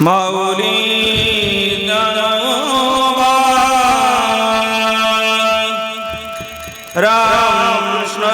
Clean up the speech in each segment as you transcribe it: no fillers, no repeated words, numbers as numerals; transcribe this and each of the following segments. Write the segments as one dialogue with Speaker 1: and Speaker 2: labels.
Speaker 1: माऊली Dnyanoba Ramkrishna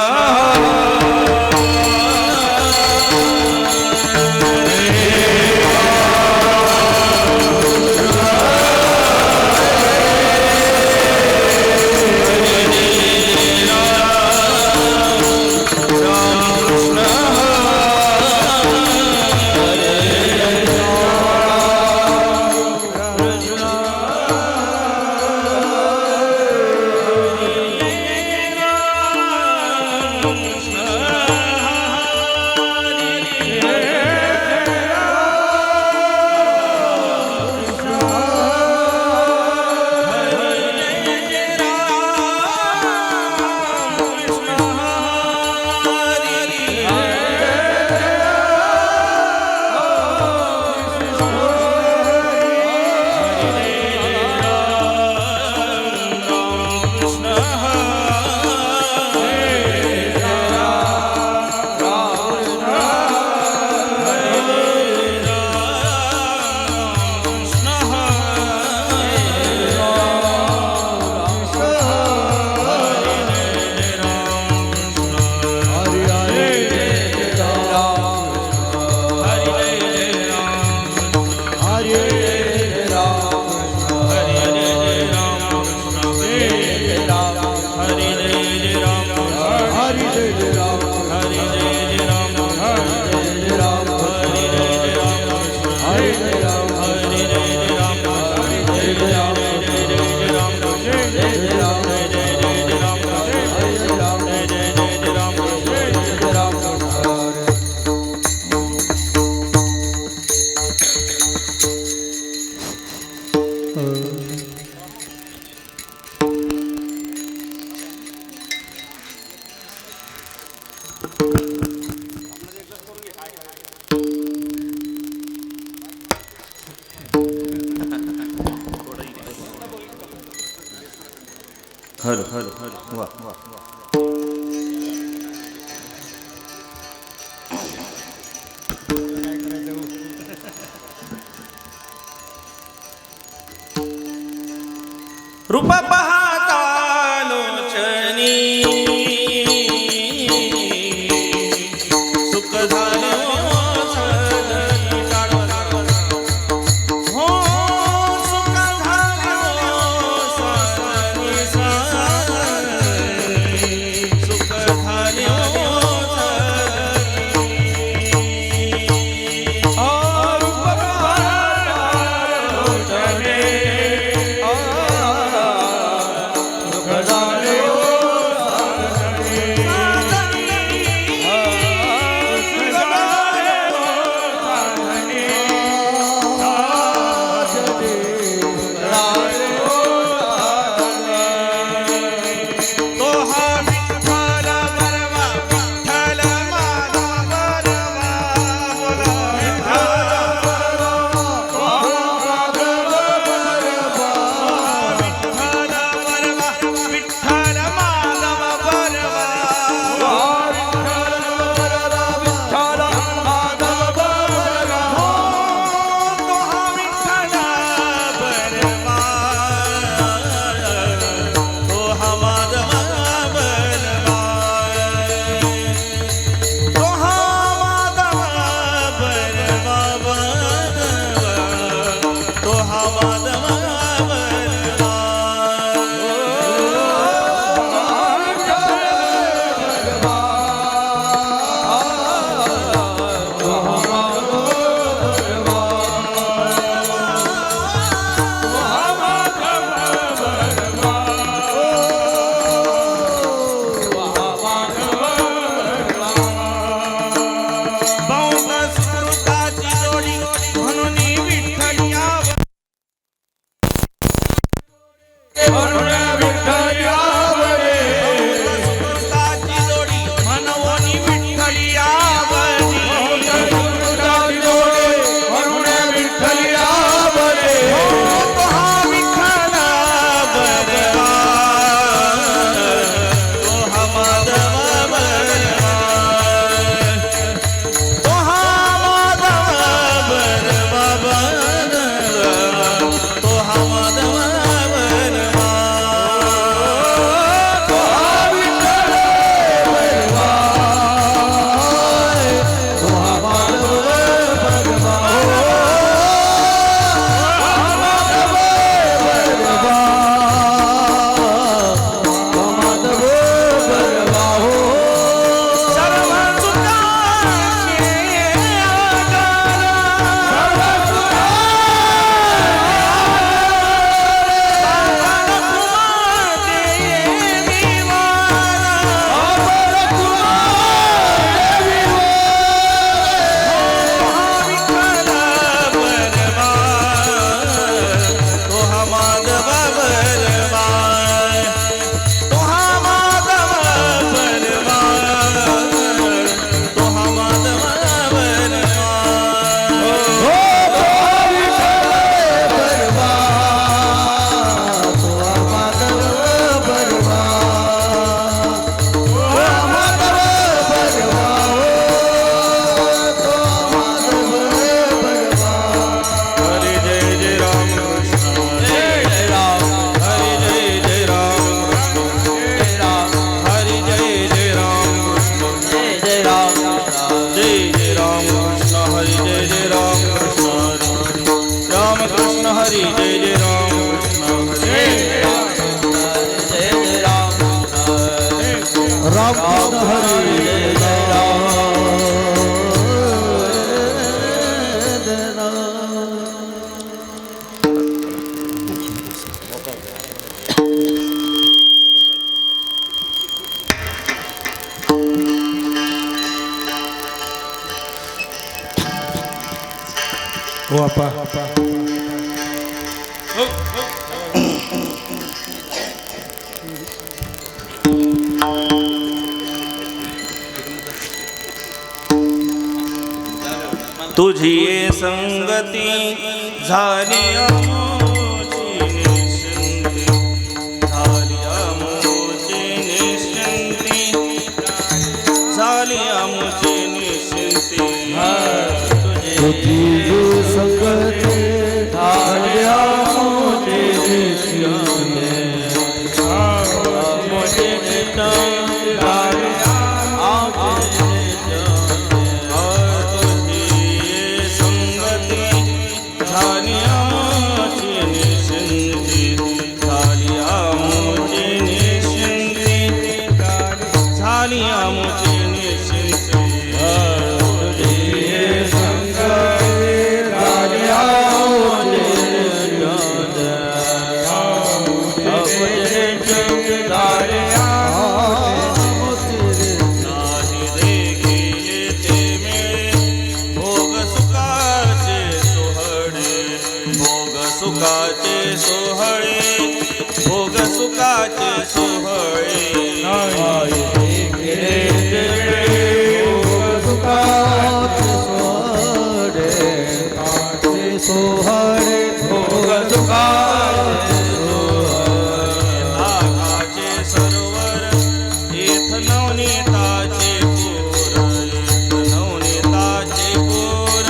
Speaker 1: hello hello hello वा वा रूप पाहता लोचनी सुख झाले
Speaker 2: वापा
Speaker 1: तुझी ये संगती झाली आमोची निश्चिंती, झाली आमोची निश्चिंती, झाली आमोची निश्चिंती.
Speaker 2: तुझी संगती झाली आमोची निश्चिंती, आमोची निश्चिंती, झाली आमोची
Speaker 1: झाली आमोची निश्चिंती, झाली आमोची निश्चिंती, झाली आमोची निश्चिंती. नाही रे गेले ते मेळे भोग सुखाचे सोहळे, भोग सुखाचे सोहळे, भोग सुखाचे सोहळे.
Speaker 2: सोहळे भोग सुखाचे
Speaker 1: नागाचे सरोवर येथ नवनीताचे पूर, येथ नवनीताचे पूर,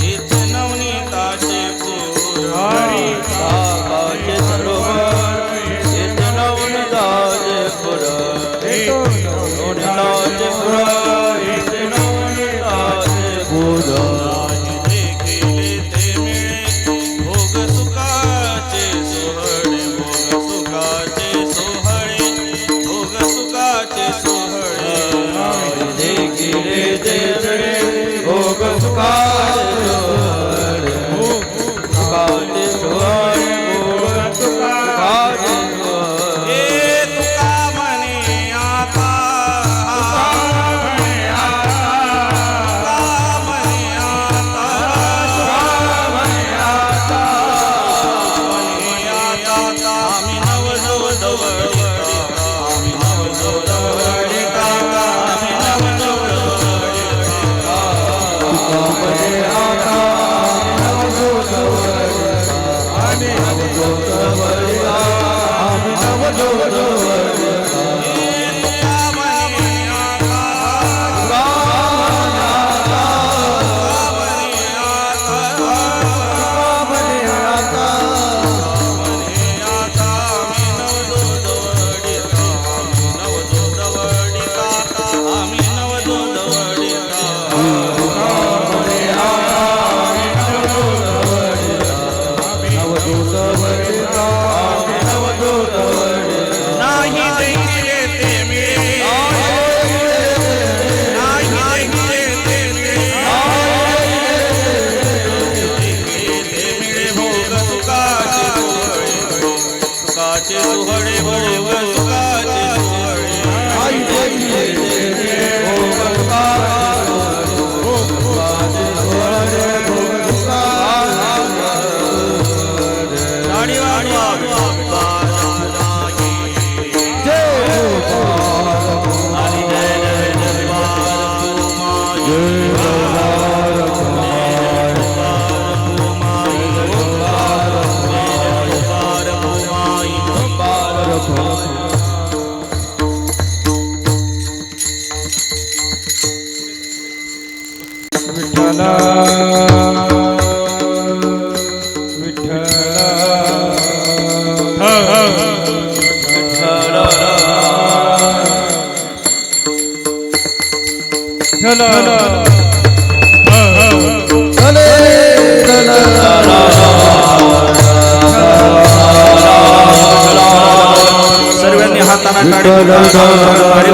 Speaker 1: येथ नवनीताचे पूर.
Speaker 2: नागाचे सरोवर येथ नवनीताचे पुर, नवनीताचे पुर, येथ नवनीताचे पुर.
Speaker 1: नाही देखिले ते मिळे भोग सुखाचे सोहळे, भोग सुखाचे सोहळे, भोग सुखाचे सोहळे.
Speaker 2: देखिले ते मिळे भोग सुखाचे सोहळे, सुखाचे सोहळे, भोग सुखाचे सोहळे.
Speaker 1: हे तुका म्हणे आता, तुका म्हणे आता, म्हणे आता आम्ही नवजवळीता, आम्ही नवजवळीता, आम्ही नवजवळीता. नाही देखिले ते मिळे, नाही देखिले ते मिळे, देखिले ते मिळे भोग सुखाचे सोहळे, सुखाचे सोहळे, भोग सुखाचे सोहळे. दाढी वाढवा
Speaker 2: विठ्ठला विठ्ठला
Speaker 1: सर्वांनी हाताना काढी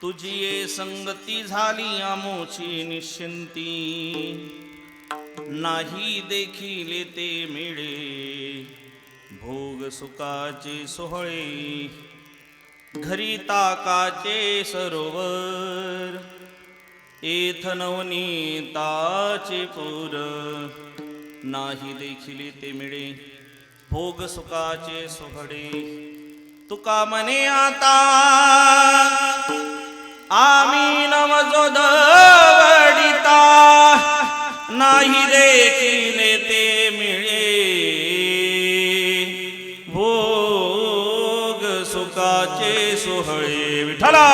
Speaker 1: तुझी ये संगती झाली आमोची निश्चिंती नाही देखील ते मिळे भोग सुखाचे सोहळे घरी ताकाचे सरोवर एथ नवनीताचे पूर नाही देखील ते मिळे भोग सुखाचे सोहळे तुका मने आता आम्ही नवजोद वडिता नाही देखील ते मिळे भोग सुखाचे सोहळे विठ्ठला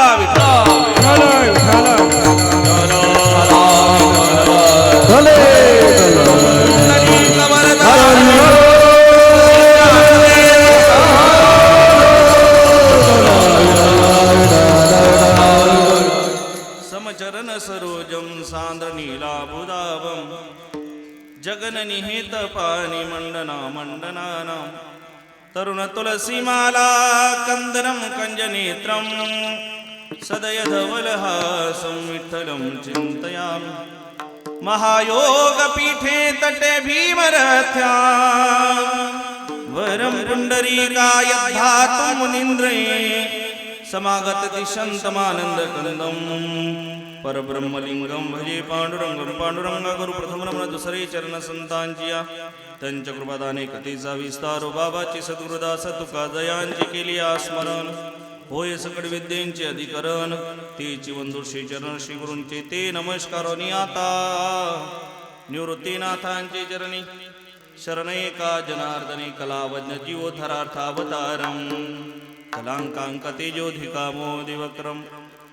Speaker 1: समचरण सरोजम सांद्र नीलाबुदावम जगन निहित पाणी मंडना मंडनाना तरुण तुलसी माला कंदरम कंजनेत्रम सदय धवलहासं विठ्ठलं चिन्तयामि महायोग पीठे तटे भीमरथ्या वरं पुंडरीकाय धातु मुनीन्द्रे समागत दिशन्तमानंद कंदम परब्रह्मलिंगम भजे पांडुरंगम पांडुरंगा गुरु प्रथम नमन दुसरे चरण संतांचिया त्यांच्या कृपादाने कथेचा विस्तार बाबाची सद्गुरुदास तुका जयांची केली स्मरण होय सकळ विद्येचे अधिकरण तेची वंदू श्री चरण श्री गुरूंचे ते नमस्कारोनी आता निवृत्तीनाथांचे चरणी शरणैका जनार्दने कलावज्ञ जीवोद्धरार्थावतारम कलांकांक तेजोधिकामो दिवक्रम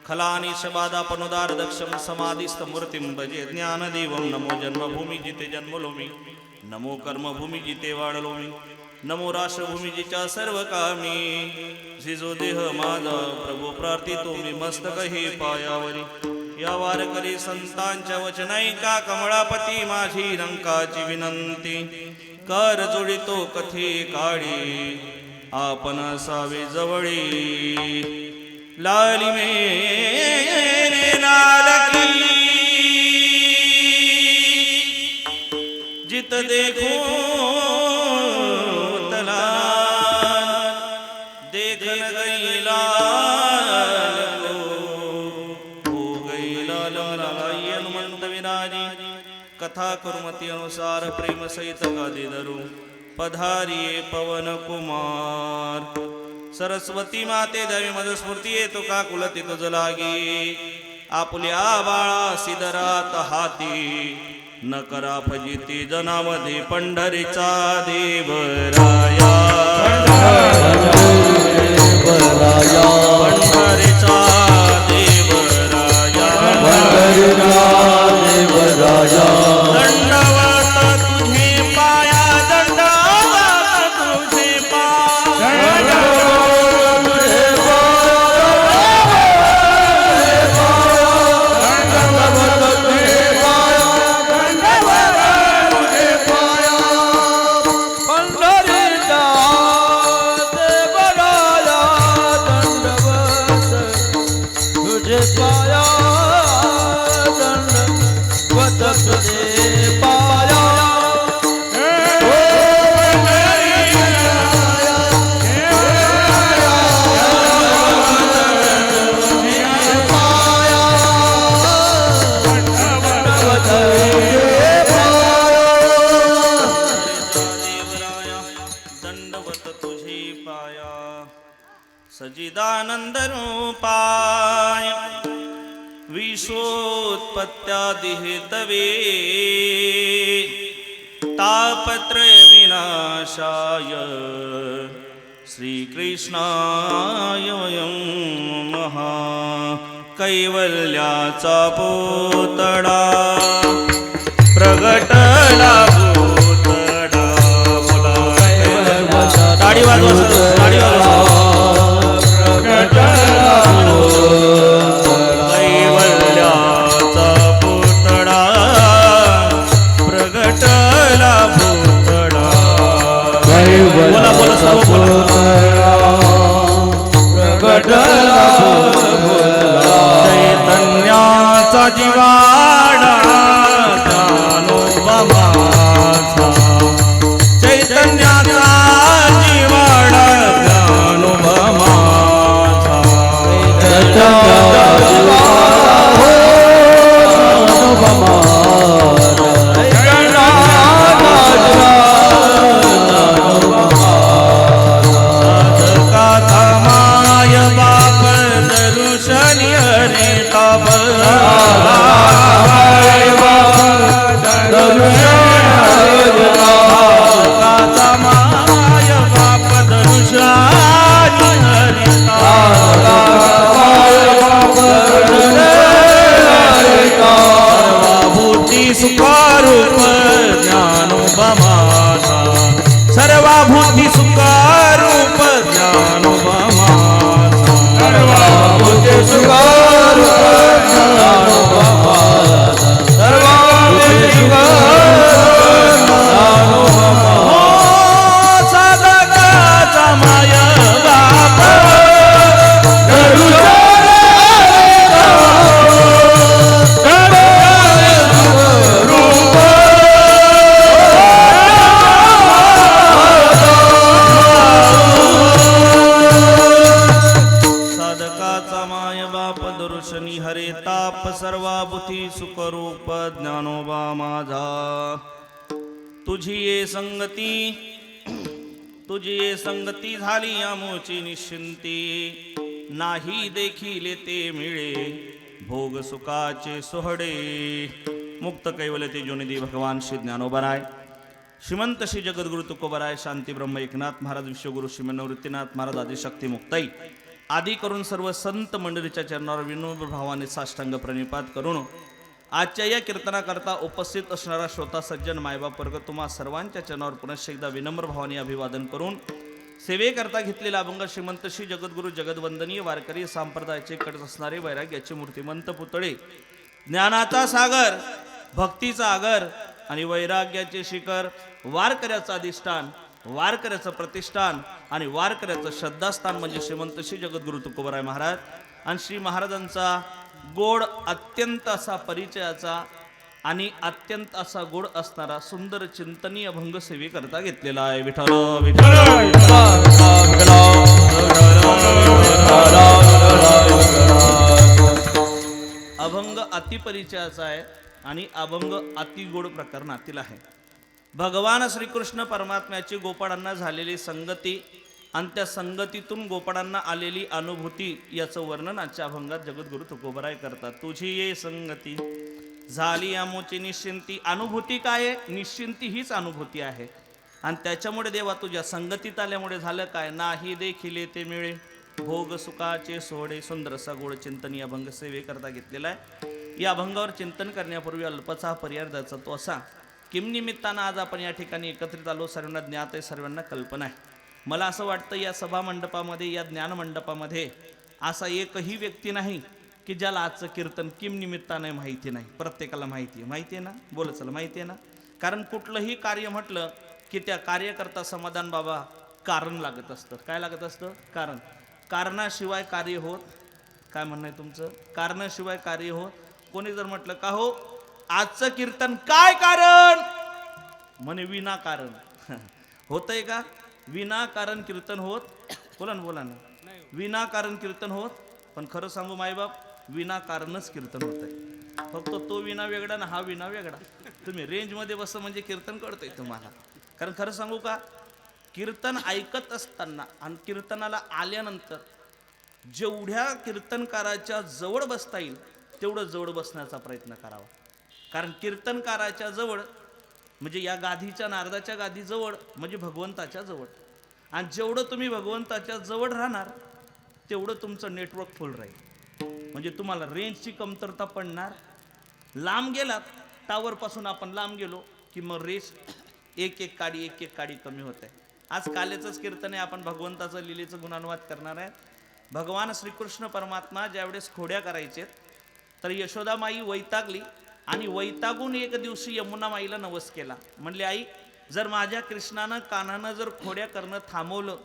Speaker 1: खलानिशबादापनुदार दक्षम समाधिस्थ मूर्तिं भजे ज्ञानदेवं नमो जन्मभूमी जिते जन्मलोमी नमो कर्मभूमी जिते वाढलोमी नमो राष्ट्रभूमीजीच्या सर्व कामी जिजो देह माझा प्रभू प्रार्थितो मी मस्तक हे पायावरी या वारकरी संतांच्या वचनाईका कमळापती माझी रंकाची विनंती कर जोडितो कथे काळी आपण असावे जवळी लाली मेरे लाल की जित देखो तला देखन गई लाल हो गई लाल लगाई हनुमंत विराजी कथा कुर्मती अनुसार प्रेम सहित गादी धरू पधारिये पवन कुमार सरस्वती माते देवी मद स्फूर्ती येतो का कुलती तुझ लागी आपुल्या बाळा सिदरात हाती न करा फजिती जनामध्ये पंढरीचा देवराया सच्चिदानन्दरूपाय विश्वोत्पत्त्यादिहेतवे तापत्रयविनाशाय श्रीकृष्णाय वयं नमः। कैवल्याचा पुतळा प्रगटला पुतळा बोला ताडी वाजवा ताडी वाजवा कैवल्याचा पुतळा प्रगटला पुतळा बोला बोला सर्व बोला
Speaker 2: प्रगटला
Speaker 1: चैतन्याचा जिवाडा ज्ञानोबा माझा चैतन्याचा जिवाडा ज्ञानोबा माझा साधकाचा माय बाप दरुशनी हरे ताप साधकाचा माय बाप दरुशनी हरे सर्वभूती सुखारूप ज्ञानोबा माझा सर्वभूती सुखारूप ज्ञानोबा माझा
Speaker 2: सर्वभूती सुखारूप ज्ञानोबा माझा सर्वभूती सुखारूप ज्ञानोबा
Speaker 1: हो साधकाचा माय बाप साधकाचा माय बाप दर्शनी हरे ताप सर्वाभूती सुखरूप ज्ञानोबा माझा तुझी ये संगती झाली आमोची निश्चिंती नाही देखील ते मिळे भोग सुखाचे सोहडे मुक्त कैवल्य तेजोनिधी भगवान श्री ज्ञानोबराय श्रीमंत श्री जगद्गुरु तुकोबराय शांती ब्रह्म एकनाथ महाराज विश्वगुरु श्रीमनवृत्तीनाथ महाराज आदिशक्ती मुक्ताई आदी करून सर्व संत मंडळीच्या चरणावर विनम्र भावाने साष्टांग प्रणिपात करून आजच्या या कीर्तनाकरता उपस्थित असणारा श्रोता सज्जन मायबाप वर्ग तुम्हा सर्वांच्या चरणावर पुनश्च एकदा विनम्र भावाने अभिवादन करून सेवेकरता घेतलेला अभंग श्रीमंत श्री जगद्गुरु जगदवंदनीय वारकरी संप्रदायाचे कडस असणारे वैराग्याचे मूर्तिमंत पुतळे ज्ञानाचा सागर भक्तीचा आगर आणि वैराग्याचे शिखर वारकऱ्याचं अधिष्ठान वारकऱ्याचं प्रतिष्ठान आणि वारकऱ्याचं श्रद्धास्थान म्हणजे श्रीमंत श्री जगद्गुरु तुकोबराय महाराज आणि श्री महाराजांचा गोड अत्यंत असा परिचयाचा आणि अत्यंत असा गोड असणारा सुंदर चिंतनीय अभंग सेवेकरता घेतलेला आहे विठ्ठल विठ्ठल अभंग अतिपरिचयाचा आहे आणि अभंग अति गोड प्रकरणातील आहे भगवान श्रीकृष्ण परमात्म्याची गोपाळांना झालेली संगती आणि त्या संगतीतून गोपाळांना आलेली अनुभूती याचं वर्णन आजच्या अभंगात जगद्गुरु तुकोबराय करतात तुझी ये संगती झाली आमोची निश्चिंती अनुभूती काय आहे निश्चिंती हीच अनुभूती आहे आणि त्याच्यामुळे देवा तुझ्या संगतीत आल्यामुळे झालं काय नाही देखील ते मिळे भोग सुखाचे सोहडे सुंदर असा गोड चिंतन या अभंग सेवेकरता घेतलेला आहे या अभंगावर चिंतन करण्यापूर्वी अल्पचा पर्याय तो असा किम निमित्तानं आज आपण या ठिकाणी एकत्रित आलो सर्वांना ज्ञात आहे सर्वांना कल्पना आहे मला असं वाटतं या सभा मंडपामध्ये या ज्ञान मंडपामध्ये असा एकही व्यक्ती नाही की ज्याला आजचं कीर्तन किम निमित्ताने माहिती नाही प्रत्येकाला माहिती आहे ना बोला चला माहिती आहे ना कारण कुठलंही कार्य म्हटलं की त्या कार्यकर्ता समाधान बाबा कारण लागत असतं काय लागत असतं कारण कारणाशिवाय कार्य होत काय म्हणणं आहे तुमचं कारणाशिवाय कार्य होत कोणी जर म्हटलं का हो आजचं कीर्तन काय कारण म्हणे विनाकारण होतंय का विनाकारण कीर्तन होत बोला ना विनाकारण कीर्तन होत पण खरं सांगू मायबाप विनाकारणच कीर्तन होत आहे फक्त तो विना वेगळा ना हा विना वेगळा तुम्ही रेंजमध्ये बस म्हणजे कीर्तन कळतंय तुम्हाला कारण खरं सांगू का कीर्तन ऐकत असताना आणि कीर्तनाला आल्यानंतर जेवढ्या कीर्तनकाराच्या जवळ बसता येईल तेवढं जवळ बसण्याचा प्रयत्न करावा. कारण कीर्तनकाराच्या जवळ म्हणजे या गादीच्या नारदाच्या गादीजवळ म्हणजे भगवंताच्या जवळ. आणि जेवढं तुम्ही भगवंताच्या जवळ राहणार तेवढं तुमचं नेटवर्क फुल राहील. म्हणजे तुम्हाला रेंजची कमतरता पडणार. लांब गेलात टावरपासून आपण लांब गेलो की मग रेंज एक एक काडी कमी होत आहे. आज कालेचंच कीर्तन आहे. आपण भगवंताचं लीलेचं गुणानुवाद करणार आहे. भगवान श्रीकृष्ण परमात्मा ज्यावेळेस खोड्या करायचे तर यशोदामाई वैतागली आणि वैतागून एक दिवशी यमुना माईला नवस केला. म्हणले आई जर माझ्या कृष्णानं कानानं जर खोड्या करणं थांबवलं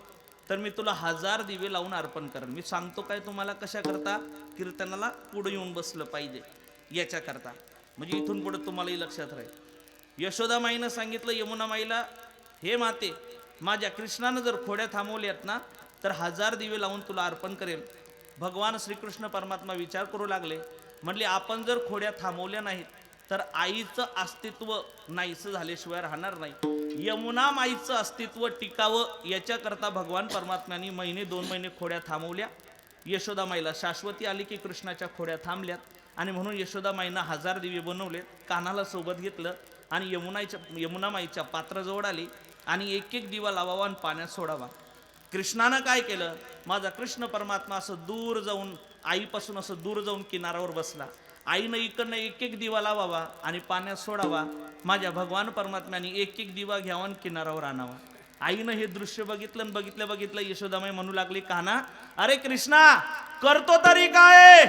Speaker 1: तर मी तुला 1000 दिवे लावून अर्पण करेन. मी सांगतो काय तुम्हाला कशा करता कीर्तनाला पुढे येऊन बसलं पाहिजे याच्या करता. म्हणजे इथून पुढे तुम्हालाही लक्षात राहील. यशोदामाईनं सांगितलं यमुना माईला हे माते माझ्या कृष्णानं जर खोड्या थांबवल्यात ना तर 1000 दिवे लावून तुला अर्पण करेल. भगवान श्रीकृष्ण परमात्मा विचार करू लागले. म्हणले आपण जर खोड्या थांबवल्या नाहीत तर आईचं अस्तित्व नाहीसं झाल्याशिवाय राहणार नाही. यमुना माईचं अस्तित्व टिकावं याच्याकरता भगवान परमात्म्यांनी 1-2 महिने खोड्या थांबवल्या. यशोदामाईला शाश्वती आली की कृष्णाच्या खोड्या थांबल्यात आणि म्हणून यशोदामाईनं 1000 दिवे बनवले. कानाला सोबत घेतलं आणि यमुना माईच्या पात्राजवळ आली आणि एक एक दिवा लावावा आणि पाण्यात सोडावा. कृष्णानं काय केलं माझा कृष्ण परमात्मा असं दूर जाऊन आईपासून असं दूर जाऊन किनाऱ्यावर बसला. आईनं इकडनं एक एक दिवा लावावा आणि पाण्यात सोडावा. माझ्या भगवान परमात्म्याने एक एक दिवा घ्यावा आणि किनाऱ्यावर आणावा. आईनं हे दृश्य बघितलं बघितलं यशोदामाई म्हणू लागली कान्हा अरे कृष्णा करतो तरी काय.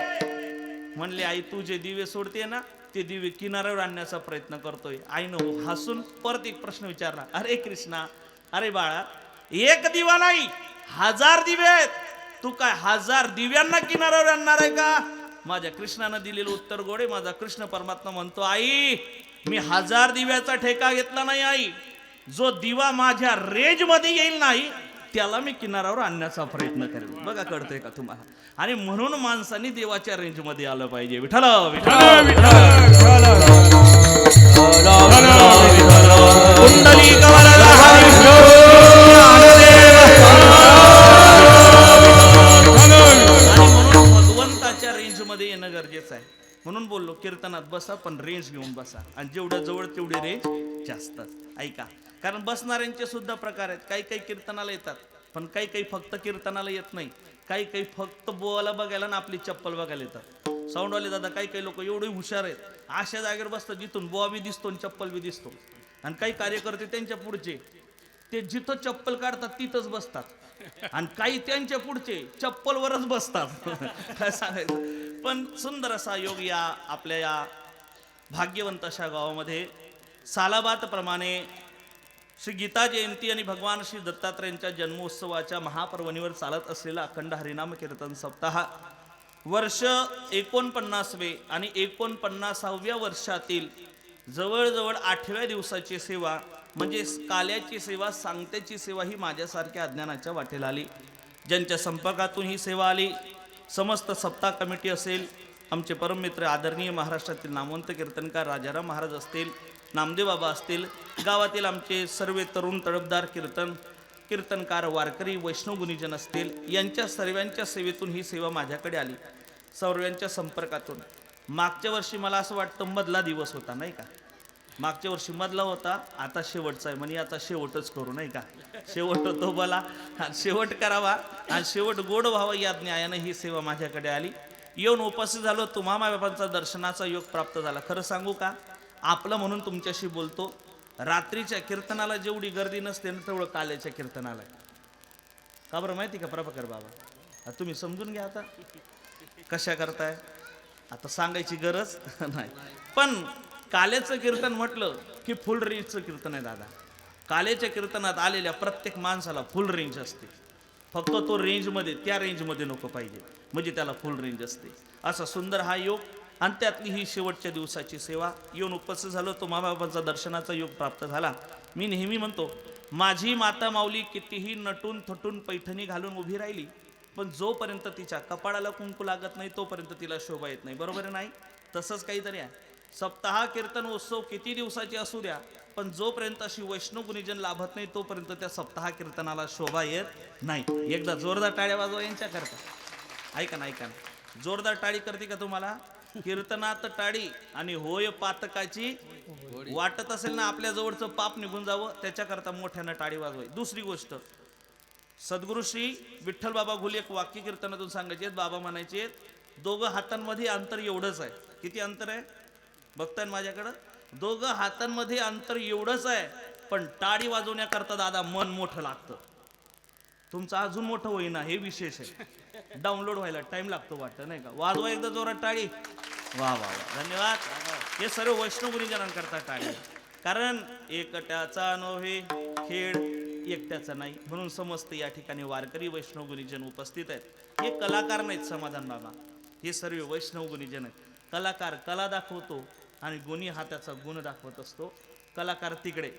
Speaker 1: म्हणले आई तू जे दिवे सोडते ना ते दिवे किनाऱ्यावर आणण्याचा प्रयत्न करतोय. आईनं हसून परत एक प्रश्न विचारला अरे कृष्णा अरे बाळा एक दिवा नाही 1000 दिवे आहेत. तू काय 1000 दिव्यांना किनाऱ्यावर आणणार आहे का. माझ्या कृष्णानं दिलेलं उत्तर गोडे. माझा कृष्ण परमात्मा म्हणतो आई मी 1000 दिव्याचा ठेका घेतला नाही आई. जो दिवा माझ्या रेंज मध्ये येईल नाही त्याला मी किनाऱ्यावर आणण्याचा प्रयत्न करेन. बघा कळतंय का तुम्हाला. आणि म्हणून माणसांनी देवाच्या रेंज मध्ये आलं पाहिजे. विठ्ठल भगवंताच्या रेंज मध्ये येणं गरजेचं आहे. म्हणून बोललो कीर्तनात बसा पण रेंज घेऊन बसा. आणि जेवढ्या जवळ तेवढी रेंज जास्त. ऐका कारण बसणाऱ्यांचे सुद्धा प्रकार आहेत. काही काही कीर्तनाला येतात पण काही काही फक्त कीर्तनाला येत नाही. काही काही फक्त बोवाला बघायला ना आपली चप्पल बघायला येतात. साऊंडवाले दादा काही काही लोक एवढे हुशार आहेत अशा जागेवर बसतात जिथून बोवा बी दिसतो आणि चप्पल बी दिसतो. आणि काही कार्यकर्ते त्यांच्या पुढचे ते जिथं चप्पल काढतात तिथंच बसतात. आणि काही त्यांच्या पुढचे चप्पलवरच बसतात. काय सांगायचं. पण सुंदर असा योग या आपल्या या भाग्यवंत अशा गावामध्ये सालाबात प्रमाणे श्री गीता जयंती आणि भगवान श्री दत्तात्रयांच्या जन्मोत्सवाच्या महापर्वणीवर चालत असलेला अखंड हरिनाम कीर्तन सप्ताह वर्ष 49वे आणि 49व्या वर्षातील जवळजवळ 8व्या दिवसाची सेवा म्हणजे काल्याची सेवा सांगतेची सेवा ही माझ्यासारख्या अज्ञानाच्या वाटेला आली. ज्यांच्या संपर्कातून ही सेवा आली समस्त सप्ताह कमिटी असेल, आमचे परममित्र आदरणीय महाराष्ट्रातील नामवंत कीर्तनकार राजाराम महाराज असतील, नामदेव बाबा असतील, गावातील आमचे सर्व तरुण तडफदार कीर्तनकार वारकरी वैष्णव गुणीजन असतील, यांच्या सर्वांच्या सेवेतून ही सेवा माझ्याकडे आली. सर्वांच्या संपर्कातून. मागच्या वर्षी मला असं वाटतं मधला दिवस होता नाही का. मागच्या वर्षी मधला होता आता शेवटचा आहे. म्हणजे आता शेवटच करू नाही का. शेवट होतो बोला शेवट करावा आणि शेवट गोड व्हावा या ज्ञानाने ही सेवा माझ्याकडे आली. येऊन उपस्थित झालो. तुम्हा मायबापांचा दर्शनाचा योग प्राप्त झाला. खरं सांगू का आपलं म्हणून तुमच्याशी बोलतो. रात्रीच्या कीर्तनाला जेवढी गर्दी नसते ना तेवढं काल्याच्या कीर्तनाला का बरं माहिती का प्रभाकर बाबा. तुम्ही समजून घ्या आता कशा करताय. आता सांगायची गरज नाही. पण काल्याचं कीर्तन म्हटलं की फुल रेंजचं कीर्तन आहे दादा. काल्याच्या कीर्तनात आलेल्या प्रत्येक माणसाला फुल रेंज असते. फक्त तो रेंजमध्ये त्या रेंजमध्ये नको पाहिजे म्हणजे त्याला फुल रेंज असते. असा सुंदर हा योग आणि त्यातली ही शेवटच्या दिवसाची सेवा. येऊन उपस्थित झालो. तो माबाबांचा दर्शनाचा योग प्राप्त झाला. मी नेहमी म्हणतो माझी माता माऊली कितीही नटून थटून पैठणी घालून उभी राहिली पण जोपर्यंत तिच्या कपाळाला कुंकू लागत नाही तोपर्यंत तिला शोभा येत नाही. बरोबर नाही. तसंच काहीतरी आहे. सप्ताह कीर्तन उत्सव किती दिवसाचे असू द्या पण जोपर्यंत अशी वैष्णव गुणीजन लाभत नाही तोपर्यंत त्या सप्ताह कीर्तनाला शोभा येत नाही. एकदा जोरदार टाळ्या वाजवा यांच्या करता. ऐका ना ऐका ना, जोरदार टाळी करते का तुम्हाला? कीर्तनात टाळी आणि होय पातकाची वाटत असेल ना आपल्या जवळचं पाप निघून जावं, त्याच्याकरता मोठ्यानं टाळी वाजवाय. दुसरी गोष्ट, सद्गुरु श्री विठ्ठल बाबा घुले एक वाक्य कीर्तनातून सांगायचे. बाबा म्हणायचे, दोघं हातांमध्ये अंतर एवढंच आहे. किती अंतर आहे बघताय माझ्याकडं? दोघं हातांमध्ये अंतर एवढंच आहे, पण टाळी वाजवण्याकरता दादा मन मोठं लागतं. तुमचं अजून मोठं होईना, हे विशेष आहे. डाउनलोड व्हायला टाइम लागतो वाटतं नाही का? वाजवा एकदा जोरात टाळी. वा वा वा, धन्यवाद. हे सर्व वैष्णव गुरुजनांकरता टाळी. कारण एकट्याचा नव्हे खेळ एकट्याचा नाही, म्हणून समस्त या ठिकाणी वारकरी वैष्णव गुरुजन उपस्थित आहेत. हे कलाकार नाहीत समाधान बाबा, हे सर्व वैष्णव गुरुजन आहेत. कलाकार कला दाखवतो आणि गुणी हा त्याचा गुण दाखवत असतो. कलाकार तिकडे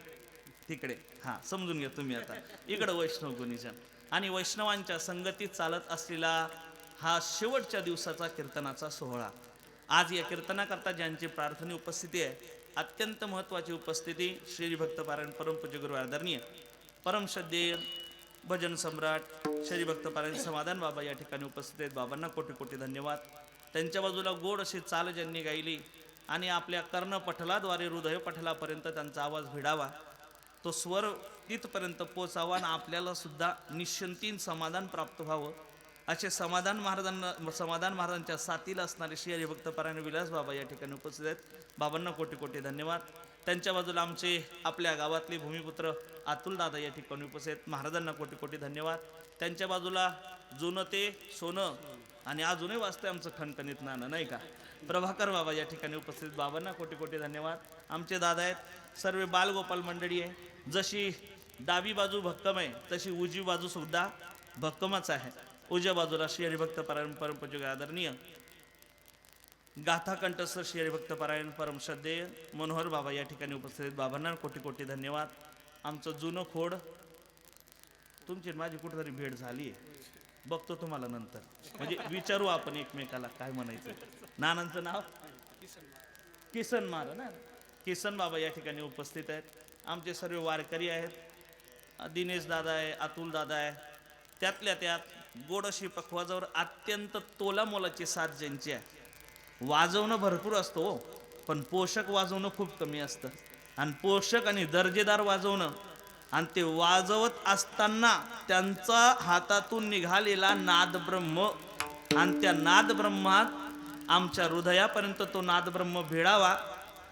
Speaker 1: तिकडे, हा समजून घ्या तुम्ही. आता इकडे वैष्णव गुणीजन आणि वैष्णवांच्या संगतीत चालत असलेला हा शेवटच्या दिवसाचा कीर्तनाचा सोहळा. आज या कीर्तनाकरता ज्यांची प्रार्थना उपस्थिती आहे, अत्यंत महत्वाची उपस्थिती श्री भक्त पारायण परमपूज्य गुरु आदरणीय परमश्रद्धेय भजन सम्राट श्री भक्त पारायण समाधान बाबा या ठिकाणी उपस्थित आहेत. बाबांना कोटी कोटी धन्यवाद. त्यांच्या बाजूला गोड अशी चाल ज्यांनी गायली आणि आपल्या कर्णपटलाद्वारे हृदय पटलापर्यंत त्यांचा आवाज भिडावा, तो स्वर तिथपर्यंत पोचावा आणि आपल्याला सुद्धा निश्चिंतीन समाधान प्राप्त व्हावं, असे समाधान महाराजांच्या साथीला असणारे श्री हरिभक्त पारायण विलास बाबा या ठिकाणी उपस्थित आहेत. बाबांना कोटी कोटी धन्यवाद. त्यांच्या बाजूला आमचे आपल्या गावातले भूमिपुत्र अतुल दादा या ठिकाणी उपस्थित आहेत. महाराजांना कोटी कोटी धन्यवाद. त्यांच्या बाजूला जुनं ते सोनं आणि अजूनही वाचतंय आमचं खणखणीत नाणं नाही का, प्रभाकर बाबा या ठिकाणी उपस्थित. बाबांना कोटी कोटी धन्यवाद. आमचे दादा आहेत, सर्व बालगोपाल मंडळी आहे. जशी डावी बाजू भक्कम आहे, तशी उजवी बाजू सुद्धा भक्कमच आहे. उजव्या बाजूला श्री हरिभक्त पारायण परमपूज्य आदरणीय गाथा कंठस्थ श्री हरिभक्त पारायण परम श्रद्धेय मनोहर बाबा या ठिकाणी उपस्थित आहेत. बाबांना कोटी कोटी धन्यवाद. आमचं जुनं खोड, तुमची माझी कुठेतरी भेट झाली आहे, बघतो तुम्हाला नंतर, म्हणजे विचारू आपण एकमेकाला काय म्हणायचं. नानांचं नाव किसन मार ना, किसन बाबा या ठिकाणी उपस्थित आहेत. आमचे सर्व वारकरी आहेत. दिनेश दादा आहे, अतुल दादा आहे. त्यातल्या त्यात गोड अशी पखवाजावर अत्यंत तोलामोलाची साथ ज्यांची आहे. वाजवणं भरपूर असतो हो, पण पोषक वाजवणं खूप कमी असतं. आणि पोषक आणि दर्जेदार वाजवणं, आणि ते वाजवत असताना त्यांचा हातातून निघालेला नाद ब्रह्म, आणि त्या नाद ब्रह्मात आमच्या हृदयापर्यंत तो नाद ब्रह्म भिडावा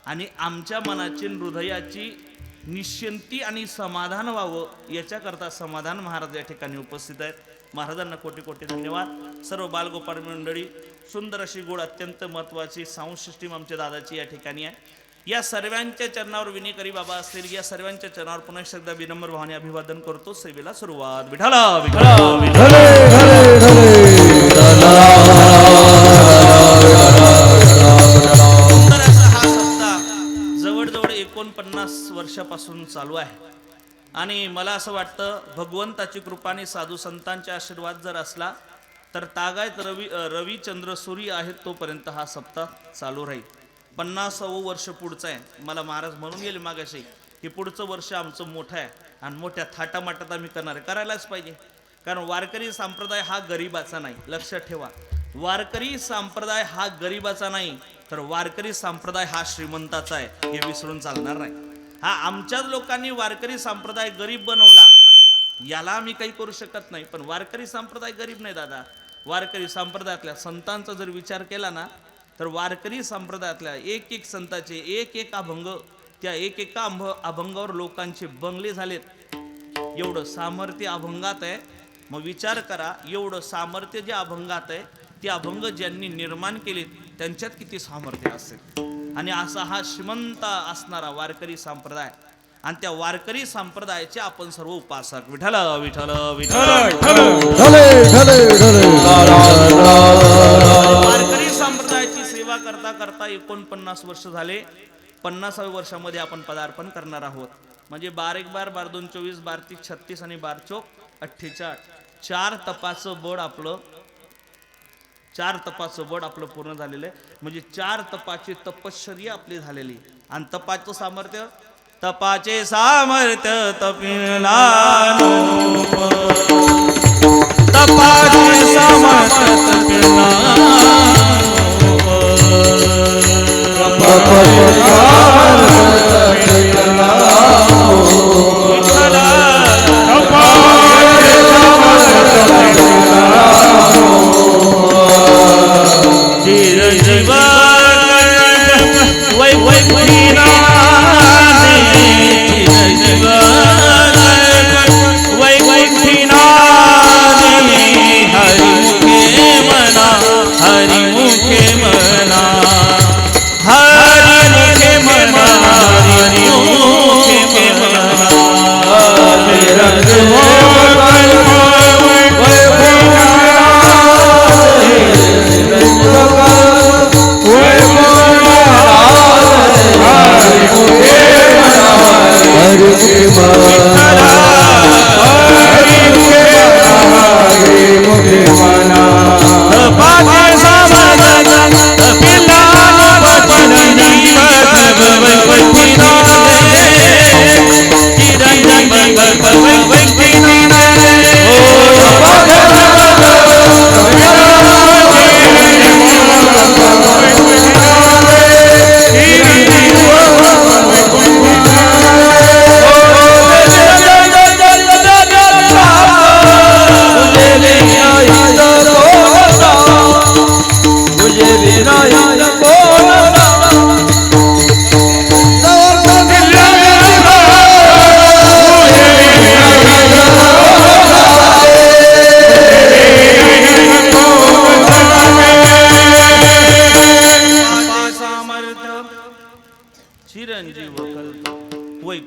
Speaker 1: आणि आमच्या मनाची हृदयाची निश्चिंती आणि समाधान व्हावं, याच्याकरता समाधान महाराज या ठिकाणी उपस्थित आहेत. महाराजांना कोटी कोटी धन्यवाद. सर्व बालगोपाळ मंडळी, सुंदर अशी गोड अत्यंत महत्वाची साऊंड सिस्टीम आमच्या दादाची या ठिकाणी आहे. या सर्वांच्या चरणावर विनेकरी बाबा असतील, या सर्वांच्या चरणावर पुन्हा एकदा विनम्र भावाने अभिवादन करतो. सेवेला सुरुवात. विठ्ठला विठ्ठला सुंदर असा हा सप्ताह जवळजवळ 49 वर्षापासून चालू आहे. आणि मला असं वाटतं, भगवंताची कृपा आणि साधू संतांचे आशीर्वाद जर असला तर तागायत रवी चंद्र सूर्य आहेत तोपर्यंत हा सप्ताह चालू राहील. 50वं वर्ष पुढचं आहे. मला महाराज म्हणून गेले मागाशी की पुढचं वर्ष आमचं मोठं आहे आणि मोठ्या थाटामाटात आम्ही करणार आहे. करायलाच पाहिजे, कारण वारकरी संप्रदाय हा गरिबाचा नाही. लक्षात ठेवा, वारकरी संप्रदाय हा गरिबाचा नाही, तर वारकरी संप्रदाय हा श्रीमंताचा आहे, हे विसरून चालणार नाही. हा आमच्याच लोकांनी वारकरी संप्रदाय गरीब बनवला, याला आम्ही काही करू शकत नाही. पण वारकरी संप्रदाय गरीब नाही दादा. वारकरी संप्रदायातल्या संतांचा जर विचार केला ना, तर वारकरी संप्रदायातल्या एक एक संताचे एक एक अभंग, त्या एक एका अभंगावर लोकांचे बंगले झालेत. एवढं सामर्थ्य अभंगात आहे. मग विचार करा, एवढं सामर्थ्य जे अभंगात आहे, ते अभंग ज्यांनी निर्माण केले त्यांच्यात किती सामर्थ्य असेल. आणि असा हा श्रीमंत असणारा वारकरी संप्रदाय, आणि त्या वारकरी संप्रदायाचे आपण सर्व उपासक. विठ्ठल विठ्ठल विठ्ठल. वारकरी संप्रदायाची सेवा करता करता 49 वर्ष झाले. 50व्या वर्षामध्ये आपण पदार्पण करणार आहोत. म्हणजे 12 1 12 12 2 24 12 3 36 आणि 12 4 48 4 तपाचं बळ आपलं, 4 तपाचं बळ आपलं पूर्ण झालेलं आहे. म्हणजे 4 तपाची तपश्चर्या आपली झालेली. आणि तपाचं सामर्थ्य, तपाचे सामर्थ्य तपिला तपाचे सामर्थ्य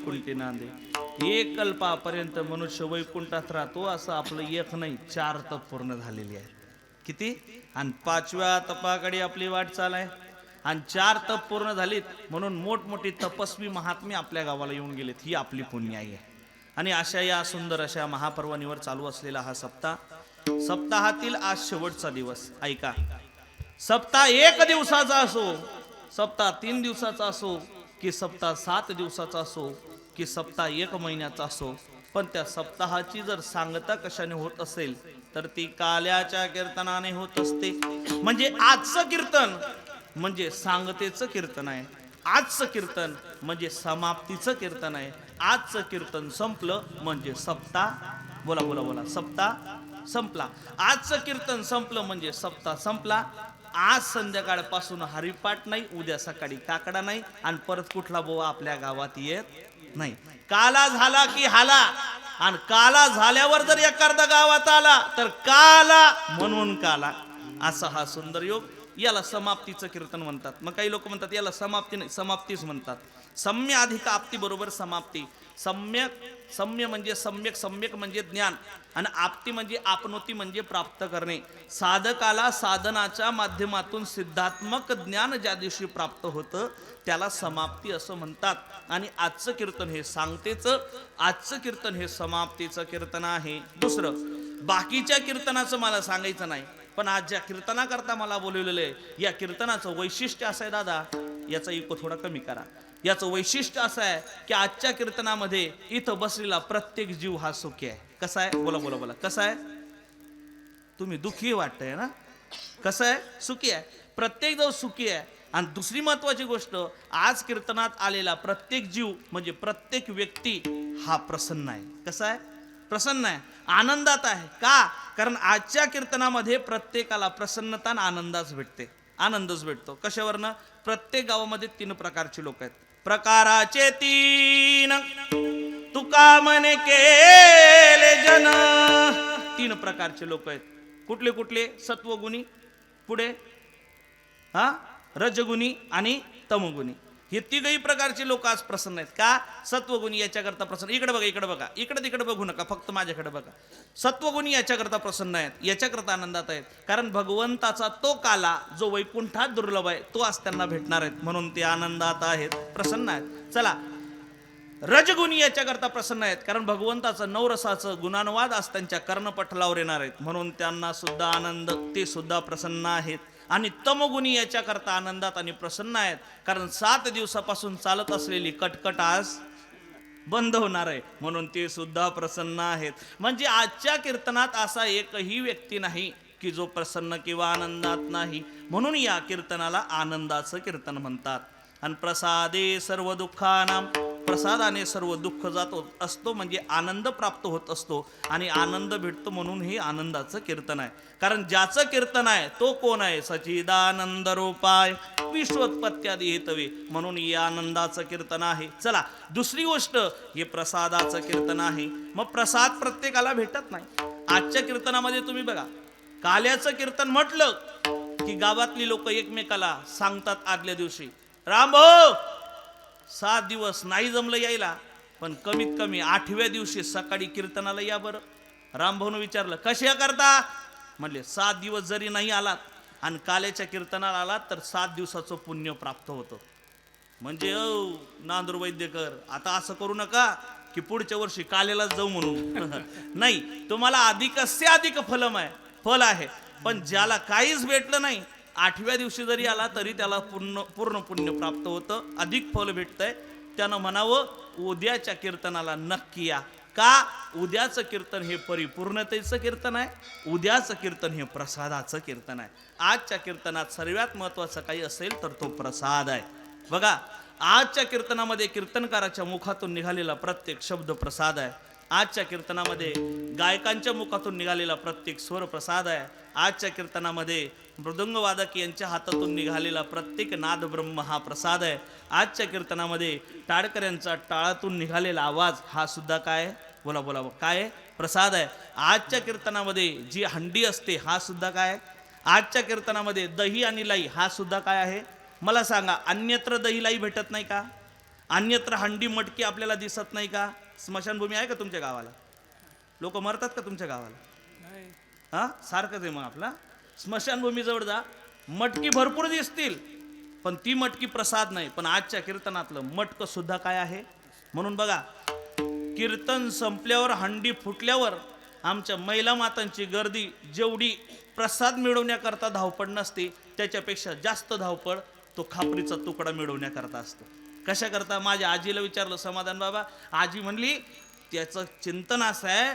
Speaker 1: वैकुंठी नांदे. एक कल्पापर्यंत मनुष्य वैकुंठात राहतो, असं आपलं एक नाही 4 तप पूर्ण झालेली आहे. किती? आणि 5व्या तपाकडे आपली वाटचाल आहे. आणि 4 तप पूर्ण झालीत म्हणून मोठमोठी तपस्वी महात्मे आपल्या गावाला येऊन गेलेत. ही आपली पुण्याई आहे. आणि अशा या सुंदर अशा महापर्वणीवर चालू असलेला हा सप्ताहातील आज शेवटचा दिवस. ऐका, सप्ताह 1 दिवसाचा असो, सप्ताह 3 दिवसाचा असो, की सप्ताह 7 दिवसाचा असो, की सप्ताह 1 महिन्याचा असो, पण त्या सप्ताहाची जर सांगता कशाने होत असेल तर ती काल्याच्या कीर्तनाने होत असते. म्हणजे आजचं कीर्तन म्हणजे सांगतेचं कीर्तन आहे. आजचं कीर्तन म्हणजे समाप्तीचं कीर्तन आहे. आजचं कीर्तन संपलं म्हणजे सप्ताह, बोला बोला बोला, सप्ताह संपला. आजचं कीर्तन संपलं म्हणजे सप्ताह संपला. आज संध्याकाळपासून हरिपाठ नाही, उद्या सकाळी काकडा नाही, आणि परत कुठला बोवा आपल्या गावात येत नाही. काला झाला की हाला, आणि काला झाल्यावर जर एखादा गावात आला तर काला म्हणून काला. असा हा सुंदर योग. याला समाप्तीचं कीर्तन म्हणतात. मग काही लोक म्हणतात याला समाप्ती नाही, समाप्तीच म्हणतात. सम्य अधिक आप्ती बरोबर समाप्ती. सम्य म्हणजे सम्यक, सम्यक म्हणजे ज्ञान, आणि आप्ती म्हणजे आपनोती म्हणजे प्राप्त करणे. साधकाला साधनाच्या माध्यमातून सिद्धात्मक ज्ञान ज्या दिवशी प्राप्त होतं त्याला समाप्ती असं म्हणतात. आणि आजचं कीर्तन हे सांगतेचं, आजचं कीर्तन हे समाप्तीचं कीर्तन आहे. दुसरं, बाकीच्या कीर्तनाचं मला सांगायचं नाही, पण आज ज्या कीर्तनाकरता मला बोलवलेलं आहे या कीर्तनाचं वैशिष्ट्य असं आहे दादा, याचा इको थोडा कमी करा. याचं वैशिष्ट्य असं आहे की आजच्या कीर्तनामध्ये इथं बसलेला प्रत्येक जीव हा सुखी आहे. कसा आहे? बोला बोला बोला, कसा आहे? तुम्ही दुःखी वाटतंय ना? कसं आहे? सुखी आहे. प्रत्येक जण सुखी आहे. आणि दुसरी महत्वाची गोष्ट, आज कीर्तनात आलेला प्रत्येक जीव म्हणजे प्रत्येक व्यक्ती हा प्रसन्न आहे. कसा आहे? प्रसन्न आहे, आनंदात आहे. का? कारण आजच्या कीर्तनामध्ये प्रत्येकाला प्रसन्नता आणि आनंदच भेटते. आनंदच भेटतो. कशावरनं? प्रत्येक गावामध्ये 3 प्रकारचे लोक आहेत. प्रकाराचे 3 तुका म्हणे केले जन. 3 प्रकारचे लोक आहेत. कुठले कुठले? सत्वगुणी, पुढे रजगुणी आणि तमगुणी. हे 3ही प्रकारचे लोक आज प्रसन्न आहेत. का? सत्वगुणी याच्याकरता प्रसन्न. इकडे बघा, इकडे बघा, इकडे तिकडे बघू नका, फक्त माझ्याकडे बघा. सत्वगुणी याच्याकरता प्रसन्न आहेत, याच्याकरता आनंदात आहेत. कारण भगवंताचा तो काला जो वैकुंठात दुर्लभ आहे तो आज त्यांना भेटणार आहेत, म्हणून ते आनंदात आहेत, प्रसन्न आहेत. चला, रजगुणी याच्याकरता प्रसन्न आहेत, कारण भगवंताचं नवरसाचं गुणानुवाद आज त्यांच्या कर्णपटलावर येणार आहेत, म्हणून त्यांना सुद्धा आनंद, ते सुद्धा प्रसन्न आहेत. आणि तमगुणी याच्याकरता आनंदात आणि प्रसन्न आहेत, कारण 7 दिवसापासून चालत असलेली कटकट आज बंद होणार आहे, म्हणून ते सुद्धा प्रसन्न आहेत. म्हणजे आजच्या कीर्तनात असा एकही व्यक्ती नाही की जो प्रसन्न किंवा आनंदात नाही, म्हणून या कीर्तनाला आनंदाचं कीर्तन म्हणतात. आणि प्रसादे सर्व दुःखानां, प्रसादाने सर्व दुःख जातो असतो, म्हणजे आनंद प्राप्त होत असतो आणि आनंद भेटतो, म्हणून हे आनंदाचं कीर्तन आहे. कारण ज्याचं कीर्तन आहे तो कोण आहे? सच्चिदानंद रूपाय विश्वोत्पत्त्यादी हेतवे, म्हणून हे आनंदाचं कीर्तन आहे. चला, दुसरी गोष्ट, हे प्रसादाचं कीर्तन आहे. मग प्रसाद प्रत्येकाला भेटत नाही. आजच्या कीर्तनामध्ये तुम्ही बघा, काल्याचं कीर्तन म्हटलं की गावातली लोक एकमेकाला सांगतात आदल्या दिवशी, राम भाऊ 7 दिवस नाही जमलं यायला, पण कमीत कमी 8व्या दिवशी सकाळी कीर्तनाला या बरं. रामभाऊनं विचारलं, कशा करता? म्हणले 7 दिवस जरी नाही आलात आणि काल्याच्या कीर्तनाला आलात तर 7 दिवसाचं पुण्य प्राप्त होतं. म्हणजे नांदूर वैद्यकर, आता असं करू नका की पुढच्या वर्षी काल्यालाच जाऊ म्हणून. नाही, तुम्हाला अधिकस्य अधिक फल आहे. पण ज्याला काहीच भेटलं नाही, 8व्या दिवशी जरी आला तरी त्याला पूर्ण पुण्य प्राप्त होतं, अधिक फल भेटतंय. त्यानं म्हणावं, उद्याच्या कीर्तनाला नक्की या. का? उद्याचं कीर्तन हे परिपूर्णतेचं कीर्तन आहे, उद्याचं कीर्तन हे प्रसादाचं कीर्तन आहे. आजच्या कीर्तनात सर्वात महत्वाचं काही असेल तर तो प्रसाद आहे. बघा, आजच्या कीर्तनामध्ये कीर्तनकाराच्या मुखातून निघालेला प्रत्येक शब्द प्रसाद आहे. आजच्या कीर्तनामध्ये गायकांच्या मुखातून निघालेला प्रत्येक स्वर प्रसाद आहे. आजच्या कीर्तनामध्ये मृदंगवादक यांच्या हातातून निघालेला प्रत्येक नाद ब्रह्म हा प्रसाद आहे. आजच्या कीर्तनामध्ये टाळकऱ्यांचा टाळातून निघालेला आवाज हा सुद्धा काय? बोला बोला, काय? प्रसाद आहे. आजच्या कीर्तनामध्ये जी हंडी असते हा सुद्धा काय? आजच्या कीर्तनामध्ये दही आणि लाई हा सुद्धा काय आहे? मला सांगा, अन्यत्र दही लाई भेटत नाही का? अन्यत्र हंडी मटकी आपल्याला दिसत नाही का? स्मशानभूमी आहे का तुमच्या गावाला? लोक मरतात का तुमच्या गावाला? हा, सारखंच आहे मग आपला. स्मशानभूमी जवळ जा, मटकी भरपूर दिसतील, पण ती मटकी प्रसाद नाही. पण आजच्या कीर्तनातलं मटकं सुद्धा काय आहे? म्हणून बघा, कीर्तन संपल्यावर हंडी फुटल्यावर आमच्या महिला मातांची गर्दी जेवढी प्रसाद मिळवण्याकरता धावपळ नसते, त्याच्यापेक्षा जास्त धावपळ तो खापरीचा तुकडा मिळवण्याकरता असतो. कशा करता? माझ्या आजीला विचारलं, समाधान बाबा. आजी म्हणली त्याचं चिंतन असं आहे,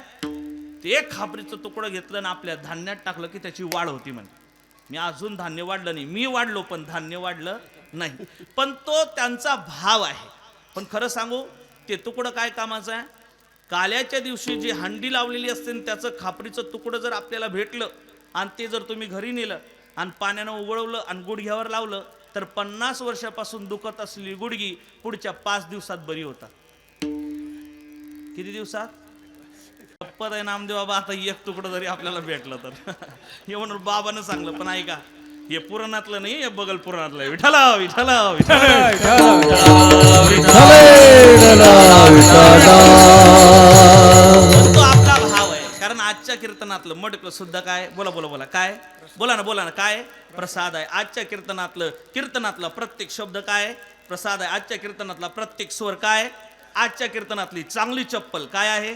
Speaker 1: ते खापरीचं तुकडं घेतलं आणि आपल्या धान्यात टाकलं की त्याची वाढ होती म्हणे. मी अजून धान्य वाढलं नाही, मी वाढलो पण धान्य वाढलं नाही. पण तो त्यांचा भाव आहे. पण खरं सांगू, ते तुकडं काय कामाचं आहे? काल्याच्या दिवशी जी हंडी लावलेली असते त्याचं खापरीचं तुकडं जर आपल्याला भेटलं आणि ते जर तुम्ही घरी नेलं आणि पाण्यानं उघळवलं आणि गुडघ्यावर लावलं तर 50 वर्षापासून दुखत असलेली गुडघी पुढच्या 5 दिवसात बरी होतात. किती दिवसात? शपथ आहे नामदेव बाबा, आता एक तुकडं जरी आपल्याला भेटलं तर हे म्हणून बाबानं सांगलं. पण ऐका, हे पुराणातलं नाही, हे बगल पुराणातलं आहे. विठ्ठला विठ्ठला तो आपला भाव आहे. कारण आजच्या कीर्तनातलं मटकं सुद्धा काय? बोला बोला बोला, काय? बोला ना काय? प्रसाद आहे. आजच्या कीर्तनातला प्रत्येक शब्द काय? प्रसाद आहे. आजच्या कीर्तनातला प्रत्येक स्वर काय? आजच्या कीर्तनातली चांगली चप्पल काय आहे?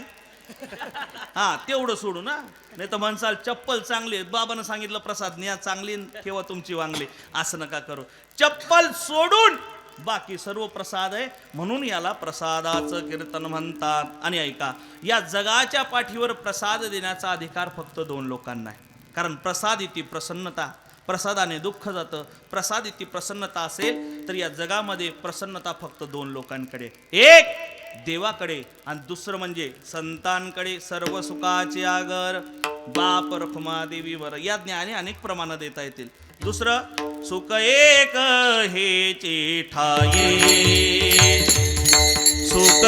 Speaker 1: हा, तेवढं सोडू ना, नाही तर म्हणसाल चप्पल चांगली, बाबानं सांगितलं प्रसाद न्या चांगली, ठेवा तुमची वांगली. असं नका करू. चप्पल सोडून बाकी सर्व प्रसाद आहे, म्हणून याला प्रसादाचं कीर्तन म्हणतात. आणि ऐका, या जगाच्या पाठीवर प्रसाद देण्याचा अधिकार फक्त 2 लोकांना आहे. कारण प्रसाद इति प्रसन्नता, प्रसादाने दुःख जातं. प्रसाद इति प्रसन्नता असेल तर या जगामध्ये प्रसन्नता फक्त 2 लोकांकडे, एक देवाकडे आणि दुसरं म्हणजे संतांकडे. सर्व सुखाचे आगर बाप रखुमा देवीवर, या ज्ञाने अनेक प्रमाण देता येतील. दुसरं, सुख एक हेचे ठाये, सुख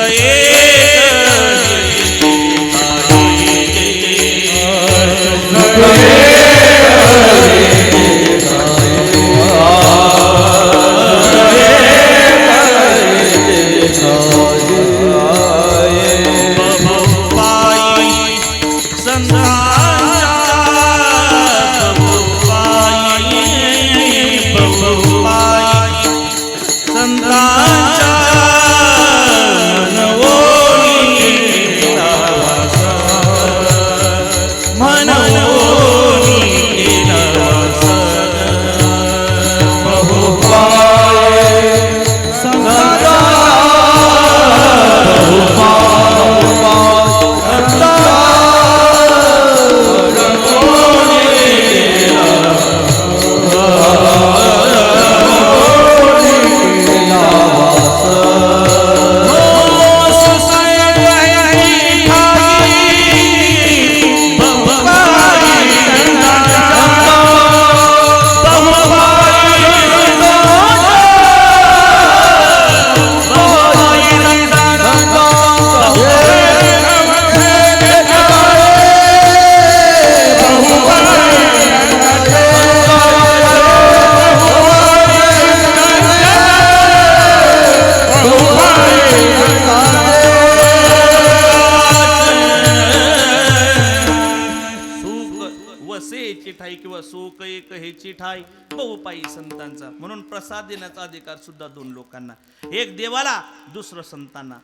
Speaker 1: ठाई किंवा सुख एक हेची ठाई बहुपायी संतांचा. म्हणून प्रसाद देण्याचा अधिकार सुद्धा 2 लोकांना, एक देवाला, दुसरं संतांना.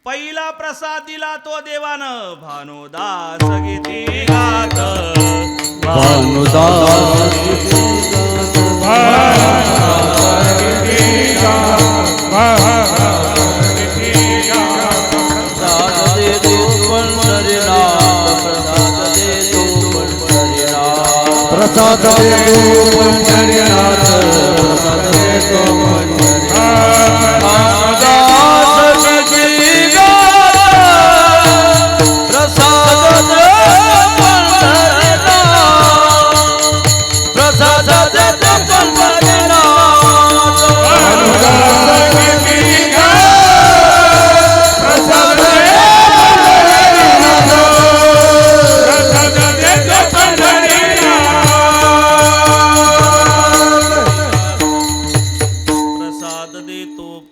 Speaker 1: पहिला प्रसाद दिला तो देवानं, भानुदास गीती गात,
Speaker 2: भानुदास प्रसाद देतो पंढरीनाथ, प्रसाद देतो पंढरीनाथ. भानुदास गीती गात, प्रसाद देतो पंढरीनाथ, प्रसाद देतो पंढरीनाथ. भानुदास गीती गात, प्रसाद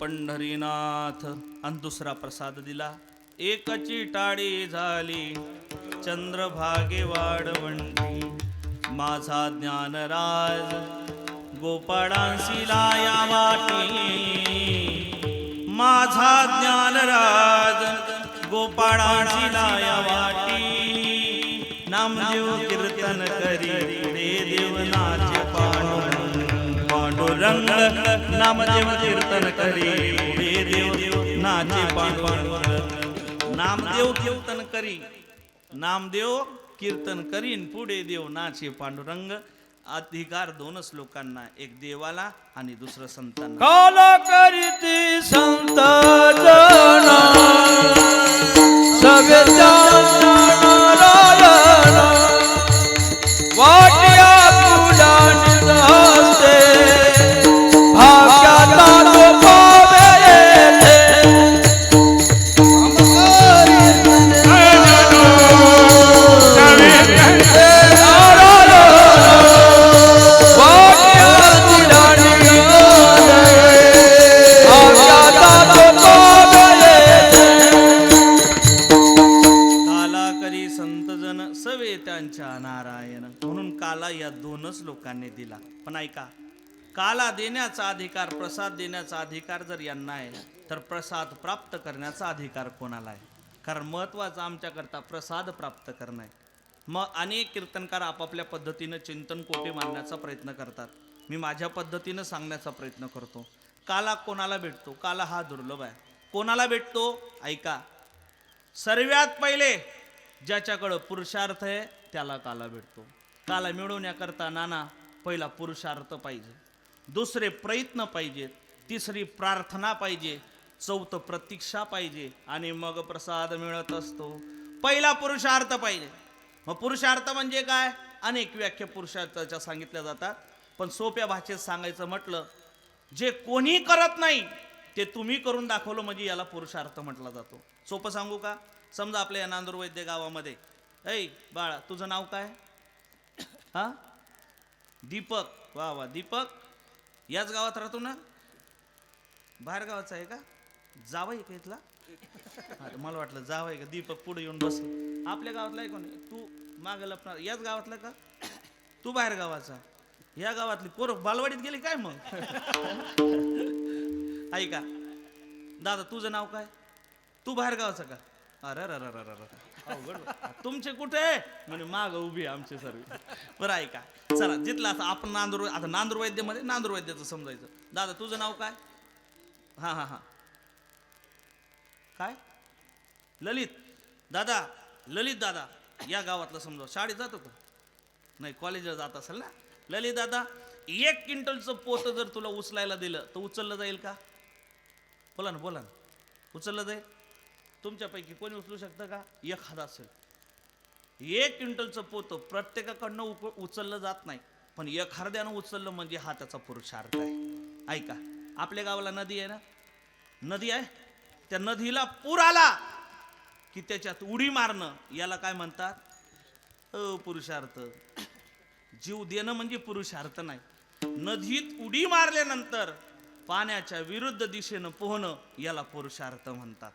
Speaker 1: पंढरीनाथ. दुसरा प्रसाद दिला. एकची टाळी झाली चंद्रभागे वाढवंती, माझा ज्ञानराज गोपाळांसी लाया वाटी, माझा ज्ञानराज गोपाळांसी लाया वाटी, नामदेव कीर्तन करी पुढे देव नाचे पांडुरंग, पांडुरंग नामदेव कीर्तन करी पुढे देव नाचे पांडुरंग, नामदेव कीर्तन करी, नामदेव कीर्तन करीन पुढे देव नाचे पांडुरंग. अधिकार दोनच लोकांना, एक देवाला आणि दुसरं संतांना.
Speaker 2: काल करीती संत जन सगळ्या नारायण, वाट्या तुझ्या निजहस्ते भाग्याचा तो पावे येते.
Speaker 1: नारायण म्हणून काला या दोनच लोकांनी दिला. पण ऐका, काला देण्याचा अधिकार, प्रसाद देण्याचा अधिकार जर यांना आहे, तर प्रसाद प्राप्त करण्याचा अधिकार कोणाला आहे? कारण महत्वाचं आमच्याकरता प्रसाद प्राप्त करणं आहे. मग अनेक कीर्तनकार आपापल्या पद्धतीनं चिंतन कोटे मांडण्याचा प्रयत्न करतात. मी माझ्या पद्धतीनं सांगण्याचा प्रयत्न करतो. काला कोणाला भेटतो? काला हा दुर्लभ आहे. कोणाला भेटतो? ऐका, सर्वात पहिले ज्याच्याकडं पुरुषार्थ आहे त्याला काला भेटतो. काला मिळवण्याकरता नाना पहिला पुरुषार्थ पाहिजे, दुसरे प्रयत्न पाहिजेत, तिसरी प्रार्थना पाहिजे, चौथं प्रतीक्षा पाहिजे, आणि मग प्रसाद मिळत असतो. पहिला पुरुषार्थ पाहिजे. मग पुरुषार्थ म्हणजे काय? अनेक व्याख्या पुरुषार्थाच्या सांगितल्या जातात, पण सोप्या भाषेत सांगायचं म्हटलं, जे कोणी करत नाही ते तुम्ही करून दाखवलं म्हणजे याला पुरुषार्थ म्हटला जातो. सोपं सांगू का? समजा आपल्या नांदूरवैद्य गावामध्ये, ऐ बाळा तुझं नाव काय? हा, दीपक. वा वा दीपक, याच गावात राहतो ना? बाहेर गावाचा आहे का? जावई का इथला? मला वाटलं जावई का. दीपक पुढे येऊन बस. आपल्या गावातला आहे कोणी? तू मागं लपणार. याच गावातला का? तू बाहेर गावाचा. या गावातली पोरं बालवाडीत गेली काय मग? ऐका दादा, तुझं नाव काय? तू बाहेर गावाचा का? अरे अवघड. तुमचे कुठे? म्हणजे माग उभी आमचे सर्व. बरं ऐका, चला जिथला आपण आता नांदूर वैद्यमध्ये नांदूर वैद्याचं समजायचं. दादा तुझं नाव काय? हा हा हा, काय? ललित. दादा ललित दादा या गावातलं समजा. शाळेत जातो का? नाही, कॉलेजला जात असेल ना. ललित दादा, 1 क्विंटलचं पोतं जर तुला उचलायला दिलं तर उचललं जाईल का? बोला ना बोला ना. उचललं जाईल? तुमच्यापैकी कोणी उचलू शकतं का? एखादा असेल. 1 क्विंटलचं पोतं प्रत्येकाकडनं उचललं जात नाही, पण एखाद्यानं उचललं म्हणजे हा त्याचा पुरुषार्थ आहे. ऐका, आपल्या गावाला नदी आहे ना? नदी आहे. त्या नदीला पूर आला की त्याच्यात उडी मारणं याला काय म्हणतात? पुरुषार्थ. जीव देणं म्हणजे पुरुषार्थ नाही. नदीत उडी मारल्यानंतर पाण्याच्या विरुद्ध दिशेनं पोहणं याला पुरुषार्थ म्हणतात.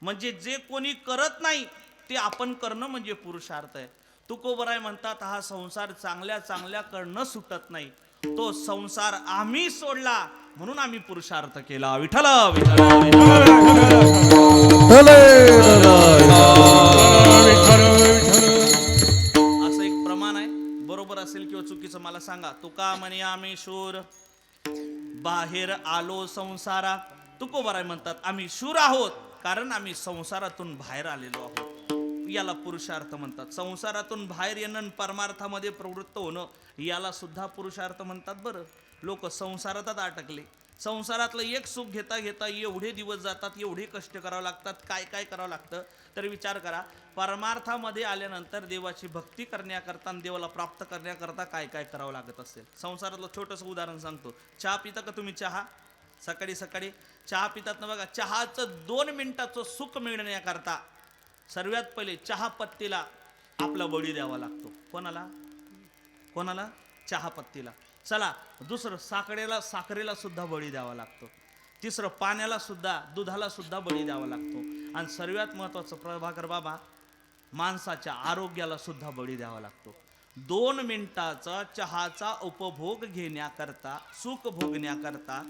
Speaker 1: म्हणजे जे कोणी करत नाही ते आपण करणं म्हणजे पुरुषार्थ आहे. तुकोबराय म्हणतात, हा संसार चांगल्या चांगल्या करणं सुटत नाही, तो संसार आम्ही सोडला म्हणून आम्ही पुरुषार्थ केला. विठ्ठल असं एक प्रमाण आहे. बरोबर असेल किंवा चुकीचं मला सांगा. तुका म्हणे आम्ही शूर, बाहेर आलो संसारा. तुकोबराय म्हणतात आम्ही शूर आहोत कारण आम्ही संसारातून बाहेर आलेलो आहोत. याला पुरुषार्थ म्हणतात. संसारातून बाहेर येणं, परमार्थामध्ये प्रवृत्त होणं याला सुद्धा पुरुषार्थ म्हणतात. बरं, लोक संसारातच अटकले. संसारातलं एक सुख घेता घेता एवढे दिवस जातात, एवढे कष्ट करावं लागतात. काय काय करावं लागतं तर विचार करा. परमार्थामध्ये आल्यानंतर देवाची भक्ती करण्याकरता आणि देवाला प्राप्त करण्याकरता काय काय करावं लागत असेल. संसारातलं छोटंसं उदाहरण सांगतो. चहा पिता का तुम्ही? चहा सकाळी सकाळी चहा पितात ना बघा. चहाचं 2 मिनिटाचं सुख मिळण्याकरता सर्वात पहिले चहा पत्तीला आपला बळी द्यावा लागतो. कोणाला? कोणाला? चहा पत्तीला. चला दुसरं साखरेला सुद्धा बळी द्यावा लागतो. तिसरं पाण्याला सुद्धा, दुधाला सुद्धा बळी द्यावा लागतो. आणि सर्वात महत्वाचं प्रभाकर बाबा, माणसाच्या आरोग्याला सुद्धा बळी द्यावा लागतो. 2 मिनिटाचा चहाचा उपभोग घेण्याकरता, सुख भोगण्याकरता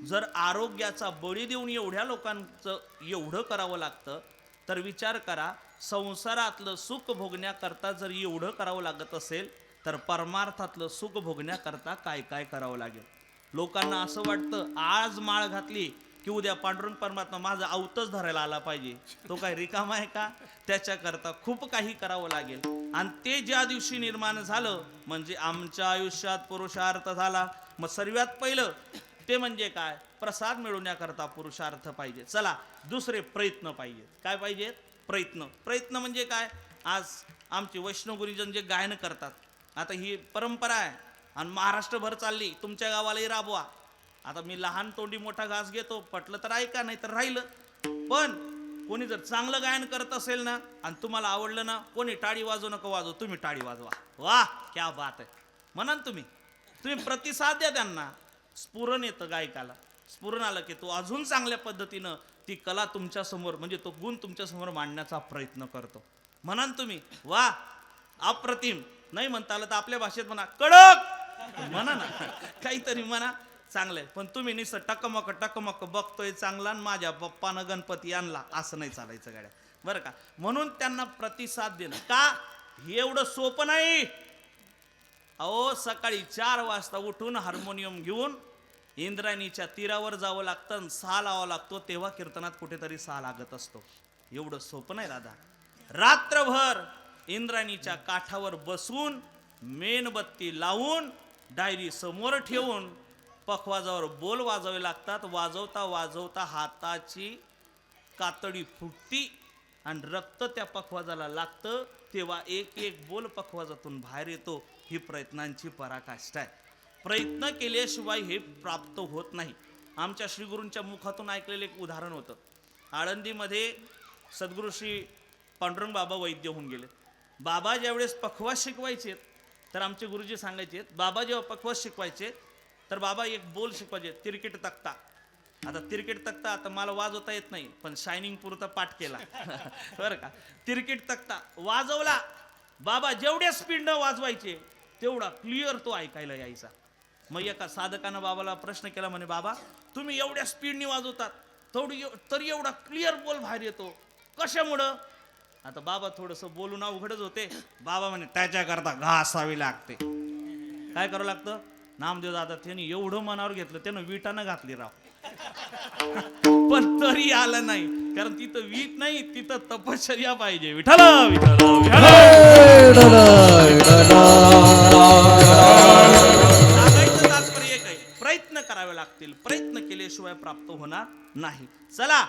Speaker 1: जर आरोग्याचा बळी देऊन एवढ्या लोकांचं एवढं करावं लागतं, तर विचार करा, संसारातलं सुख भोगण्याकरता जर एवढं करावं लागत असेल, तर परमार्थातलं सुख भोगण्याकरता काय काय करावं लागेल. लोकांना असं वाटतं आज माळ घातली की उद्या पांडुरंग परमात्मा माझा अवतच धरायला आला पाहिजे. तो काय रिकामा आहे का? त्याच्याकरता खूप काही करावं लागेल. आणि ते ज्या दिवशी निर्माण झालं म्हणजे आमच्या आयुष्यात पुरुषार्थ झाला. मग सर्वात पहिलं ते म्हणजे काय? प्रसाद मिळवण्याकरता पुरुषार्थ पाहिजे. चला, दुसरे प्रयत्न पाहिजेत. काय पाहिजेत? प्रयत्न. प्रयत्न म्हणजे काय? आज आमचे वैष्णव गुरुजन जे गायन करतात, आता ही परंपरा आहे आणि महाराष्ट्रभर चालली, तुमच्या गावालाही राबवा. आता मी लहान तोंडी मोठा घास घेतो, पटलं तर ऐका, नाही तर राहिलं. पण कोणी जर चांगलं गायन करत असेल ना आणि तुम्हाला आवडलं ना, कोणी टाळी वाजवू नका वाजव, तुम्ही टाळी वाजवा. वा क्या बात आहे म्हणा तुम्ही प्रतिसाद द्या त्यांना. स्फुरण येतं गायकाला. स्फुरण आलं की तो अजून चांगल्या पद्धतीनं ती कला तुमच्या समोर, म्हणजे तो गुण तुमच्या समोर मांडण्याचा प्रयत्न करतो. म्हणा तुम्ही वा अप्रतिम, नाही म्हणता आलं तर आपल्या भाषेत म्हणा कडक म्हणा ना, काहीतरी म्हणा, चांगलंय. पण तुम्ही निसं टकमक बघतोय चांगला आणि माझ्या बाप्पानं गणपती आणला असं नाही चालायचं गाड्या, बरं का. म्हणून त्यांना प्रतिसाद देणं का हे एवढं सोपं नाही. अहो सकाळी 4 वाजता उठून हार्मोनियम घेऊन इंद्रायणीच्या तीरावर जावं लागतं आणि सा लावावा लागतो, तेव्हा कीर्तनात कुठेतरी सा लागत असतो. एवढं सोपं नाही दादा. रात्रभर इंद्रायणीच्या काठावर बसून मेणबत्ती लावून डायरी समोर ठेवून पखवाजावर बोल वाजवावे लागतात. वाजवता वाजवता हाताची कातडी फुटती आणि रक्त त्या पखवाजाला लागतं, तेव्हा एक एक बोल पखवाजातून बाहेर येतो. ही प्रयत्नांची पराकाष्ठा आहे. प्रयत्न केल्याशिवाय हे प्राप्त होत नाही. आमच्या श्रीगुरूंच्या मुखातून ऐकलेलं एक उदाहरण होतं. आळंदीमध्ये सद्गुरू श्री पांडुरंग बाबा वैद्य होऊन गेले. बाबा ज्यावेळेस पखवाज शिकवायचे तर आमचे गुरुजी सांगायचे, बाबा जेव्हा पखवाज शिकवायचे तर बाबा एक बोल शिकवायचे, तिरकीट तख्ता. आता तिरकीट तख्ता आता मला वाजवता येत नाही, पण शायनिंग पुरता पाठ केला बरं का. तिरकीट तख्ता वाजवला, बाबा जेवढ्या स्पीडनं वाजवायचे तेवढा क्लिअर तो ऐकायला यायचा. मग एका साधकानं बाबाला प्रश्न केला, म्हणे बाबा तुम्ही एवढ्या स्पीडने वाजवतात तरी एवढा क्लिअर बोल बाहेर येतो, कशामुळं? आता बाबा थोडंसं बोलून अवघडच होते. बाबा म्हणे त्याच्याकरता घासावी लागते. काय करावं लागतं? नामदेव दादा त्याने एवढं मनावर घेतलं, त्यानं विटानं घातली राव पण तरी आलं नाही. कारण तिथं वीट नाही, तिथं तपश्चर्या पाहिजे. विठ्ठल विठ्ठल सांगायचं तात्पर्य एक आहे, प्रयत्न करावे लागतील. प्रयत्न केल्याशिवाय प्राप्त होणार नाही. चला,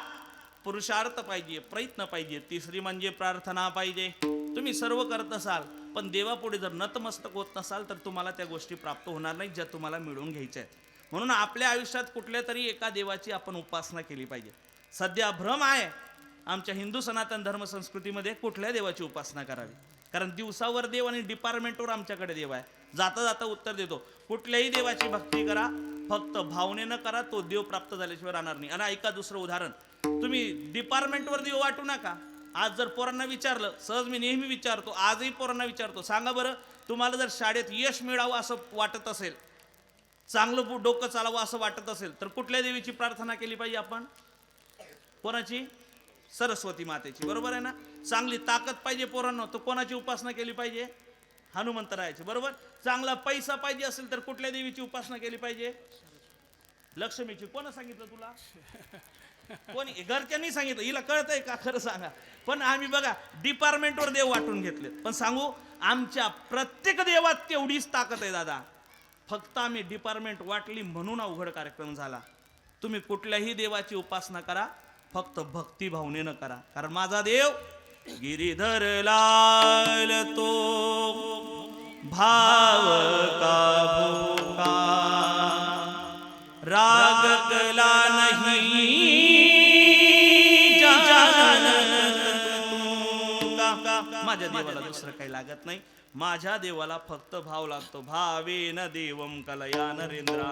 Speaker 1: पुरुषार्थ पाहिजे, प्रयत्न पाहिजे. तिसरी म्हणजे प्रार्थना पाहिजे. तुम्ही सर्व करत असाल पण देवापुढे जर नतमस्तक होत नसाल तर तुम्हाला त्या गोष्टी प्राप्त होणार नाही ज्या तुम्हाला मिळवून घ्यायच्या आहेत. म्हणून आपल्या आयुष्यात कुठल्या तरी एका देवाची आपण उपासना केली पाहिजे. सध्या भ्रम आहे आमच्या हिंदू सनातन धर्म संस्कृतीमध्ये कुठल्या देवाची उपासना करावी. कारण दिवसावर देव आणि डिपार्टमेंटवर आमच्याकडे देव आहे. जाता जाता उत्तर देतो, कुठल्याही देवाची भक्ती करा, फक्त भावनेनं करा, तो देव प्राप्त झाल्याशिवाय राहणार नाही. आणि ऐका दुसरं उदाहरण, तुम्ही डिपार्टमेंटवर देव वाटू नका. आज जर पोरांना विचारलं, सहज मी नेहमी विचारतो, आजही पोरांना विचारतो, सांगा बरं तुम्हाला जर शाळेत यश मिळावं असं वाटत असेल, चांगलं डोकं चालावं असं वाटत असेल, तर कुठल्या देवीची प्रार्थना केली पाहिजे आपण? कोणाची? सरस्वती मातेची, बरोबर आहे ना. चांगली ताकद पाहिजे पोरांना, तर कोणाची उपासना केली पाहिजे? हनुमंतरायाची, बरोबर. चांगला पैसा पाहिजे असेल तर कुठल्या देवीची उपासना केली पाहिजे? लक्ष्मीची. कोण सांगितलं तुला? कोणी? घरच्यांनी सांगितलं. हिला कळतंय का? खरं सांगा. पण आम्ही बघा डिपार्टमेंटवर देव वाटून घेतले. पण सांगू, आमच्या प्रत्येक देवात तेवढीच ताकद आहे दादा. फक्त आम्ही डिपार्टमेंट वाटली म्हणून अवघड कार्यक्रम झाला. तुम्ही कुठल्याही देवाची उपासना करा, फक्त भक्ती भावनेनं करा. कारण माझा देव गिरीधर लाल तो भाव का भूका, राग कला नहीं माझ्या देवाला दुसरं काही लागत नाही. माझ्या देवाला फक्त भाव लागतो. भावेन देवम कलया नरेंद्रा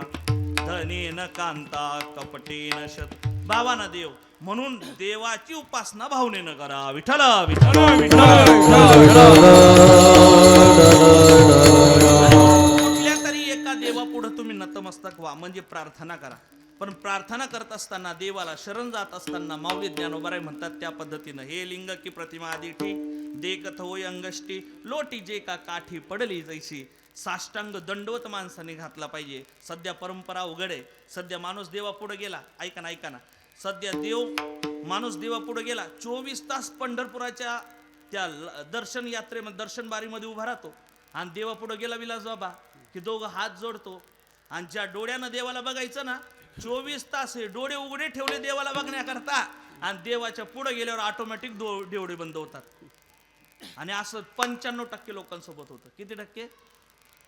Speaker 1: धनेन कांता कपटेन शत. भावाना देव म्हणून देवाची उपासना भावनेनं करा. विठ्ठल विठ्ठल कुठल्या तरी एका देवापुढे तुम्ही नतमस्तक व्हा, म्हणजे प्रार्थना करा. पण प्रार्थना करत असताना, देवाला शरण जात असताना माऊली ज्ञानोबराय म्हणतात त्या पद्धतीनं, हे लिंग की प्रतिमा आदिठी देखत होय अंगष्टी लोटी जे का काठी पडली जैशी. साष्टांग दंडवत माणसाने घातला पाहिजे. सध्या परंपरा उघड आहे. सध्या माणूस देवा पुढे गेला, ऐका ना, सध्या माणूस देवा पुढे गेला 24 तास पंढरपुराच्या त्या दर्शन यात्रेमध्ये दर्शन बारीमध्ये उभा राहतो आणि देवा पुढे गेला विलास बाबा की दोघं हात जोडतो आणि ज्या डोळ्यानं देवाला बघायचं ना 24 तास हे डोळे उघडे ठेवले देवाला बघण्याकरता आणि देवाच्या पुढे गेल्यावर ऑटोमॅटिक डोळे बंद होतात. आणि असं 95% लोकांसोबत होतं. किती टक्के?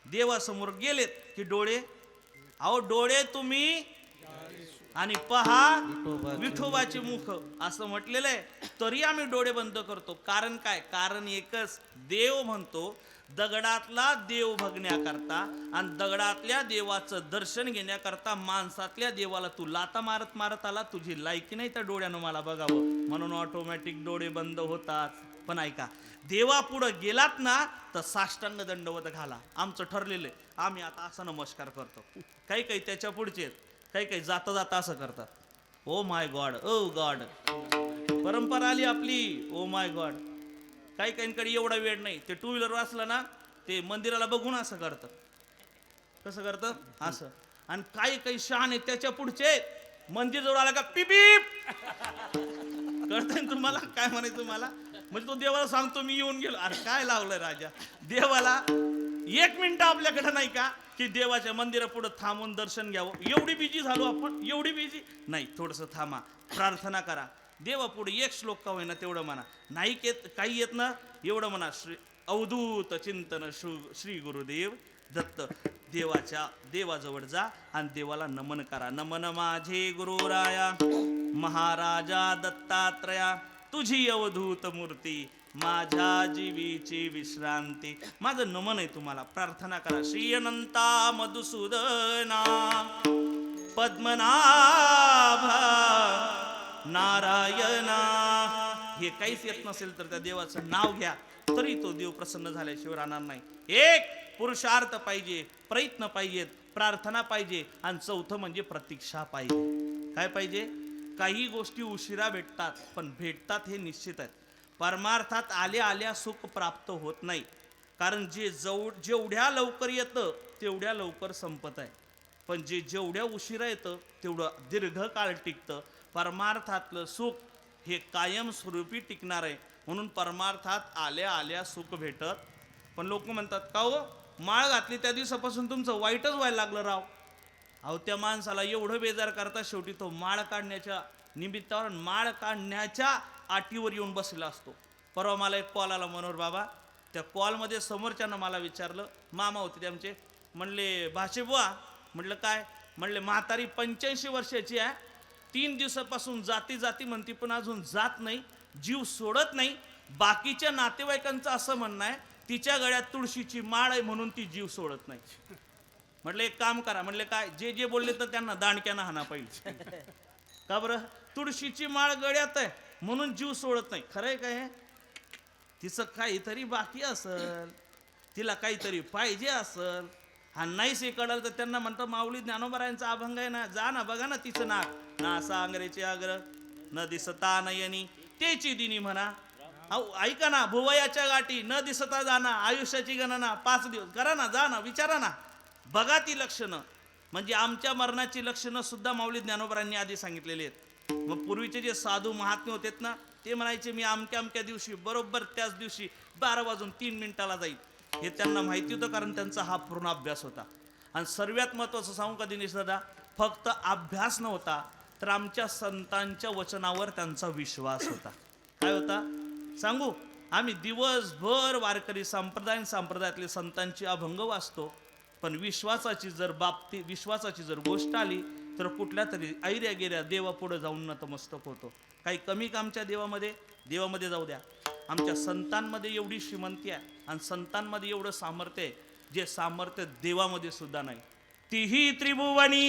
Speaker 1: देवासमोर गेलेत की डोळे तुम्ही आणि पहा विठोबाचे मुख असं म्हटलेलं आहे. तरी आम्ही डोळे बंद करतो. कारण काय? कारण एकच, देव म्हणतो दगडातला देव बघण्याकरता आणि दगडातल्या देवाचं दर्शन घेण्याकरता माणसातल्या देवाला तू लाता मारत मारत आला. तुझी लायकी नाही त्या डोळ्यानं मला बघावं, म्हणून ऑटोमॅटिक डोळे बंद होतात. पण ऐका, देवा पुढं गेलात ना तर साष्टांग दंडवत घाला. आमचं ठरलेलं आहे, आम्ही आता असा नमस्कार करतो. काही त्याच्या पुढचे काही जाता जाता असं करतात, oh my God, O God. परंपरा आली आपली, ओ माय गॉड. काहींकडे एवढा वेळ नाही. ते टू व्हीलर वाचलं ना ते मंदिराला बघून असं करतं. कसं करतं? असं. आणि काही शहाण आहे त्याच्या पुढचे मंदिर जवळ आला का पिपीप कळतंय तुम्हाला काय म्हणायचं मला? म्हणजे तो देवाला सांगतो मी येऊन गेलो. अरे काय लावलंय राजा देवाला? 1 मिनिट आपल्याकडे नाही का की देवाच्या मंदिरापुढे थांबून दर्शन घ्यावं? एवढी बिजी झालो आपण, एवढी बिजी नाही. थोडस थांबा, प्रार्थना करा. देवापुढे 1 श्लोक का होईना तेवढं म्हणा. नाही काही येत ना एवढं म्हणा. श्री अवधूत चिंतन श्री गुरुदेव दत्त. देवाजवळ जा आणि देवाला नमन करा. नमन माझे गुरुराया महाराजा दत्तात्रया, तुझी अवधूत मूर्ती माझ्या जीवीची विश्रांती. माझं नमन आहे तुम्हाला. प्रार्थना करा. श्री अनंता मधुसूदना पद्मनाभा नारायणा. हे काहीच येत नसेल तर त्या देवाचं नाव घ्या, तरी तो देव प्रसन्न झाल्याशिवाय राहणार नाही. एक पुरुषार्थ पाहिजे, प्रयत्न पाहिजेत, प्रार्थना पाहिजे आणि चौथं म्हणजे प्रतीक्षा पाहिजे. काय पाहिजे? काही गोष्टी उशिरा भेटतात, पण भेटतात हे निश्चित आहे. परमार्थात आल्या सुख प्राप्त होत नाही. कारण जेवढ्या लवकर येतं तेवढ्या लवकर संपत आहे. पण जेवढ्या उशिरा येतं तेवढं दीर्घकाळ टिकतं. परमार्थातलं सुख हे कायमस्वरूपी टिकणार आहे. म्हणून परमार्थात आल्या सुख भेटत. पण लोक म्हणतात का हो माळ घातली त्या दिवसापासून तुमचं वाईटच व्हायला लागलं राव. अहो त्या माणसाला एवढं बेजार करता शेवटी तो माळ काढण्याच्या निमित्तावर माळ काढण्याच्या आटीवर येऊन बसलेला असतो. परवा मला एक कॉल आला मनोहर बाबा. त्या कॉलमध्ये समोरच्यानं मला विचारलं, मामा होते ते आमचे, म्हणले भाषे बुवा. म्हटलं काय? म्हणले म्हातारी 85 वर्षाची आहे, 3 दिवसापासून जाती म्हणती पण अजून जात नाही, जीव सोडत नाही. बाकीच्या नातेवाईकांचं असं म्हणणं आहे तिच्या गळ्यात तुळशीची माळ आहे म्हणून ती जीव सोडत नाही. म्हटलं एक काम करा. म्हणले काय? जे बोलले तर त्यांना दांडक्यानं हाना पाहिजे. का बरं? तुळशीची माळ गळ्यात आहे म्हणून जीव सोडत नाही. खरंय काय? तिचं काहीतरी बाकी असल, तिला काहीतरी पाहिजे असल. हा नाहीच हे कळलं तर त्यांना म्हणतं माऊली ज्ञानोबरायांचा अभंग आहे ना, जा ना बघा ना तिचं नाक ना सांगरेचे आग्र न दिसता नयनी तेची दिनी म्हणा. अहो ऐका ना, भुवयाच्या गाठी न दिसता जाना आयुष्याची गणना 5 दिवस करा ना, जा ना, विचारा ना, बघा ती लक्षणं. म्हणजे आमच्या मरणाची लक्षणं सुद्धा माऊली ज्ञानोबरांनी आधी सांगितलेली आहेत. मग पूर्वीचे जे साधू महात्मे होते ना ते म्हणायचे मी अमक्या दिवशी बरोबर त्याच दिवशी 12 वाजून 3 मिनिटाला जाईल. हे त्यांना माहिती होतं कारण त्यांचा हा पूर्ण अभ्यास होता. आणि सर्वात महत्वाचं सांगू का दिनेश दादा, फक्त अभ्यास नव्हता तर आमच्या संतांच्या वचनावर त्यांचा विश्वास होता. काय होता सांगू? आम्ही दिवसभर वारकरी संप्रदायातले संतांची अभंग वाचतो, पण विश्वासाची जर गोष्ट आली तर कुठल्या तरी ऐर्या गेऱ्या देवापुढे जाऊन नतमस्तक होतो. काही कमी का आमच्या देवामध्ये जाऊ द्या. आमच्या संतांमध्ये एवढी श्रीमंती आहे आणि संतांमध्ये एवढं सामर्थ्य आहे जे सामर्थ्य देवामध्ये सुद्धा नाही. तिही त्रिभुवनी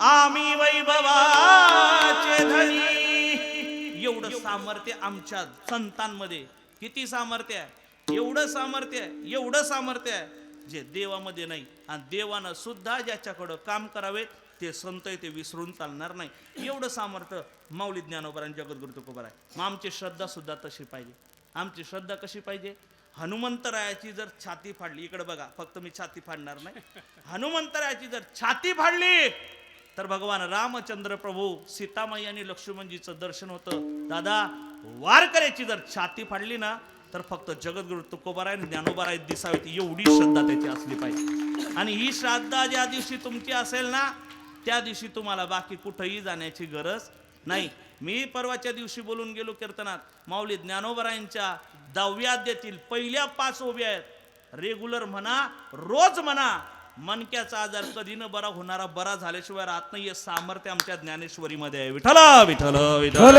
Speaker 1: आम्ही वैभवाचे धनी. एवढं सामर्थ्य आमच्या संतांमध्ये. किती सामर्थ्य आहे, एवढं सामर्थ्य आहे, एवढं सामर्थ्य आहे जे देवामध्ये नाही. आणि देवानं सुद्धा ज्याच्याकडं काम करावे ते संत आहे, ते विसरून चालणार नाही. एवढं सामर्थ्य माऊली ज्ञानोबरांनी जगद्गुरु तुकोबार आहे. मग आमची श्रद्धा सुद्धा तशी पाहिजे. आमची श्रद्धा कशी पाहिजे? हनुमंतरायाची जर छाती फाडली, इकडे बघा, फक्त मी छाती फाडणार नाही, हनुमंतरायाची जर छाती फाडली तर भगवान रामचंद्र प्रभू सीतामाई आणि लक्ष्मणजीचं दर्शन होतं. दादा, वारकऱ्याची जर छाती फाडली ना तर फक्त जगद्गुरु तुकोबाराय आणि ज्ञानोबाराय दिसावेत, एवढी श्रद्धा त्याची असली पाहिजे. आणि ही श्रद्धा ज्या दिवशी तुमची असेल ना त्या दिवशी तुम्हाला बाकी कुठेही जाण्याची गरज नाही. मी परवाच्या दिवशी बोलून गेलो कीर्तनात, माऊली ज्ञानोबरायांच्या 10व्या अध्यायातील पहिल्या 5 ओव्या आहेत. रेग्युलर म्हणा, रोज म्हणा. मनक्याचा आजार कधी न बरा होणारा बरा झाल्याशिवाय राहत नाही. हे सामर्थ्य आमच्या ज्ञानेश्वरीमध्ये आहे. विठ्ठला विठ्ठल विठ्ठल.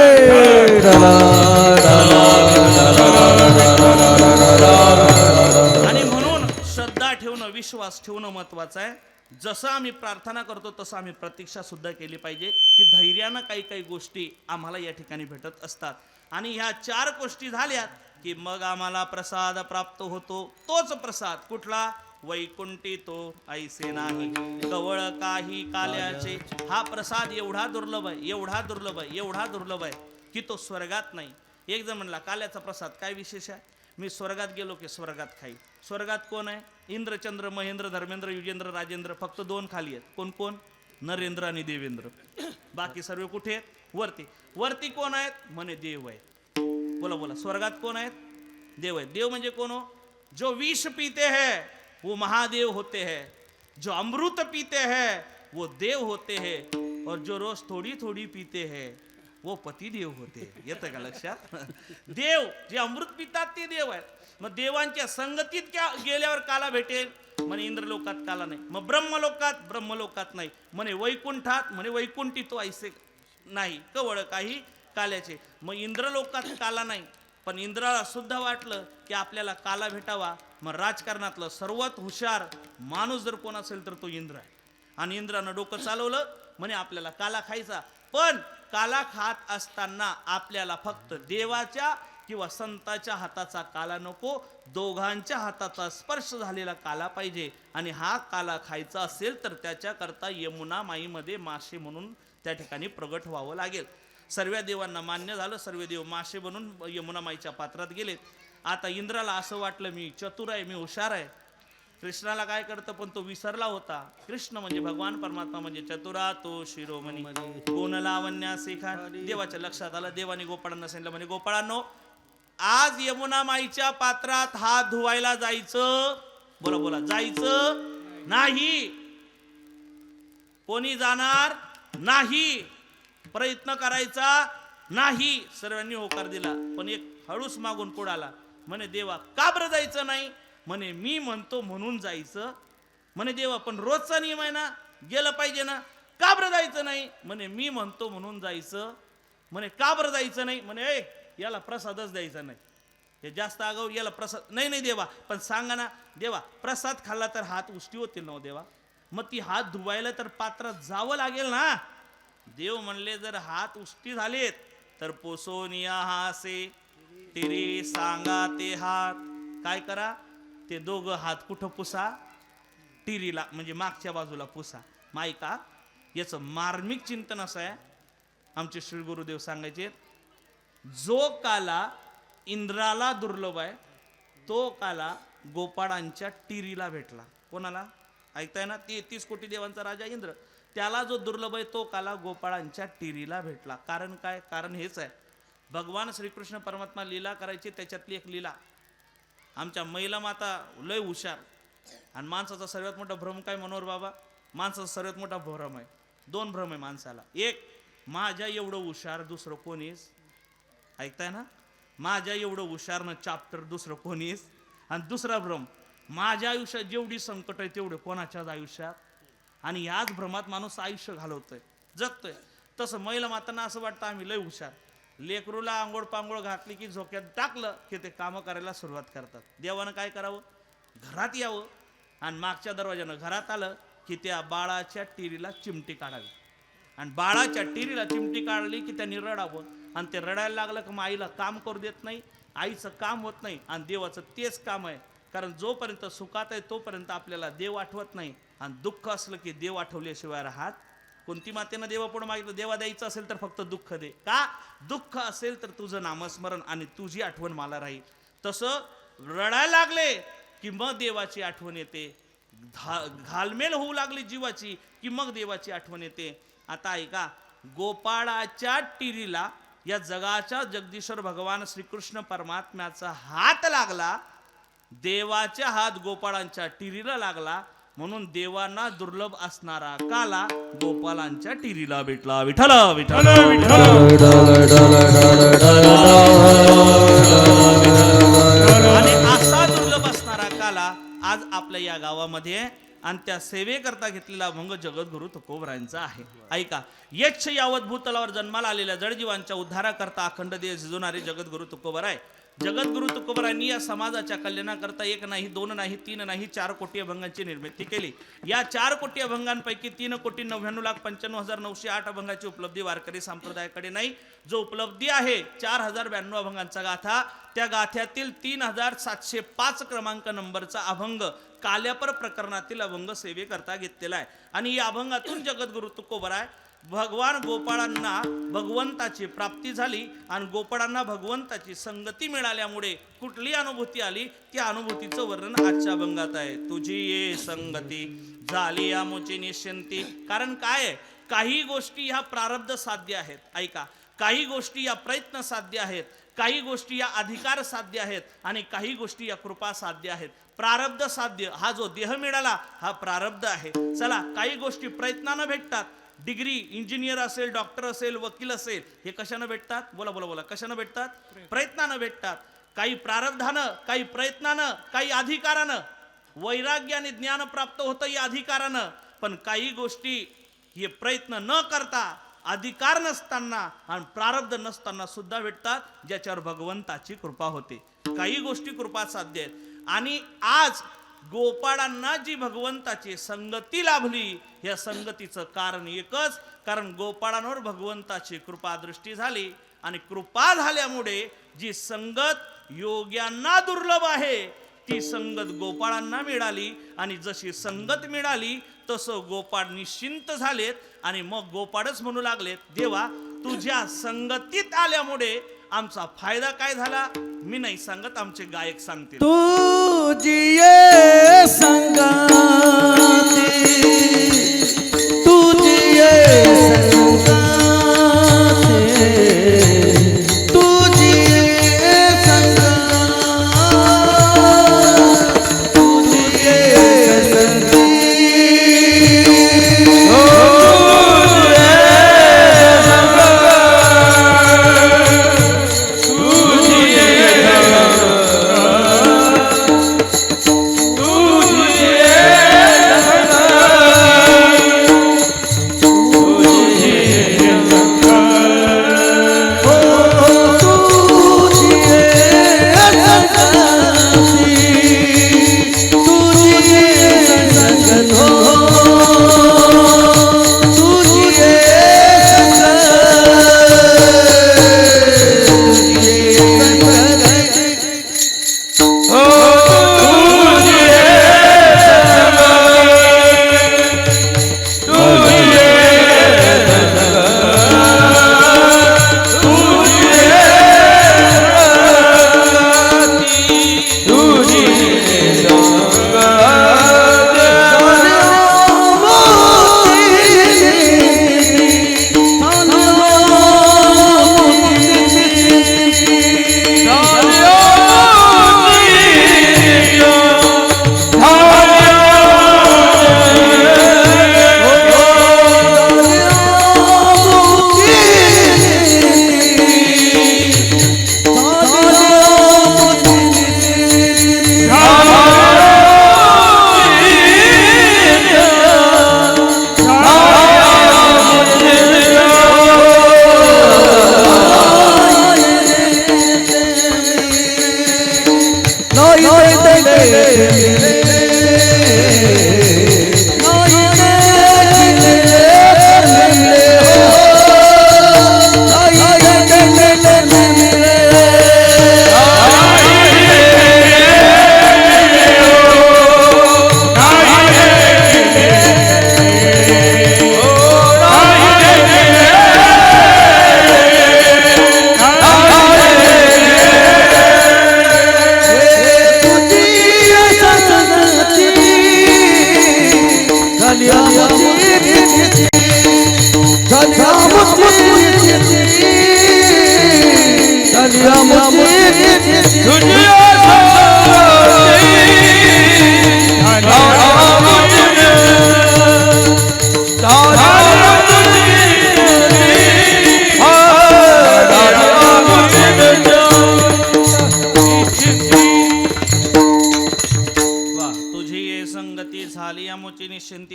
Speaker 1: आणि म्हणून श्रद्धा ठेवणं, विश्वास ठेवणं महत्वाचं आहे. जसं आम्ही प्रार्थना करतो तसं आम्ही प्रतीक्षा सुद्धा केली पाहिजे की धैर्यानं काही काही गोष्टी आम्हाला या ठिकाणी भेटत असतात. आणि ह्या 4 गोष्टी झाल्यात की मग आम्हाला प्रसाद प्राप्त होतो. तोच प्रसाद कुठला? वैकुंठी तो ऐसे नाही कवळ काही काल्याचे. हा प्रसाद एवढा दुर्लभ आहे, एवढा दुर्लभ आहे, एवढा दुर्लभ आहे की तो स्वर्गात नाही. एक जण म्हणला, काल्याचा प्रसाद काय विशेष आहे? मी स्वर्गात गेलो की स्वर्गात खाई. स्वर्गात कोण आहे? इंद्र, चंद्र, महेंद्र, धर्मेंद्र, युजेंद्र, राजेंद्र. फक्त 2 खाली आहेत. कोण कोण? नरेंद्र आणि देवेंद्र. बाकी सर्व कुठे आहेत? वरती. वरती कोण आहेत? म्हणे देव आहे. बोला बोला, स्वर्गात कोण आहेत? देव आहे. देव म्हणजे कोण हो? जो विष पीते हैं वो महादेव होते हैं, जो अमृत पीते हैं वो देव होते हैं, और जो रोज थोड़ी थोड़ी पीते हैं वो पती देव होते हैं. येतं का लक्षात? देव जे अमृत पितात ते देव आहेत. मग देवांच्या संगतीत गेल्यावर काला भेटेल? म्हणे इंद्रलोकात काला नाही. मग ब्रह्मलोकात? ब्रह्मलोकात नाही. म्हणे वैकुंठात? म्हणे वैकुंठी तो ऐसे नाही कवळ काही काल्याचे. मग इंद्रलोकात काला नाही, पण इंद्राला सुद्धा वाटलं की आपल्याला काला भेटावा. मग राजकारणातलं सर्वात हुशार माणूस जर कोण असेल तर तो इंद्र आहे. आणि इंद्रानं डोकं चालवलं, म्हणे आपल्याला काला खायचा. पण काला खात असताना आपल्याला फक्त देवाच्या किंवा संताच्या हाताचा काला नको, दोघांच्या हाताचा स्पर्श झालेला काला पाहिजे. आणि हा काला खायचा असेल तर त्याच्याकरता यमुना माईमध्ये मासे म्हणून त्या ठिकाणी प्रगट व्हावं लागेल. सर्व देवांना मान्य झालं. सर्व देव मासे बनून यमुना माईच्या पात्रात गेलेत. आता इंद्राला असं वाटलं मी चतुर आहे, मी हुशार आहे. कृष्णाला काय करतं पण तो विसरला होता. कृष्ण म्हणजे भगवान परमात्मा म्हणजे चतुरा तो शिरोमणी गुण लावण्या शिखा. देवाच्या लक्षात आलं. देवाने गोपाळांना सांगितलं, म्हणे गोपाळांनो, आज यमुना माईच्या पात्रात हात धुवायला जायचं. बोला बोला, जायचं नाही. कोणी जाणार नाही, प्रयत्न करायचा नाही. सर्वांनी होकार दिला. पण एक हळूच मागून पुढे आला, म्हणे देवा का बरं जायचं नाही? म्हणे मी म्हणतो म्हणून जायचं. म्हणे देवा पण रोजचा नियम आहे ना, गेलं पाहिजे ना, का बरं जायचं नाही? म्हणे मी म्हणतो म्हणून जायचं. म्हणे का बरं जायचं नाही? म्हणे ए याला प्रसादच द्यायचा नाही, हे जास्त आगाऊ, याला प्रसाद नाही. नाही देवा पण सांगा ना. देवा प्रसाद खाल्ला तर हात उष्टी होतील ना देवा. मग ती हात धुवायला तर पात्रात जावं लागेल ना. देव म्हणले जर हात उष्टी झालेत तर पोसोनिया हासे तिरी सांगा ते हात. काय करा? ते दोघं हात कुठं पुसा? टिरीला म्हणजे मागच्या बाजूला पुसा. मायका याचं मार्मिक चिंतन असं आहे. आमचे श्री गुरुदेव सांगायचे, जो काला इंद्राला दुर्लभ आहे तो काला गोपाळांच्या टिरीला भेटला. कोणाला? ऐकताय ना? 33 कोटी देवांचा राजा इंद्र, त्याला जो दुर्लभ आहे तो काला गोपाळांच्या टिरीला भेटला. कारण काय? कारण हेच आहे, भगवान श्रीकृष्ण परमात्मा लीला करायची. त्याच्यातली एक लीला, आमच्या महिला माता लय हुशार. आणि माणसाचा सर्वात मोठा भ्रम काय मनोहर बाबा? माणसाचा सर्वात मोठा भ्रम आहे, 2 भ्रम आहे माणसाला. एक, माझ्या एवढं हुशार दुसरं कोणीच. ऐकताय ना? माझ्या एवढं हुशार न चॅप्टर दुसरं कोणीच. आणि दुसरा भ्रम, माझ्या आयुष्यात जेवढी संकट आहे तेवढे कोणाच्याच आयुष्यात. आणि याच भ्रमात माणूस आयुष्य घालवतोय, जगतोय. तसं महिला मातांना असं वाटतं आम्ही लय हुशार. लेकरूला आंघोळ पांघोळ घातली की झोक्यात टाकलं की ते कामं करायला सुरुवात करतात. देवानं काय करावं? घरात यावं आणि मागच्या दरवाजानं घरात आलं की त्या बाळाच्या टिरीला चिमटी काढावी आणि बाळाच्या टिरीला चिमटी काढली की त्यांनी रडावं आणि ते रडायला लागलं की मग आईला काम करू देत नाही, आईचं काम होत नाही आणि देवाचं तेच काम आहे. कारण जोपर्यंत सुखात आहे तोपर्यंत आपल्याला देव आठवत नाही आणि दुःख असलं की देव आठवल्याशिवाय राहत. कोणती मातेनं देवापुढे मागितलं देवा द्यायचं असेल तर फक्त दुःख दे, का दुःख असेल तर तुझं नामस्मरण आणि तुझी आठवण मला राहील. तसं रडायला लागले की मग देवाची आठवण येते, घालमेल होऊ लागली जीवाची की मग देवाची आठवण येते. आता ऐका, गोपाळाच्या टिरीला या जगाच्या जगदीश्वर भगवान श्रीकृष्ण परमात्म्याचा हात लागला, देवाच्या हात गोपाळांच्या टिरीला लागला, म्हणून देवांना दुर्लभ असणारा काला गोपालांच्या टिरीला भेटला. विठ्ठल विठ्ठल आणि असा दुर्लभ असणारा काला आज आपल्या या गावामध्ये आणि त्या सेवेकरता घेतलेला अभंग जगद्गुरु तुकोबरायांचा आहे. ऐका, यच्छ यावत भूतलावर जन्माला आलेल्या जडजीवांच्या उद्धाराकरता अखंड देह झिजवणारे जगद्गुरु तुकोबराय. जगद्गुरु तुकोबरायांनी या समाजाच्या कल्याणाकरता 1 नाही 2 नाही 3 नाही 4 कोटी अभंगांची निर्मिती केली. या 4 कोटी अभंगांपैकी 3,99,95,908 अभंगाची उपलब्धी वारकरी संप्रदायाकडे नाही. जो उपलब्धी आहे 4,092 अभंगांचा गाथा, त्या गाथ्यातील 3,705 क्रमांक नंबरचा अभंग काल्यापर प्रकरणातील अभंग सेवेकरता घेतलेला आहे. आणि या अभंगातून जगद्गुरु तुकोबराय भगवान गोपाळांना भगवंताची प्राप्ती झाली आणि गोपाळांना भगवंताची संगती मिळाल्यामुळे कुठली अनुभूती आली त्या अनुभूतीचं वर्णन आजच्या अभंगात आहे. तुझी ये संगती झाली आमोची निश्चिंती. कारण काय आहे, काही गोष्टी ह्या प्रारब्ध साध्य आहेत. ऐका, काही गोष्टी या प्रयत्न साध्य आहेत, काही गोष्टी या अधिकार साध्य आहेत आणि काही गोष्टी या कृपा साध्य आहेत. प्रारब्ध साध्य हा जो देह मिळाला हा प्रारब्ध आहे. चला, काही गोष्टी प्रयत्नानं भेटतात. डिग्री, इंजिनियर असेल, डॉक्टर असेल, वकील असेल, हे कशानं भेटतात? बोला बोला बोला, कशानं भेटतात? प्रयत्नानं भेटतात. काही प्रारब्धानं, काही प्रयत्नानं, काही अधिकारानं. वैराग्य आणि ज्ञान प्राप्त होतं या अधिकारानं, पण काही गोष्टी हे प्रयत्न न करता, अधिकार नसताना आणि प्रारब्ध नसताना सुद्धा भेटतात, ज्याच्यावर भगवंताची कृपा होते. काही गोष्टी कृपा साध्य आहेत. आणि आज गोपाळांना जी भगवंताची संगती लाभली, या संगतीचं कारण एकच, कारण गोपाळांवर भगवंताची कृपा दृष्टी झाली आणि कृपा झाल्यामुळे जी संगत योग्यांना दुर्लभ आहे ती संगत गोपाळांना मिळाली. आणि जशी संगत मिळाली तसं गोपाळ निश्चिंत झालेत आणि मग गोपाळच म्हणू लागलेत, देवा तुझ्या संगतीत आल्यामुळे आमचा फायदा काय झाला मी नाही सांगत, आमचे गायक सांगतील.
Speaker 2: तुझी ये संगती, तुझी ये संगती, तुझी ये संगती, तुझी ये संगती, हो तुझी ये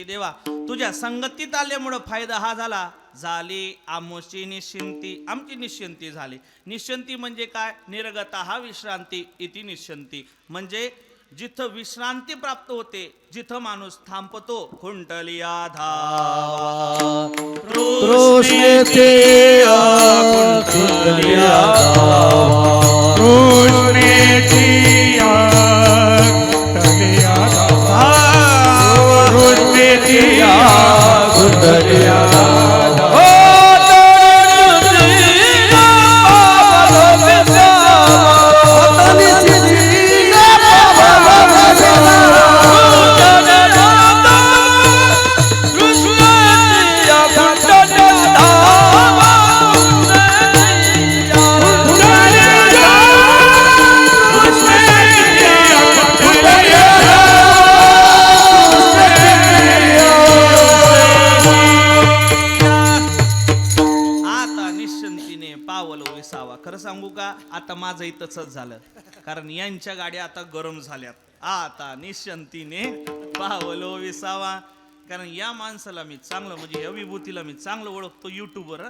Speaker 1: देवा तुझ्या संगतीत आल्यामुळं फायदा हा झाला, झाली आमची निश्चिंती, आमची निश्चिंती झाली. निश्चिंती म्हणजे काय? निर्गता हा विश्रांती इति निश्चिंती, म्हणजे जिथं विश्रांती प्राप्त होते, जिथं माणूस थांबतो. खुंटलिया धावा
Speaker 2: तृष्णेचे खुंटलिया धावा,
Speaker 3: तृष्णेची खुंटलिया धावा, तृष्णेची
Speaker 2: खुंटलिया धावा.
Speaker 1: खरं सांगू का, आता माझं तसंच झालं, कारण यांच्या गाड्या आता गरम झाल्यात. आता निश्चिंतीने पावलो विसावा. कारण या माणसाला मी चांगलं, म्हणजे या विभूतीला मी चांगलं ओळखतो युट्यूबवर,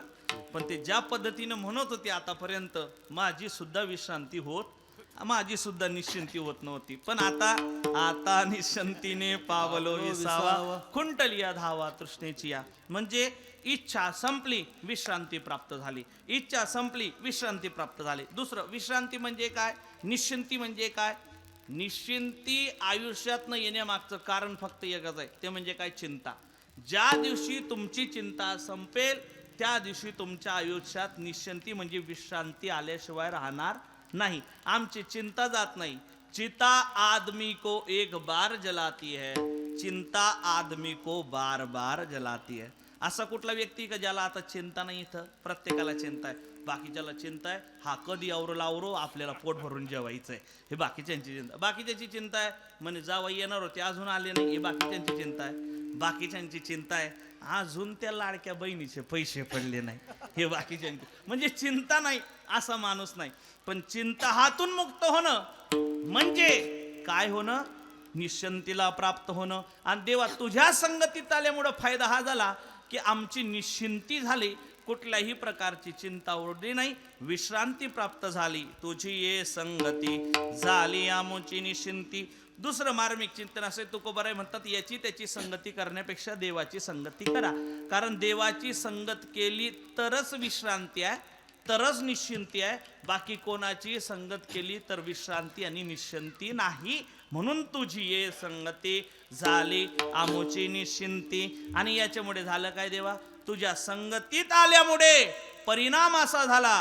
Speaker 1: पण ते ज्या पद्धतीनं म्हणत होते आतापर्यंत, माझी सुद्धा विश्रांती होत, माझी सुद्धा निश्चिंती होत नव्हती. पण आता निश्चिंतीने पावलो विसावा, खुंटलिया धावा तृष्णेची या, म्हणजे इच्छा संपली, विश्रांती प्राप्त झाली. इच्छा संपली, विश्रांती प्राप्त झाली. दुसरं, विश्रांती म्हणजे काय, निश्चिंती म्हणजे काय? निश्चिंती आयुष्यात न येण्यामागचं कारण फक्त एकच आहे, ते म्हणजे काय? चिंता. ज्या दिवशी तुमची चिंता संपेल त्या दिवशी तुमच्या आयुष्यात निश्चिंती म्हणजे विश्रांती आल्याशिवाय राहणार नाही. आमची चिंता जात नाही. चिता आदमी को एक बार जलाती है, चिंता आदमी को बार बार जलाती है. असा कुठला व्यक्ती का ज्याला आता चिंता नाही? इथं प्रत्येकाला चिंता आहे. बाकीच्याला चिंता आहे, हा कधी आवरो आपल्याला पोट भरून जेवायचंय, हे बाकीच्यांची चिंता. बाकीच्याची चिंता आहे, म्हणे जावई येणार होते अजून आले नाही, हे बाकीच्यांची चिंता आहे. बाकीच्यांची चिंता आहे, अजून त्या लाडक्या बहिणीचे पैसे पडले नाही, हे बाकीच्यांची. म्हणजे चिंता नाही असा माणूस नाही. पण चिंता हातून मुक्त होणं म्हणजे काय होणं? निश्चिंतीला प्राप्त होणं. आणि देवा तुझ्या संगतीत आल्यामुळं फायदा हा झाला की आमची निश्चिंती झाली, कुठल्याही प्रकारची चिंता उरली नाही, विश्रांती प्राप्त झाली. तुझी ये संगती झाली आमची निश्चिंती. दुसरं मार्मिक चिंतन असे तुकोबाराय म्हणतात, याची त्याची संगती करण्यापेक्षा देवाची संगती करा. कारण देवाची संगत केली तरच विश्रांती आहे, तरच निश्चिंती आहे. बाकी कोणाची संगत केली तर विश्रांती आणि निश्चिंती नाही. म्हणून तुझी ये संगती झाली आमची निश्चिंती. आणि याच्यामुळे झालं काय देवा? तुझ्या संगतीत आल्यामुळे परिणाम असा झाला,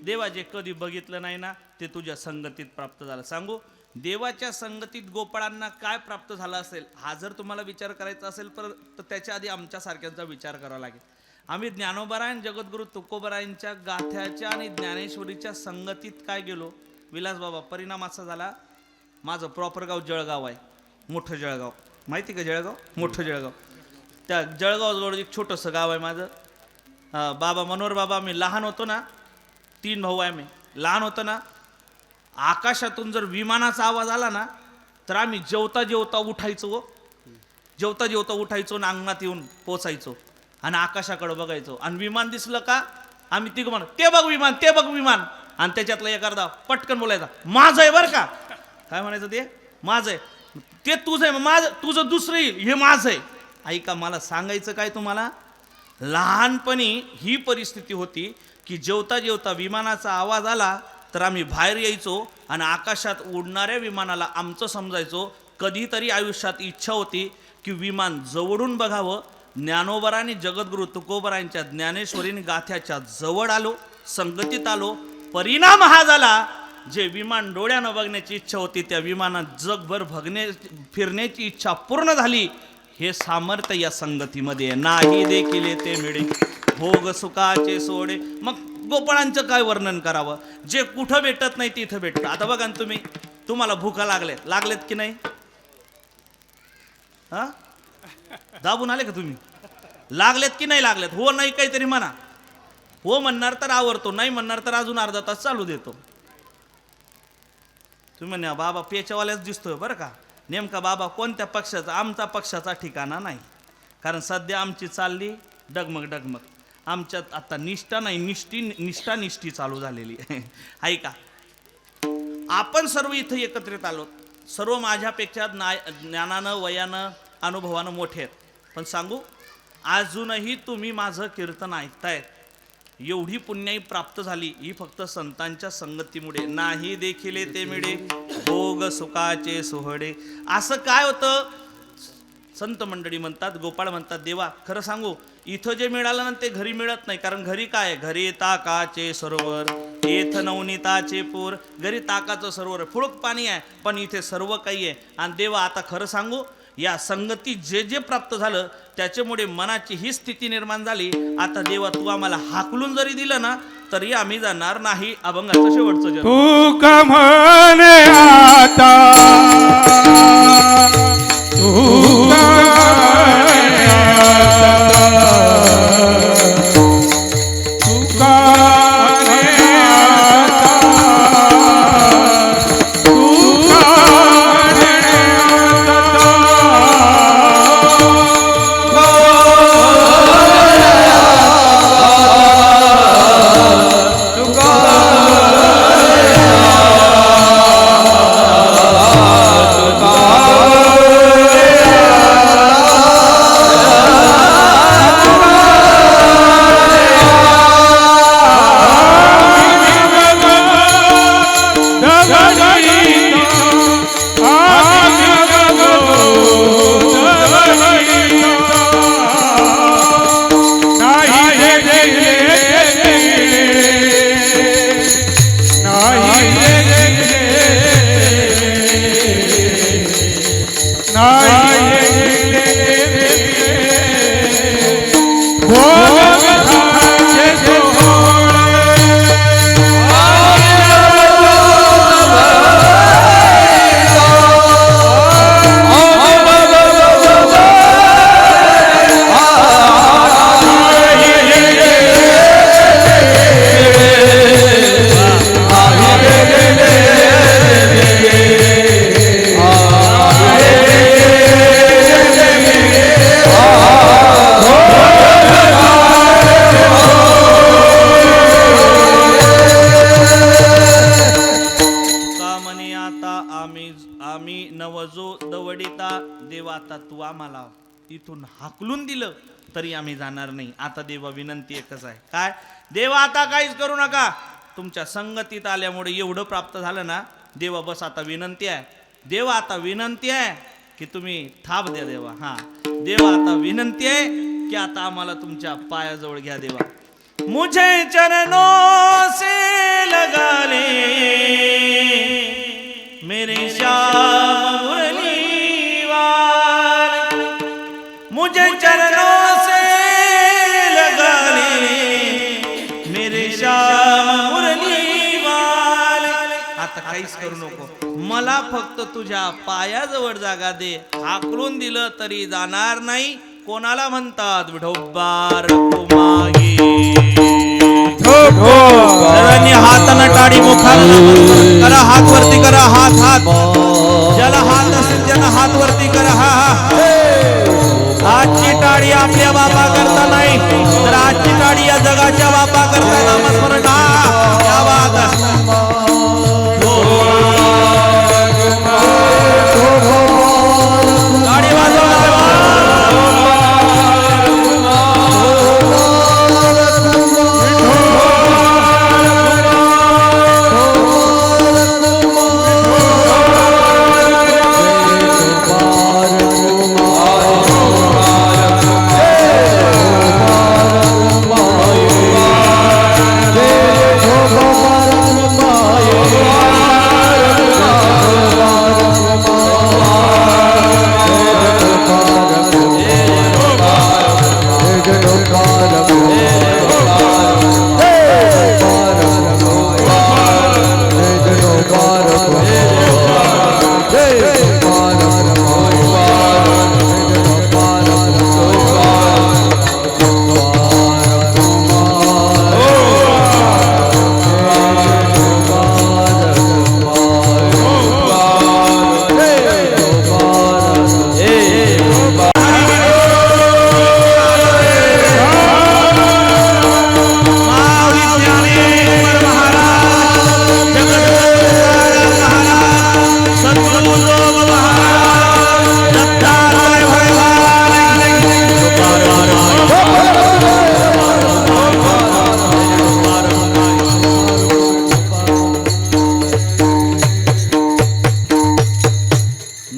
Speaker 1: देवा जे कधी बघितलं नाही ना ते तुझ्या संगतीत प्राप्त झालं. सांगू देवाच्या संगतीत गोपाळांना काय प्राप्त झालं असेल हा जर तुम्हाला विचार करायचा असेल तर त्याच्या आधी आमच्यासारख्यांचा विचार करावा लागेल. आम्ही ज्ञानोबरायण जगद्गुरु तुकोबरायांच्या गाथ्याच्या आणि ज्ञानेश्वरीच्या संगतीत काय गेलो. विलास बाबा परिणाम असा झाला, माझं प्रॉपर गाव जळगाव आहे, मोठं जळगाव, माहिती का जळगाव, मोठं जळगाव. त्या जळगावजवळ एक छोटंसं गाव आहे माझं. बाबा मनोहर बाबा, मी लहान होतो ना, 3 भाऊ आहे, मी लहान होतो ना, आकाशातून जर विमानाचा आवाज आला ना तर आम्ही जेवता जेवता उठायचो, जेवता जेवता उठायचो ना अंगणात येऊन पोचायचो आणि आकाशाकडे बघायचो आणि विमान दिसलं का आम्ही तिघं म्हणू ते बघ विमान, ते बघ विमान, आणि त्याच्यातला एखादा पटकन बोलायचा माझं आहे बरं का. काय म्हणायचं ते माझं आहे, ते तुझं आहे, माझं तुझं दुसरं येईल, हे माझं आहे. ऐका मला सांगायचं काय तुम्हाला, लहानपणी ही परिस्थिती होती की जेवता जेवता विमानाचा आवाज आला तर आम्ही बाहेर यायचो आणि आकाशात उडणाऱ्या विमानाला आमचं समजायचो. कधीतरी आयुष्यात इच्छा होती की विमान जवळून बघावं. ज्ञानोबरांनी जगद्गुरु तुकोबरायांच्या ज्ञानेश्वरीने गाथ्याच्या जवळ आलो, संगतीत आलो. परिणाम हा झाला, जे विमान डोळ्यानं बघण्याची इच्छा होती त्या विमानात जगभर फिरण्याची इच्छा पूर्ण झाली. हे सामर्थ्य या संगतीमध्ये नाही देखील ते मिळे भोग सुखाचे सोडे. मग गोपाळांचं काय वर्णन करावं, जे कुठं भेटत नाही तिथं भेटतं. आता बघा ना तुम्हाला भूका लागलेत की नाही, हा दाबून आले का तुम्ही, लागलेत की नाही लागलेत, हो नाही काहीतरी म्हणा. हो म्हणणार तर आवरतो, नाही म्हणणार तर अजून अर्धा तास चालू देतो. तुम्ही म्हणा बाबा पेच्यावाल्याच दिसतोय बरं का. नेमका बाबा कोणत्या पक्षाचा, आमचा पक्षाचा ठिकाणा नाही, कारण सध्या आमची चालली डगमग डगमग. आमच्यात आता निष्ठा नाही, निष्ठी चालू झालेली आहे. ऐका आपण सर्व इथं एकत्रित आलो, सर्व माझ्यापेक्षा ज्ञानानं वयानं अनुभवानं मोठे आहेत. पण सांगू अजूनही तुम्ही माझं कीर्तन ऐकतायत, एवढी पुण्याई प्राप्त झाली ही फक्त संतांच्या संगतीमुळे. नाही देखील ते मिळे भोग सुखाचे सोहळे. असं काय होतं, संत मंडळी म्हणतात, गोपाळ म्हणतात, देवा खरं सांगू इथं जे मिळालं ना ते घरी मिळत नाही. कारण घरी काय, घरी ताकाचे सरोवर येथ नवनीताचे पूर. घरी ताकाचं सरोवर फुळक पाणी आहे, पण इथे सर्व काही आहे. आणि देवा आता खरं सांगू या संगतीत जे जे प्राप्त झालं त्याच्यामुळे मनाची ही स्थिती निर्माण झाली. आता देवा तू आम्हाला हाकलून जरी दिलं ना तरी आम्ही जाणार नाही अभंगाचं शेवटचं जन्म.
Speaker 3: तू का म्हणे आता, तू का म्हणे आता, तू का म्हणे आता, तू का म्हणे
Speaker 1: इथून हाकलून दिलं तरी आम्ही जाणार नाही. आता देवा विनंती एकच आहे, काय देवा आता काहीच करू नका, तुमच्या संगतीत आल्यामुळे एवढं प्राप्त झालं ना देवा. बस आता विनंती आहे देवा, आता विनंती आहे की तुम्ही थाप द्या देवा. हा देवा आता विनंती आहे की आता आम्हाला तुमच्या पायाजवळ घ्या देवा. मुझे चरणों से लगा ले मेरे श्याम मुरली वाले, मुझे चरणों से लगा ले मेरे श्याम मुरली वाले. आता काहीच करू नको, मला फक्त तुझ्या पायाजवळ जागा दे. हाकलून दिलं तरी जाणार नाही. कोणाला म्हणतात विठोबा रखुमाई. सर्वांनी हातानं टाळी मुखाला करा, हात वरती करा, हात हात ज्याला हात असेल त्यानं हात वरती करा. आजची टाळी आपल्या बापा करता नाही तर आजची टाळी या जगाच्या बापा करता नामस्मरण. क्या बात आहे. टाळी वाजवा.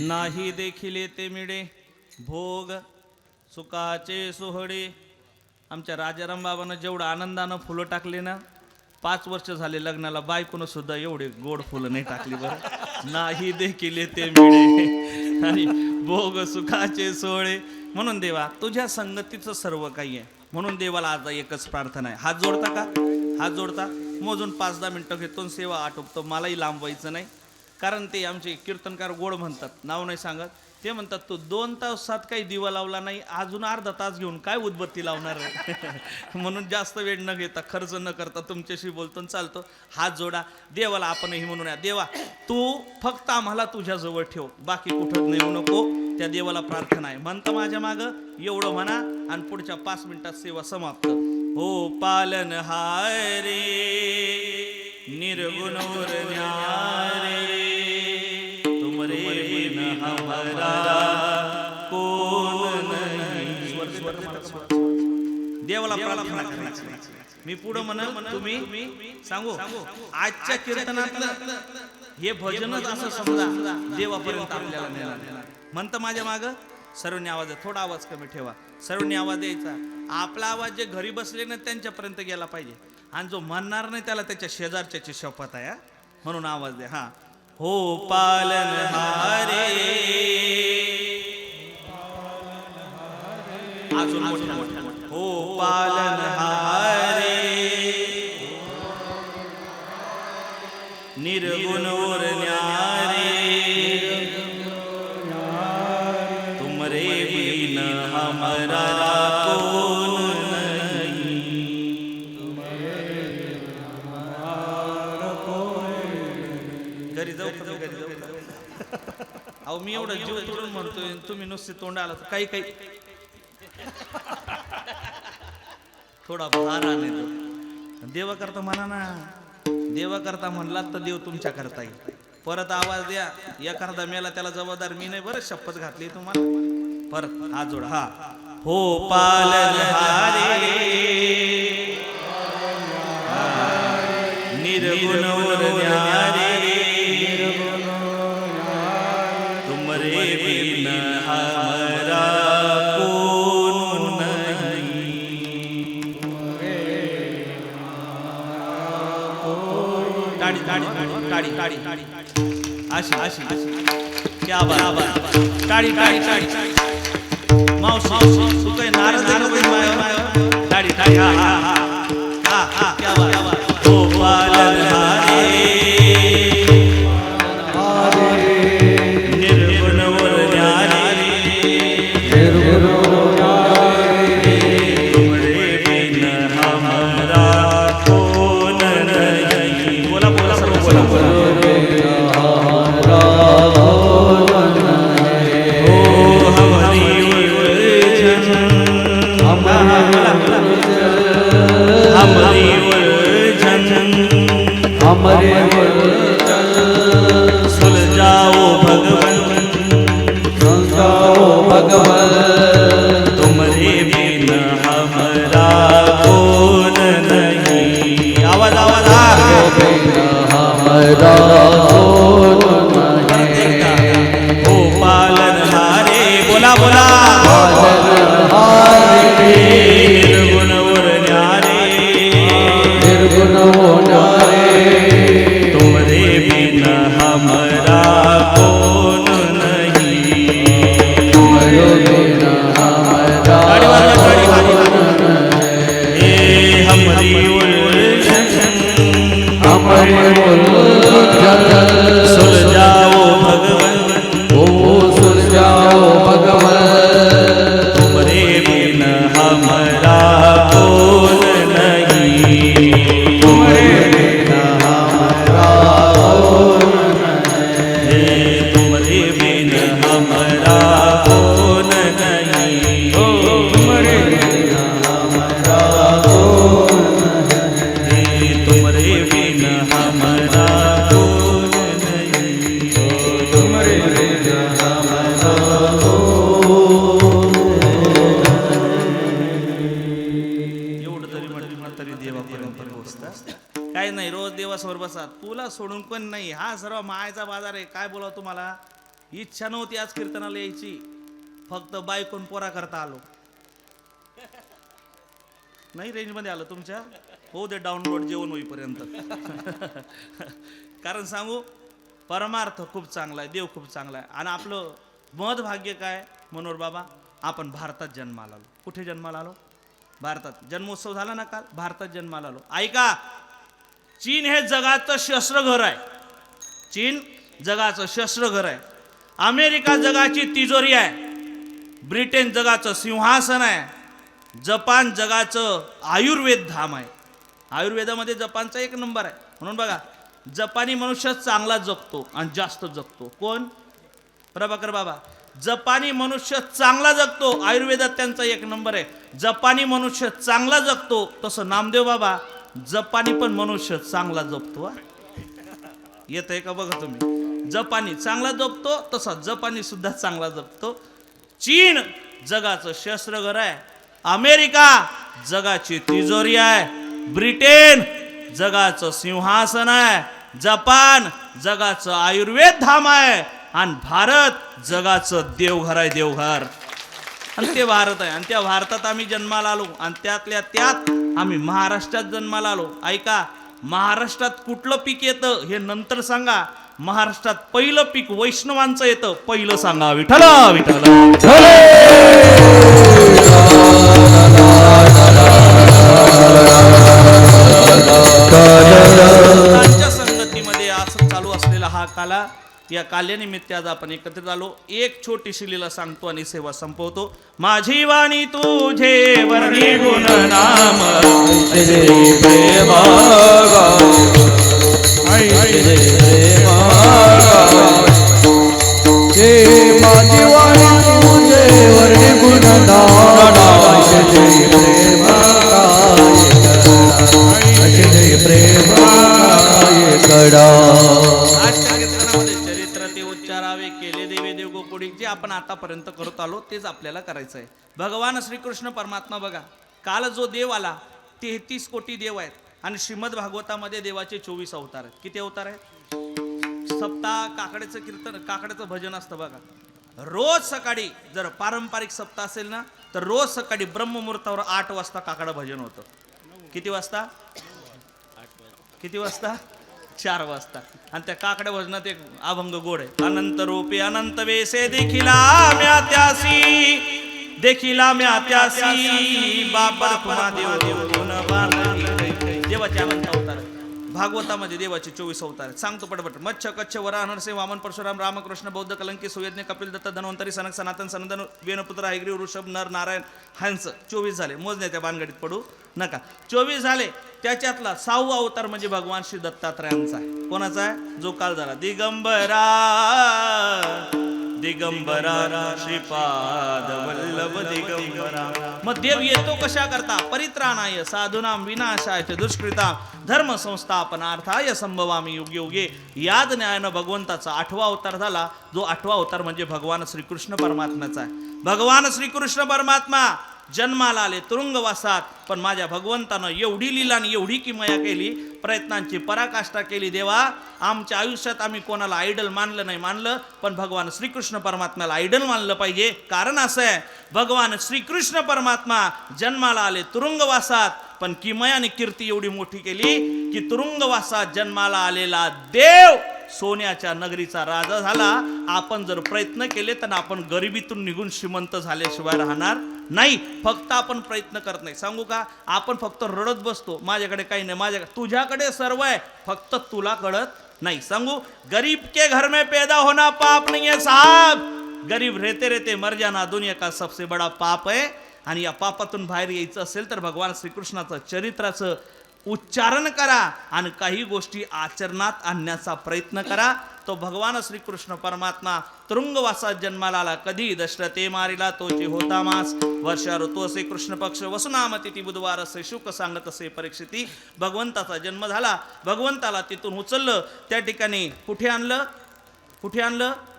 Speaker 1: नाही देखील येते मिळे भोग सुखाचे सोहळे. आमच्या राजाराम बाबांना जेवढं आनंदानं फुलं टाकले ना, 5 वर्ष झाले लग्नाला, बायकोनं सुद्धा एवढे गोड फुलं नाही टाकली बरं. नाही देखील येते मिळे आणि भोग सुखाचे सोहळे. म्हणून देवा तुझ्या संगतीचं सर्व काही आहे. म्हणून देवाला आज एकच प्रार्थना आहे. हात जोडता का? हात जोडता. मोजून 5-10 मिनिटं घेतो, सेवा आटोपतो. मलाही लांब व्हायचं नाही, कारण ते आमचे कीर्तनकार गोड म्हणतात, नाव नाही सांगत. ते म्हणतात तू 2 तासात काही दिवा लावला नाही, अजून अर्धा तास घेऊन काय उदबत्ती लावणार आहे. म्हणून जास्त वेळ न घेता, खर्च न करता तुमच्याशी बोलतो चालतो. हात जोडा. देवाला आपणही म्हणूया, देवा तू फक्त आम्हाला तुझ्याजवळ ठेव, बाकी कुठं नेऊ नको. त्या देवाला प्रार्थना आहे. म्हणतं माझ्या मागं एवढं म्हणा आणि पुढच्या 5 मिनिटात सेवा समाप्त. हो पालन हाय रे निर्गुण न्यारे, तुमरे बिन हमारा कोण नाही. देवाला प्रार्थना करायची. मी पुढं म्हणा, तुम्ही सांगू. आजच्या कीर्तनातलं हे भजनच असं समजा देवापर्यंत आपल्याला नेलं. म्हणतं माझ्या मागं सर्वांनी आवाज, थोडा आवाज कमी ठेवा, सर्वांनी आवाज द्यायचा. आपला आवाज जे घरी बसले ना त्यांच्यापर्यंत गेला पाहिजे, आणि जो म्हणणार नाही त्याला त्याच्या शेजारच्याची शपथ आहे. म्हणून आवाज द्या. हा हो पालन हारे. अजून मोठ्या मोठ्या. हो पालन हारे निर्गुण न्यारे, तुमरे बिन हमारा कोण नहीं. घरी जाऊ का? घरी जाऊ. अहो मी एवढं जीव तोडून म्हणतोय, तुम्ही नुसते तोंड आला तर काही काही थोडा भार आणे. देवा करता म्हणा ना, देवा करता म्हणलात तर देव तुमच्या करता येईल. परत आवाज द्या. एखादा मेला त्याला जबाबदार मी नाही बरं, शपथ घातली तुम्हाला. परत हात जोडा. हा हो पालन हारे निर्गुण न्यारे, तुमरे बिन हमारा कोण नहीं. टाळी टाळी टाळी टाळी अशी अशी क्या बात टाळी टाळी टाळी मावशी तू काही नाराज आहे का बाई मायावर? टाळी टाळी हा हा हा हा क्या बात ओ पालनहारे निर्गुण वर न्यारे तुमरे बिन हमरा कौन नहीं. बोला बोला सर्व बोला बोला. ओ हमारी उलझन हमारी उलझन
Speaker 2: हमारे
Speaker 1: सुलझाओ भगवन
Speaker 2: संताओ भगवन
Speaker 1: तुमरे बिन हमरा कौन नहीं. आवाज आवाज
Speaker 2: हमारा
Speaker 1: ओ पालनहारे बोला बोला निर्गुण वर न्यारे
Speaker 2: निर्गुण होणारे
Speaker 1: तुमरे बिन हमरा कौन नहीं.
Speaker 2: तुम्हारे बिना हमारा
Speaker 1: ताड़ी वाला ताड़ी ए हमारी उलझन
Speaker 2: हमारे उलझन
Speaker 1: सुलझाओ भगवन
Speaker 2: ओ सुलझाओ भगवन
Speaker 1: तुमरे बिन हमरा कौन नहीं.
Speaker 2: तुम्हारे बिना हमारा
Speaker 1: तुमरे बिन हमरा कौन नहीं.
Speaker 2: तुम्हारे बिना हमारा
Speaker 1: तुमरे बिन हमरा कौन नहीं.
Speaker 2: तुम्हारे बिना हमारा
Speaker 1: एवढं तरी म्हटलं तरी देवापर्यंत पोहोचता काय नाही. रोज देवासमोर बसा. तुला सोडून पण नाही. हा सर्व मायाचा बाजार आहे. काय बोलावं तुम्हाला. इच्छा नव्हती आज कीर्तनाला यायची. फक्त बायकोन पोरा करता आलो. नाही रेंज मध्ये आलं तुमच्या. हो दे डाउनलोड जेवण होईपर्यंत. कारण सांगू परमार्थ खूप चांगला आहे. देव खूप चांगला आहे. आणि आपलं मध भाग्य काय मनोहर बाबा. आपण भारतात जन्माला आलो. कुठे जन्माला आलो. भारतात. जन्मोत्सव झाला ना काल. भारतात जन्माला आलो. ऐका चीन हे जगाचं शस्त्रघर आहे. चीन जगाचं शस्त्रघर आहे. अमेरिका जगाची तिजोरी आहे. ब्रिटन जगाचं सिंहासन आहे. जपान जगाचं आयुर्वेद धाम आहे. आयुर्वेदामध्ये जपानचा 1 नंबर आहे. म्हणून बघा जपानी मनुष्य चांगला जगतो आणि जास्त जगतो. कोण. प्रभाकर बाबा. जपानी मनुष्य चांगला जगतो. आयुर्वेदात त्यांचा 1 नंबर आहे. जपानी मनुष्य चांगला जगतो. तसं नामदेव बाबा जपानी पण मनुष्य चांगला जगतो. येत आहे का बघा तुम्ही. जपानी चांगला जगतो तसा जपानी सुद्धा चांगला जगतो. चीन जगाचं शस्त्रघर आहे. अमेरिका जगाची तिजोरी आहे. ब्रिटन जगाचं सिंहासन आहे. जपान जगाचं आयुर्वेद धाम आहे. आणि भारत जगाचं देवघर आहे. देवघर. आणि ते भारत आहे. आणि त्या भारतात आम्ही जन्माला आलो. आणि त्यातल्या त्यात आम्ही महाराष्ट्रात जन्माला आलो. ऐका महाराष्ट्रात कुठलं पीक येतं हे नंतर सांगा. महाराष्ट्रात पहिलं पीक वैष्णवांचं येतं. पहिलं सांगा विठ्ठल विठ्ठल. संतांच्या संगतीमध्ये असं चालू असलेला हा काला. या काल्यानिमित्त आज आपण एकत्रित आलो. एक छोटीशी लीला सांगतो आणि सेवा संपवतो. माझी वाणी तुझे वर्णी गुण नाम
Speaker 2: माझी वाणी तुझे वर्णी गुण प्रेम कडा.
Speaker 1: चरित्र ते उच्चारावे केले देवे देव गोकुडी. जे आपण आतापर्यंत करत आलो तेच आपल्याला करायचं आहे. भगवान श्रीकृष्ण परमात्मा बघा काल जो देव आला 33 कोटी देव आहेत. आणि श्रीमद भागवतामध्ये देवाचे 24 अवतार आहेत. किती अवतार आहेत. सप्ताह काकड्याचं कीर्तन काकड्याचं भजन असतं बघा. रोज सकाळी जर पारंपरिक सप्ताह असेल ना तर रोज सकाळी ब्रह्ममुहूर्तावर 8 वाजता काकडा भजन होतं. किती वाजता. किती वाजता 4 वाजता. आणि त्या काकड्या भजनात एक अभंग गोड आहे. अनंत रूपे अनंत वेसे देखिला म्या त्यासी बापर खुमा देव गुण बारली. देवाचे अनंत अवतार आहेत. भागवतामध्ये देवाचे 24 अवतार आहेत. सांगतो पटपट. मच्छ कच्छ वरा नरसिंह वामन परशुराम रामकृष्ण बौद्ध कलंकी सुयज्ञ कपिल दत्त धन्वंतरी सनक सनातन सनंदन वेणुपुत्र हयग्रीव ऋषभ नर नारायण हंस. 24 झाले. मोजण्याच्या भानगडीत पडू नका. 24 झाले. त्याच्यातला 6वा अवतार म्हणजे भगवान श्री दत्तात्रयांचा आहे. कोणाचा आहे? जो काल झाला. दिगंबरा श्रीपाद वल्लभ दिगंबरा. मग देव येतो कशा करता? परित्राणाय साधूनां विनाशाय दुष्कृतां धर्म संस्थापनार्थाय संभवामी युगे युगे. याद न्यायानं भगवंताचा 8वा अवतार झाला. जो 8वा अवतार म्हणजे भगवान श्रीकृष्ण परमात्म्याचा आहे. भगवान श्रीकृष्ण परमात्मा जन्माला आले तुरुंगवासात, पण माझ्या भगवंतानं एवढी लीला आणि एवढी किमया केली, प्रयत्नांची पराकाष्ठा केली. देवा, आमच्या आयुष्यात आम्ही कोणाला आयडल मानलं नाही, मानलं, पण भगवान श्रीकृष्ण परमात्म्याला आयडल मानलं पाहिजे. कारण असं आहे, भगवान श्रीकृष्ण परमात्मा जन्माला आले तुरुंगवासात, पण किमयाने कीर्ती एवढी मोठी केली की तुरुंगवासात जन्माला आलेला देव सोन्याच्या नगरीचा राजा झाला. आपण जर प्रयत्न केले तर आपण गरिबीतून निघून श्रीमंत झाल्याशिवाय राहणार नाही. फक्त आपण प्रयत्न करत नाही. सांगू का? आपण फक्त रडत बसतो, माझ्याकडे काही नाही, माझ्याकडे. तुझ्याकडे सर्व आहे, फक्त तुला कळत नाही. सांगू, गरीब के घर में पैदा होना पाप नहीं है साहब, गरीब रहते रहते मर जाना दुनिया का सबसे बड़ा पाप है. आणि या पापातून बाहेर यायचं असेल तर भगवान श्रीकृष्णाचं चरित्राचं उच्चारण करा आणि काही गोष्टी आचरणात आणण्याचा प्रयत्न करा. तो भगवान श्रीकृष्ण परमात्मा तुरुंगवासात जन्माला आला. कधी? दशरथे मारिला तोचे होता मास, वर्षा ऋतू असे कृष्ण पक्ष, वसुनाम तिथी बुधवार असे शुक सांगत असे परीक्षिती. भगवंताचा जन्म झाला. भगवंताला तिथून उचललं, त्या ठिकाणी कुठे आणलं?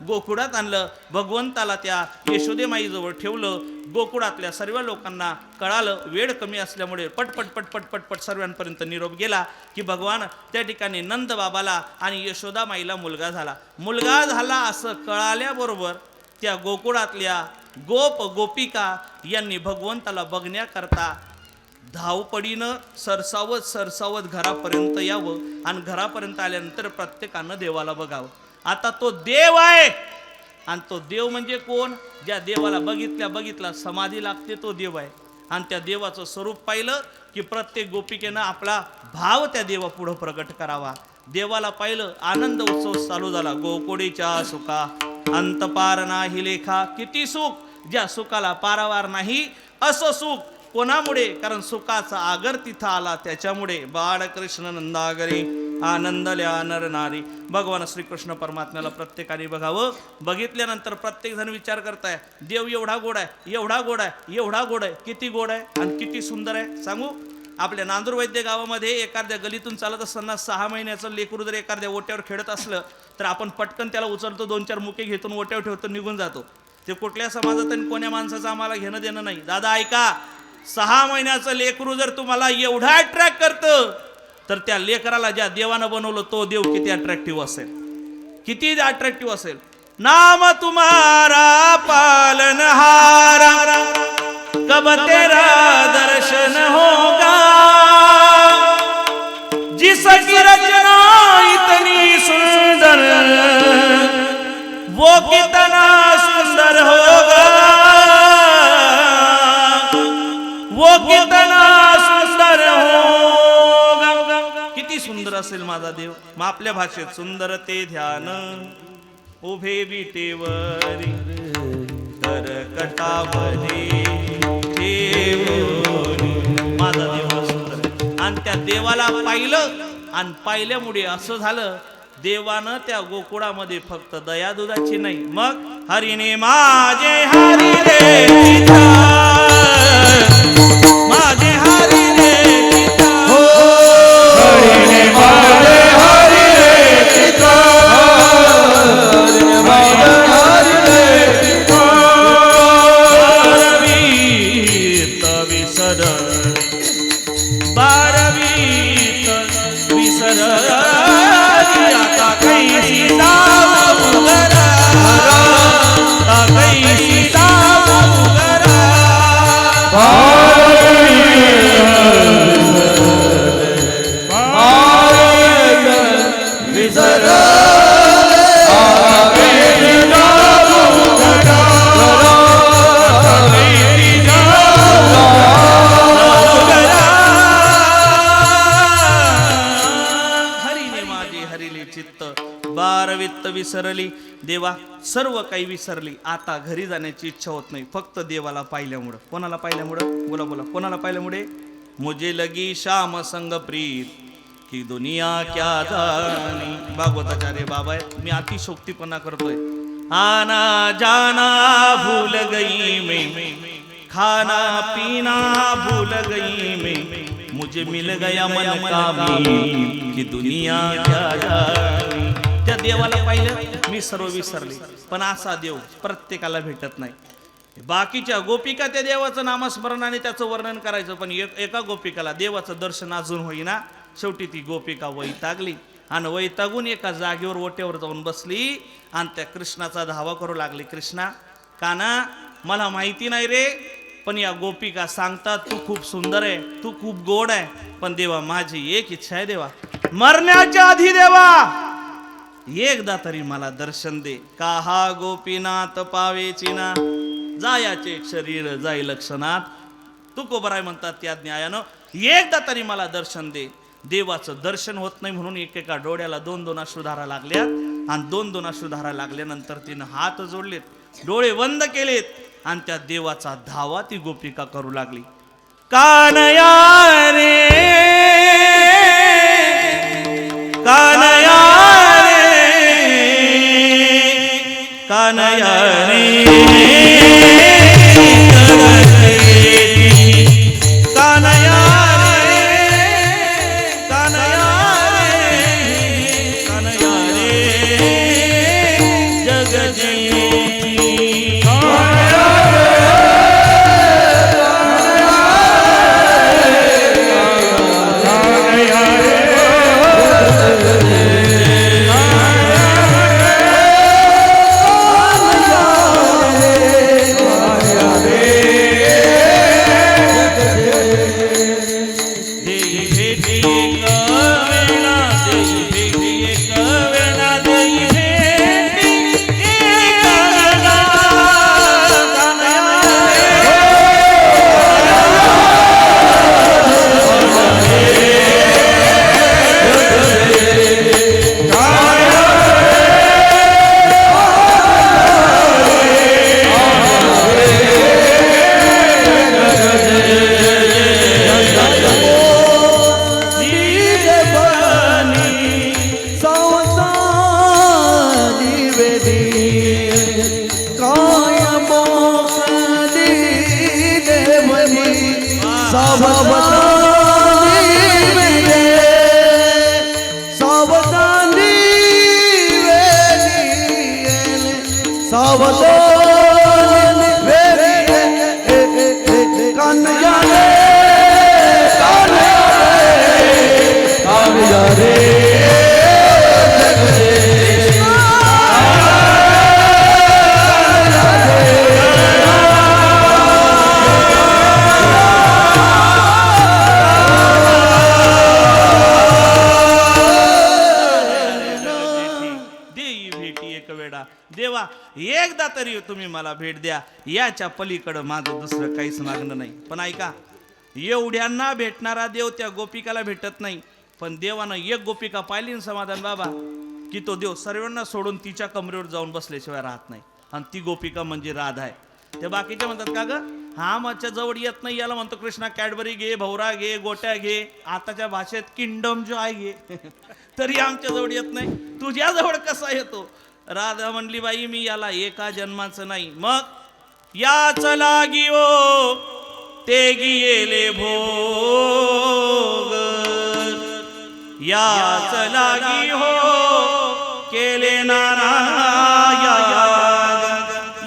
Speaker 1: गोकुळात आणलं. भगवंताला त्या यशोदेमाईजवळ ठेवलं. गोकुळातल्या सर्व लोकांना कळालं, वेळ कमी असल्यामुळे पटपट सर्वांपर्यंत निरोप गेला की भगवान त्या ठिकाणी नंद बाबाला आणि यशोदामाईला मुलगा झाला असं कळाल्याबरोबर त्या गोकुळातल्या गोपिका यांनी भगवंताला बघण्याकरता धावपडीनं सरसावत घरापर्यंत यावं आणि घरापर्यंत आल्यानंतर प्रत्येकानं देवाला बघावं. आता तो देव आहे, आणि तो देव म्हणजे कोण? ज्या देवाला बघितला समाधी लागते, तो देव आहे. आणि त्या देवाचं स्वरूप पाहिलं की प्रत्येक गोपिकेनं आपला भाव त्या देवा पुढं प्रकट करावा. देवाला पाहिलं, आनंद उत्सव चालू झाला. गोकुळीच्या सुखा अंत पार नाही लेखा. किती सुख, ज्या सुखाला पारावार नाही असं सुख. कोणामुळे? कारण सुखाचा आगर तिथं आला त्याच्यामुळे. बाळकृष्ण नंदागरी आनंदल्या नर नारी. भगवान श्रीकृष्ण परमात्म्याला प्रत्येकाने बघावं. बघितल्यानंतर प्रत्येक जण विचार करताय, देव एवढा गोड आहे, किती गोड आहे आणि किती सुंदर आहे. सांगू, आपल्या नांदूर वैद्य गावामध्ये एखाद्या गलीतून चालत असताना 6 महिन्याचं लेकरू जर एखाद्या ओट्यावर खेळत असलं तर आपण पटकन त्याला उचलतो, 2-4 मुके घेतो, ओट्यावर ठेवतो, निघून जातो. ते कुठल्या समाजात आणि कोण्या माणसाचं आम्हाला घेणं देणं नाही. दादा ऐका, 6 महिन्याचं लेकरू जर तुम्हाला एवढा अट्रॅक्ट करतं तर त्या लेकराला ज्या देवानं बनवलं तो देव किती अट्रॅक्टिव्ह असेल. नाम तुम्हारा पालनहारा कब तेरा दर्शन होगा, जिसकी रचना इतनी सुंदर वो कितना सुंदर होगा, वो कितना सुंदर होगा. किती सुंदर असेल माझा देव. मग आपल्या भाषेत सुंदर ते ध्यान उभे विटेवरी करकटावरी देवरी. माझा देव सुंदर. आणि त्या देवाला पाहिलं आणि पाहिल्यामुळे असं झालं, देवानं त्या गोकुळामध्ये फक्त दया दुधाची नाही, मग हरिने माझे हरी रे पिता, माझे हरी रे पिता,
Speaker 2: हरिने माझे हरी रे पिता, हरिने माझे हरी रे पिता.
Speaker 1: बारवीत विसर आता कैसी जाऊ घरा, आता कैसी जाऊ घरा. चित्त, बारवित्त विसरली. देवा सर्व काही विसरली, आता घरी जाण्याची इच्छा होत नाही, फक्त देवाला पाहिल्यामुळं. कोणाला पाहिल्यामुळं? बोला बोला, कोणाला पाहिल्यामुळे? मुझे लगी श्याम संग प्रीत की दुनिया क्या जानी. भागवताचार्य बाबा आहे, मी अतिशोक्तीपणा करतोय. आना जाना भूल गई मैं, खाना पीना भूल गई मैं, मुझे मिल गया मन का मीत की दुनिया क्या जानी. त्या देवाला पाहिलं, मी सर्व विसरले. पण असा देव प्रत्येकाला भेटत नाही. बाकीच्या गोपिका त्या देवाचं नामस्मरण आणि त्याचं वर्णन करायचं, पण एका गोपिकाला देवाचं दर्शन अजून होईना. शेवटी ती गोपिका वैतागली आणि वैतागून एका जागेवर ओट्यावर जाऊन बसली आणि त्या कृष्णाचा धावा करू लागली. कृष्णा, काना, मला माहिती नाही रे, पण या गोपिका सांगतात तू खूप सुंदर आहे, तू खूप गोड आहे, पण देवा माझी एक इच्छा आहे, देवा मरण्याच्या आधी देवा एकदा तरी मला दर्शन दे. काहा गोपीनाथ पावेची ना, जायाचे शरीर जाई लक्षणात. तुकोबराय म्हणतात त्या न्यायानं, एकदा तरी मला दर्शन दे. देवाचं दर्शन होत नाही म्हणून एकेका डोळ्याला 2-2 अश्रुधारा लागल्या आणि 2-2 अश्रुधारा लागल्यानंतर तिनं हात जोडलेत, डोळे बंद केलेत आणि त्या देवाचा धावा ती गोपिका करू लागली. कानया रे कानया रे कानया रे कानया देवा एकदा तरी तुम्ही मला भेट द्या, याच्या पलीकडं माझं दुसरं काहीच मागणं नाही. पण ऐका, एवढ्यांना भेटणारा देव त्या गोपिकाला भेटत नाही. पण देवानं एक गोपिका पाहिली ना समाधान बाबा, की तो देव सर्वांना सोडून तिच्या कमरेवर जाऊन बसल्याशिवाय राहत नाही. आणि ती गोपिका म्हणजे राधा आहे. ते बाकीचे म्हणतात का ग, हा माझ्या जवळ येत नाही, याला म्हणतो कृष्णा कॅडबरी घे, भवरा घे, गोट्या घे, आताच्या भाषेत किंगडम जो आहे घे, तरी आमच्या जवळ येत नाही, तुझ्या जवळ कसा येतो? राधा म्हणली, बाई मी याला एका जन्माचं नाही, मग याच लागी ओ ते गियेले भोग, याच लागी हो केले नाना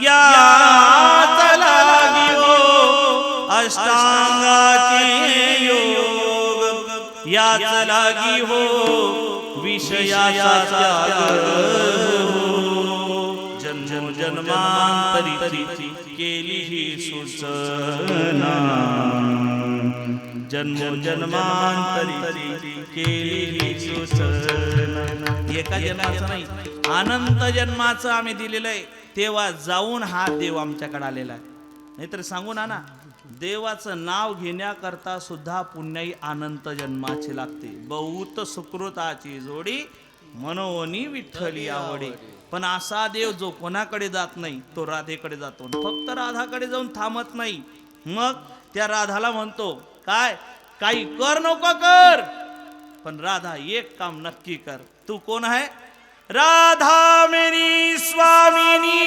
Speaker 1: याच लागी हो अष्टांगाचे योग, याच लागी हो विषयाचा त्याग, जन्म जन्मांतरी केली ही सूचना, जन्म जन्मांतरी केली ही सूचना. एका जन्माचं नाही, अनंत जन्माचं आम्ही दिलेलं आहे. तेव्हा जाऊन हा देव आमच्याकडे आलेला आहे. नाहीतर सांगू ना, देवाचं नाव घेण्याकरता सुद्धा पुण्याई अनंत जन्माची लागते. बहुत सुकृताची जोडी मनोनी विठ्ठली आवडे. पण असा देव जो कोणाकडे जात नाही तो राधेकडे जातो, फक्त राधाकडे जाऊन थांबत नाही. मग त्या राधाला म्हणतो काय, काही कर नको कर, पण राधा एक काम नक्की कर. तू कोण आहे? राधा मेरी स्वामिनी,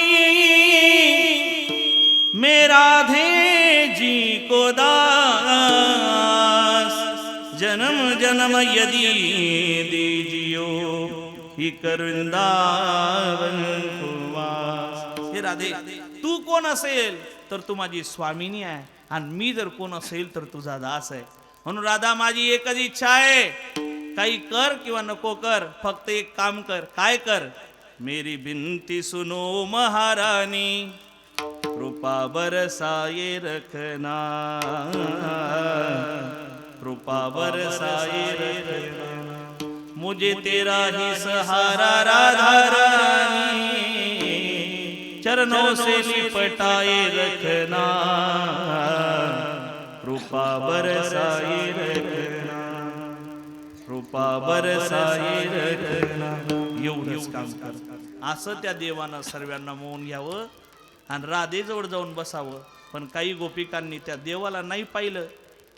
Speaker 1: मैं राधे जी को दास, जन्म जन्म यदि दीजियो ही वृंदावन को वास. हे राधे, तू कोण असेल तर तू माझी स्वामिनी आहे, आणि मी जर कोण असेल तर तुझा दास आहे. म्हणून राधा, माझी एकच इच्छा आहे, काही कर किंवा नको कर, फक्त एक काम कर. काय कर? मेरी बिनती सुनो महारानी, कृपा बरसाए रखना, कृपा बरसाए रखना, मुझे तेरा ही सहारा राधा रानी, चरणों से लिपटाए रखना, कृपा बरसाए रखना, कृपा बरसाए रखना. एवढंच काम कर. असं त्या देवानं सर्वांना मोहून घ्यावं आणि राधेजवळ जाऊन बसावं. पण काही गोपिकांनी त्या देवाला नाही पाहिलं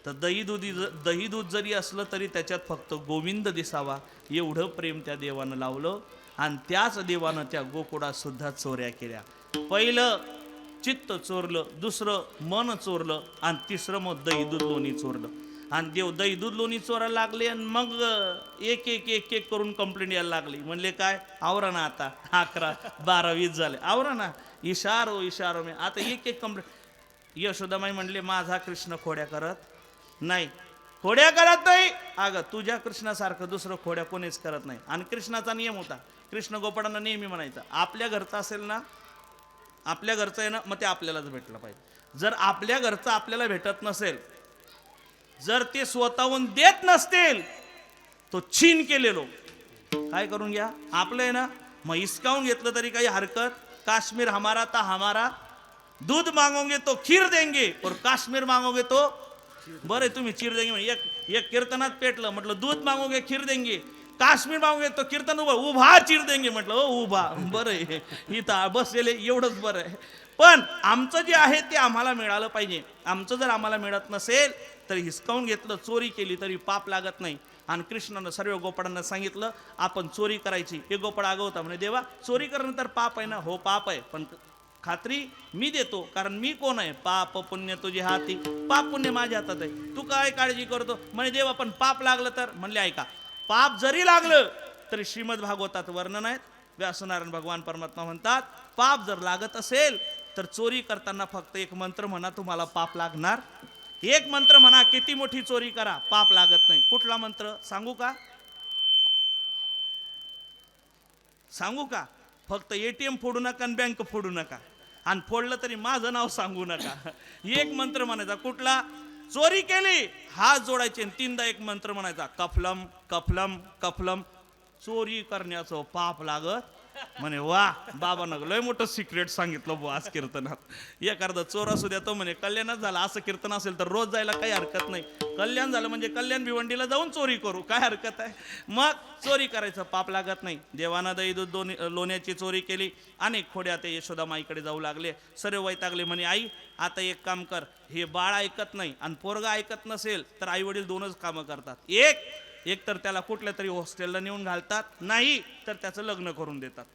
Speaker 1: तर दही दूध जरी असलं तरी त्याच्यात फक्त गोविंद दिसावा एवढं प्रेम त्या देवानं लावलं. आणि त्याच देवानं त्या गोकुळात सुद्धा चोऱ्या केल्या. पहिलं चित्त चोरलं, दुसरं मन चोरलं, आणि तिसरं मग दही दूध लोणी चोरलं. आणि देव दही दूध लोणी चोरायला लागले, आणि मग एक एक एक एक करून कंप्लेंट यायला लागली. म्हणले काय, आवरा ना आता, 11, 12, 20 झाले, आवरा ना, इशारो इशारो मी आता एक एक कंप्लेंट. यशोदामाई म्हणले, माझा कृष्ण खोड्या करत नाही, खोड्या करत नाही. अगं तुझ्या कृष्णासारखं दुसरं खोड्या कोणीच करत नाही. आणि कृष्णाचा नियम होता, कृष्ण गोपाळांना नेहमी म्हणायचा, आपल्या घरचं असेल ना, आपल्या घरचं आहे ना, मग ते आपल्यालाच भेटलं पाहिजे. जर आपल्या घरचं आपल्याला भेटत नसेल, जर ते स्वतःहून देत नसतील, तो छीन केलेलो काय करून घ्या, आपलं आहे ना, मग हिसकावून घेतलं तरी काही हरकत. काश्मीर हमारा था हमारा, दूध मांगोगे तो खीर देंगे, और काश्मीर मांगोगे तो, बरं तुम्ही खीर देंगे, एक कीर्तनात पेटलं, म्हटलं दूध मांगोगे खीर देंगे, काश्मीर मागोगे तो कीर्तन उभा चिर देंगे, म्हटलं हो उभा, बरं आहे इथं बसलेले, एवढंच बरं आहे. पण आमचं जे आहे ते आम्हाला मिळालं पाहिजे. आमचं जर आम्हाला मिळत नसेल तर हिसकावून घेतलं, चोरी केली तरी पाप लागत नाही. आणि कृष्णानं सर्व गोपाळांना सांगितलं आपण चोरी करायची. हे गोपाळ आगं होता, म्हणे देवा चोरी करणं तर पाप आहे ना. हो पाप आहे, पण खात्री मी देतो, कारण मी कोण आहे, पाप पुण्य तुझे हाती, पाप पुण्य माझ्या हातात आहे, तू काय काळजी करतो. म्हणे देवा पण पाप लागलं तर. म्हणले ऐका, पाप जरी लागलं तरी श्रीमद भागवतात वर्णन आहेत. व्यासनारायण भगवान परमात्मा म्हणतात, पाप जर लागत असेल तर चोरी करताना फक्त एक मंत्र म्हणा, तुम्हाला पाप लागणार. एक मंत्र म्हणा, किती मोठी चोरी करा, पाप लागत नाही. कुठला मंत्र सांगू का? सांगू का? फक्त एटीएम फोडू नका आणि बँक फोडू नका, आणि फोडलं तरी माझं नाव सांगू नका. एक मंत्र म्हणायचा. कुठला? चोरी केली हात जोडायचे, 3दा एक मंत्र म्हणायचा, कफलम कफलम कफलम. चोरी करण्याचं पाप लागत. म्हणे वा बाबांना लय मोठं सिक्रेट सांगितलं बुवा आज कीर्तनात. एखादा चोर असू द्या तो म्हणे कल्याणच झालं. असं कीर्तन असेल तर रोज जायला काही हरकत नाही. कल्याण झालं म्हणजे कल्याण भिवंडीला जाऊन चोरी करू, काय हरकत आहे. मग चोरी करायचं पाप लागत नाही. देवानं दही दूध लोण्याची चोरी केली. अनेक खोड्या ते यशोदामाईकडे जाऊ लागले. सर्व वैतागले. म्हणे आई आता एक काम कर, हे बाळ ऐकत नाही आणि पोरगा ऐकत नसेल तर आई वडील दोनच कामं करतात. एक तर त्याला कुठल्या तरी हॉस्टेलला नेऊन घालतात, नाही तर त्याचं लग्न करून देतात.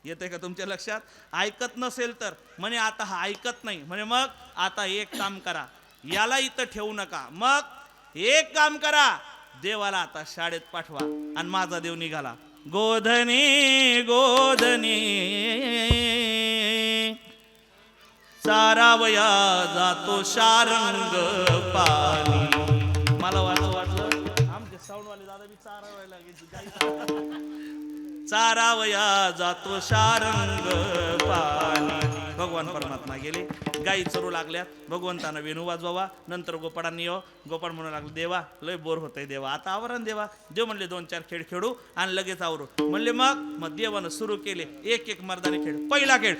Speaker 1: येते का तुमच्या लक्षात? ऐकत नसेल तर. म्हणे आता हा ऐकत नाही. म्हणे मग आता एक काम करा, याला इथं ठेवू नका. मग एक काम करा, देवाला आता शाळेत पाठवा. आणि माझा देव निघाला. गोधने गोधने चारावया जातो शारंग पाणी. मला वाटलं आमचे साऊंडवाले दादा बी चारावायला चारावया जातो शारंग पाणी. भगवान परमात्मा गेले, गाई चरू लागल्या. भगवंतानं वेणू वाजवावा. नंतर गोपाळांनी गोपाळ म्हणू लागले, देवा लय बोर होतंय देवा, आता आवरण देवा. देव म्हणले 2-4 खेळ खेळू आणि लगेच आवरू. म्हणले मग देवानं सुरू केले एक एक मर्दाने खेळ. पहिला खेळ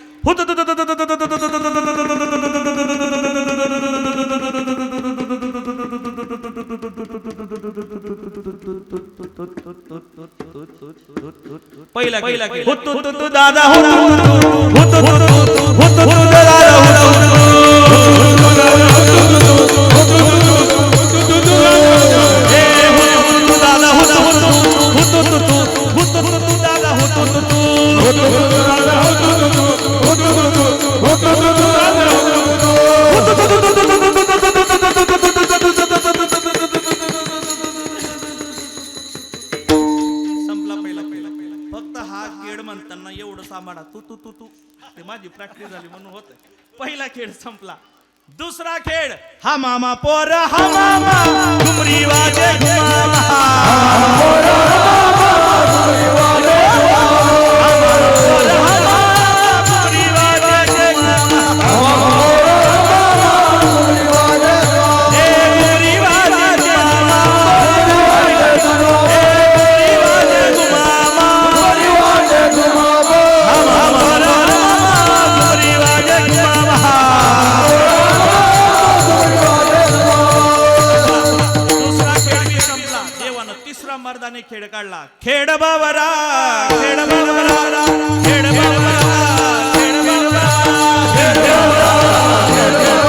Speaker 1: पहिला पहिला हुतुतुतु दादा हुतुतुतु दादा सांभाळा तू तू तू तू ते माझी प्रॅक्टिस झाली म्हणून होत. पहिला खेळ संपला. दुसरा खेळ हा मामा पोर हा मामा घुमरी वाजे घुमामा पोर घुमरी वाजे खेळ काढला. खेड बाबरा खेड बाबरा खेड बाबरा खेड बाबरा खेड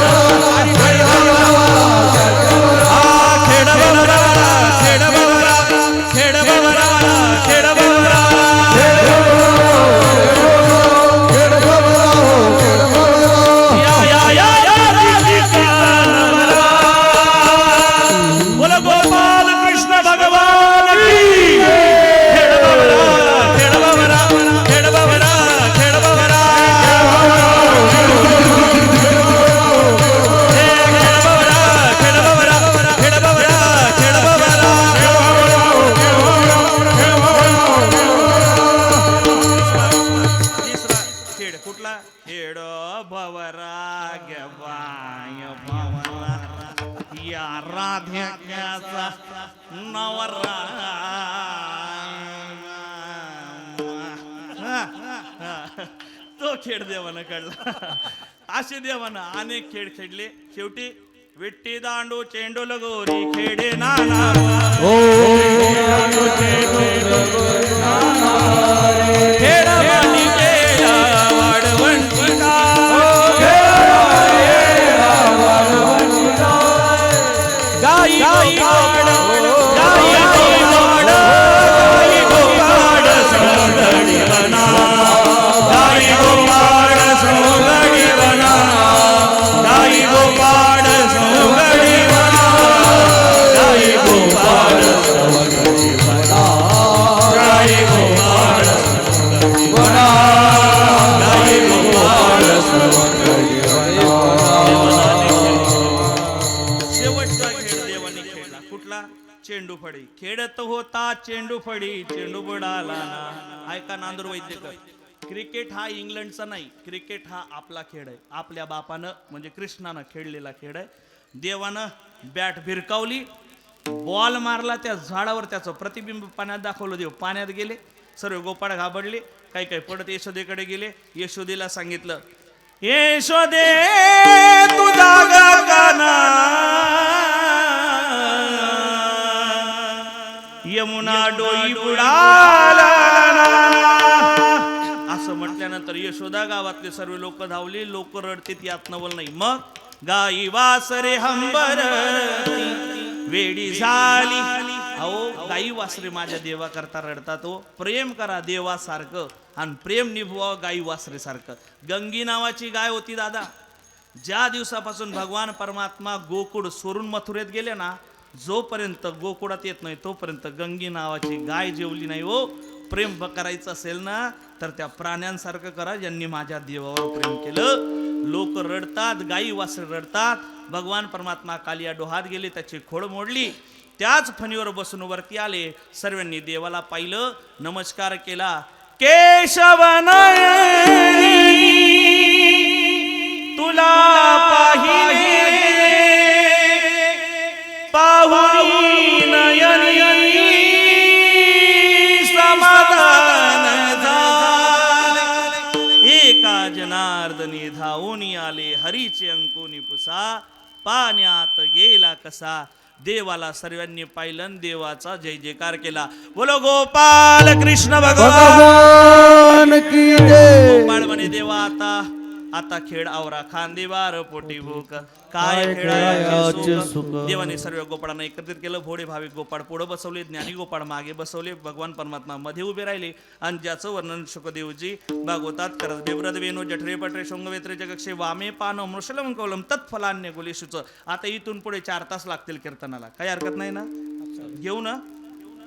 Speaker 1: तो खेळ देवानं काढला. असे देवानं अनेक खेळ खेळले. शेवटी विट्टी दांडू चेंडू लगोरी खेडे नाना खेळ मांडी केला वाढवंटिका गाई गोपाळ गाई गोपाळ गाई गोपाळ सौंदडी बना गाई गोपाळ सौंदडी बना गाई गोपाळ सौंदडी बना गाई गोपाळ सौंदडी बना गाई गोपाळ सौंदडी बना गाई गोपाळ सौंदडी बना. शेवटचा खेळ देवाने खेळला. कुठला? चेंडू फडी. खेळत होता चेंडू फडी चेंडू बुडाला ना. ऐका नांदूर वैद्यकर, क्रिकेट हा इंग्लंडचा नाही, क्रिकेट हा आपला खेळ आहे. आपल्या बापानं म्हणजे कृष्णानं खेळलेला खेळ आहे. देवानं बॅट भिरकावली, बॉल मारला त्या झाडावर, त्याचं प्रतिबिंब पाण्यात दाखवलं. देव पाण्यात गेले, सर्व गोपाळ घाबरले. काही काही पडत यशोदेकडे गेले. यशोदेला सांगितलं, यशोदे तू जागा काना यमुना डोई बुडाला. असं म्हटल्यानंतर यशोदा गावातले सर्व लोक धावले. लोक रडतील यात नवल नाही. मग गाई वासरे हंबर वेडी झाली. अहो गाई वासरे माझ्या देवा करता रडतात. हो प्रेम करा देवासारखं आणि प्रेम निभवा गाई वासरे सारखं. गंगी नावाची गाय होती दादा. ज्या दिवसापासून भगवान परमात्मा गोकुळ सोडून मथुरेत गेले ना, जोपर्यंत गोकुळात येत नाही तोपर्यंत गंगी नावाची गाय जेवली नाही. हो प्रेम करायचं असेल ना तर त्या प्राण्यांसारखं करा ज्यांनी माझ्या देवावर प्रेम केलं. लोक रडतात, गाई वासरे रडतात. भगवान परमात्मा कालिया डोहात गेले, त्याची खोड मोडली. त्याच फणीवर बसून वरती आले. सर्वांनी देवाला पाहिलं, नमस्कार केला. केशवनयनी तुला पाहिले पाहुनी नयनी समाधान झाले. एका जनार्दनी धावून आले हरीचे अंकुनी पुसा पाण्यात गेला कसा. देवाला सर्वांनी पाहिलं आणि देवाचा जय जयकार केला. बोलो गोपाल कृष्ण भगवान
Speaker 2: भगवान की जय.
Speaker 1: गोपाळ म्हणे देवा आता खेळ आवरा खांदेवार पोटी भूक काय खेळायचे सुख. देवाने सर्व गोपाळांना एकत्रित केलं. भोडे भाविक गोपाळ पुढे बसवले, ज्ञानी गोपाळ मागे बसवले, भगवान परमात्मा मध्ये उभे राहिले आणि ज्याचं वर्णन शुकदेवजी भागवतात करत. बेब्रद वेणू जठरे पटरे शृंगवेत्रे जगक्षे वामे पान मृषलम कौलम तत्फलान्य गोलेशुच. आता इथून पुढे 4 तास लागतील कीर्तनाला. काही हरकत नाही ना? घेऊ ना?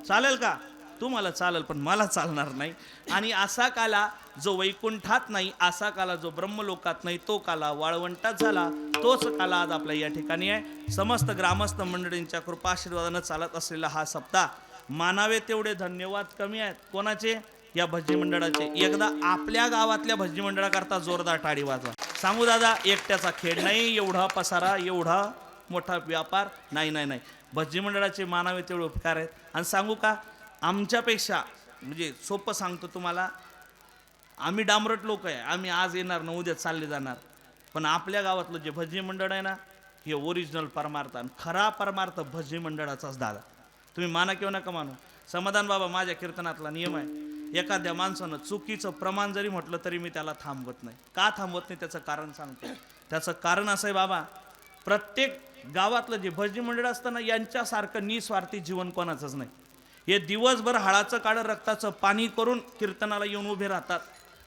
Speaker 1: चालेल का? तुम्हाला चालेल पण मला चालणार नाही. आणि असा काला जो वैकुंठात नाही, असा काला जो ब्रह्मलोकात नाही, तो काला वाळवंटात झाला. तोच काला आज आपल्या या ठिकाणी आहे. समस्त ग्रामस्थ मंडळींच्या कृपा आशीर्वादानं चालत असलेला हा सप्ताह मानावे तेवढे धन्यवाद कमी आहेत. कोणाचे? या भजी मंडळाचे. एकदा आपल्या गावातल्या भजी मंडळाकरता जोरदार टाळी वाजवा. सांगू दादा, एकट्याचा खेळ नाही, एवढा पसारा, एवढा मोठा व्यापार नाही नाही नाही. भजी मंडळाचे मानावे तेवढे उपकार आहेत. आणि सांगू का, आमच्यापेक्षा म्हणजे सोपं सांगतो तुम्हाला, आम्ही डांबरट लोक आहे. आम्ही आज येणार ना उद्या चालले जाणार. पण आपल्या गावातलं जे भजी मंडळ आहे ना, हे ओरिजिनल परमार्थ आणि खरा परमार्थ भजी मंडळाचाच दादा. तुम्ही माना किंवा नका मानू. समाधान बाबा माझ्या कीर्तनातला नियम आहे, एखाद्या माणसानं चुकीचं प्रमाण जरी म्हटलं तरी मी त्याला थांबवत नाही. का थांबवत नाही त्याचं कारण सांगतो. त्याचं कारण असं आहे बाबा, प्रत्येक गावातलं जे भजी मंडळ असतं ना, यांच्यासारखं निस्वार्थी जीवन कोणाचंच नाही. हे दिवसभर हळाचं काळं रक्ताचं पाणी करून कीर्तनाला येऊन उभे राहतात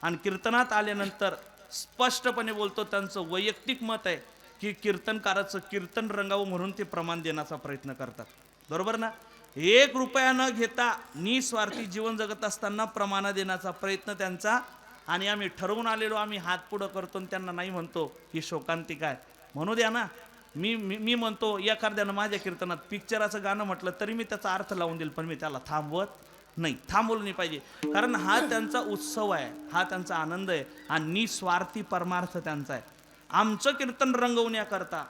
Speaker 1: आणि कीर्तनात आल्यानंतर स्पष्टपणे बोलतो, त्यांचं वैयक्तिक मत आहे की कीर्तनकाराचं कीर्तन रंगावं म्हणून ते प्रमाण देण्याचा प्रयत्न करतात. बरोबर ना? 1 रुपया न घेता निस्वार्थी जीवन जगत असताना प्रमाण देण्याचा प्रयत्न त्यांचा. आणि आम्ही ठरवून आलेलो, आम्ही हात पुढं करतो आणि त्यांना नाही म्हणतो ही शोकांतिका आहे. म्हणू द्या ना. मी म्हणतो एखाद्यानं माझ्या कीर्तनात पिक्चराचं गाणं म्हटलं तरी मी त्याचा अर्थ लावून देईल, पण मी त्याला थांबवत नाही. थांबवलं नाही पाहिजे, कारण हा त्यांचा उत्सव आहे, हा त्यांचा आनंद आहे आणि निस्वार्थी परमार्थ त्यांचा आहे. आमचं कीर्तन रंगवण्याकरता,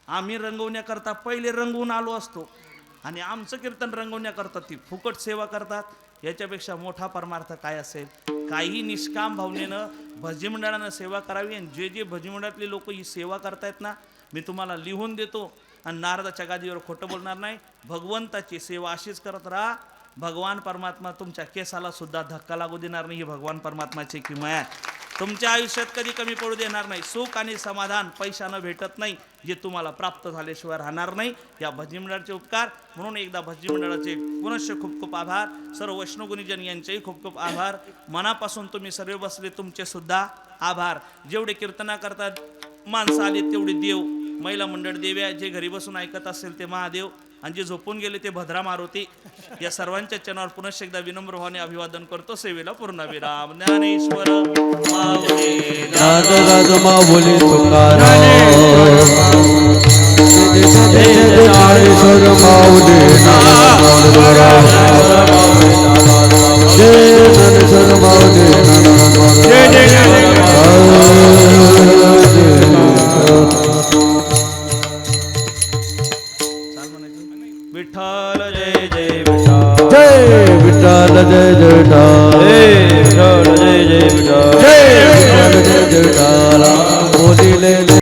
Speaker 1: आम्ही रंगवण्याकरता पहिले रंगवून आलो असतो आणि आमचं कीर्तन रंगवण्याकरता ती फुकट सेवा करतात. याच्यापेक्षा मोठा परमार्थ काय असेल? काही निष्काम भावनेनं भजी मंडळानं सेवा करावी. आणि जे जे भजी मंडळातले लोक ही सेवा करतायत ना, मी तुम्हाला लिहून देतो आणि नारदाच्या गादीवर खोटं बोलणार नाही. भगवंताची सेवा अशीच करत राहा. भगवान परमात्मा तुमच्या केसाला सुद्धा धक्का लागू देणार नाही. ही भगवान परमात्माची किमया आहे. तुमच्या आयुष्यात कधी कमी पडू देणार नाही. सुख आणि समाधान पैशानं भेटत नाही, जे तुम्हाला प्राप्त झाल्याशिवाय राहणार नाही. या भजी मंडळाचे उपकार. म्हणून एकदा भजी मंडळाचे पुनश्च खूप खूप आभार. सर्व वैष्णवगुणीजन यांचेही खूप खूप आभार. मनापासून तुम्ही सर्व बसले तुमचे सुद्धा आभार. जेवढे कीर्तना करतात माणसं आली तेवढे देव, महिला मंडळ देव्या, जे घरी बसून ऐकत असेल ते महादेव, आणि जे झोपून गेले ते भद्रा मारुती. या सर्वांच्या चरणावर पुनश्च एकदा विनम्र भावाने अभिवादन करतो. सेवेला पूर्ण विराम. ज्ञानेश्वर माऊली
Speaker 2: नाद माऊली तुकाराम. ज्ञानेश्वर माऊली ज्ञानेश्वर माऊली
Speaker 1: विठ्ठल जय जय विठ्ठल.
Speaker 2: जय विठ्ठल जय जय विठ्ठल.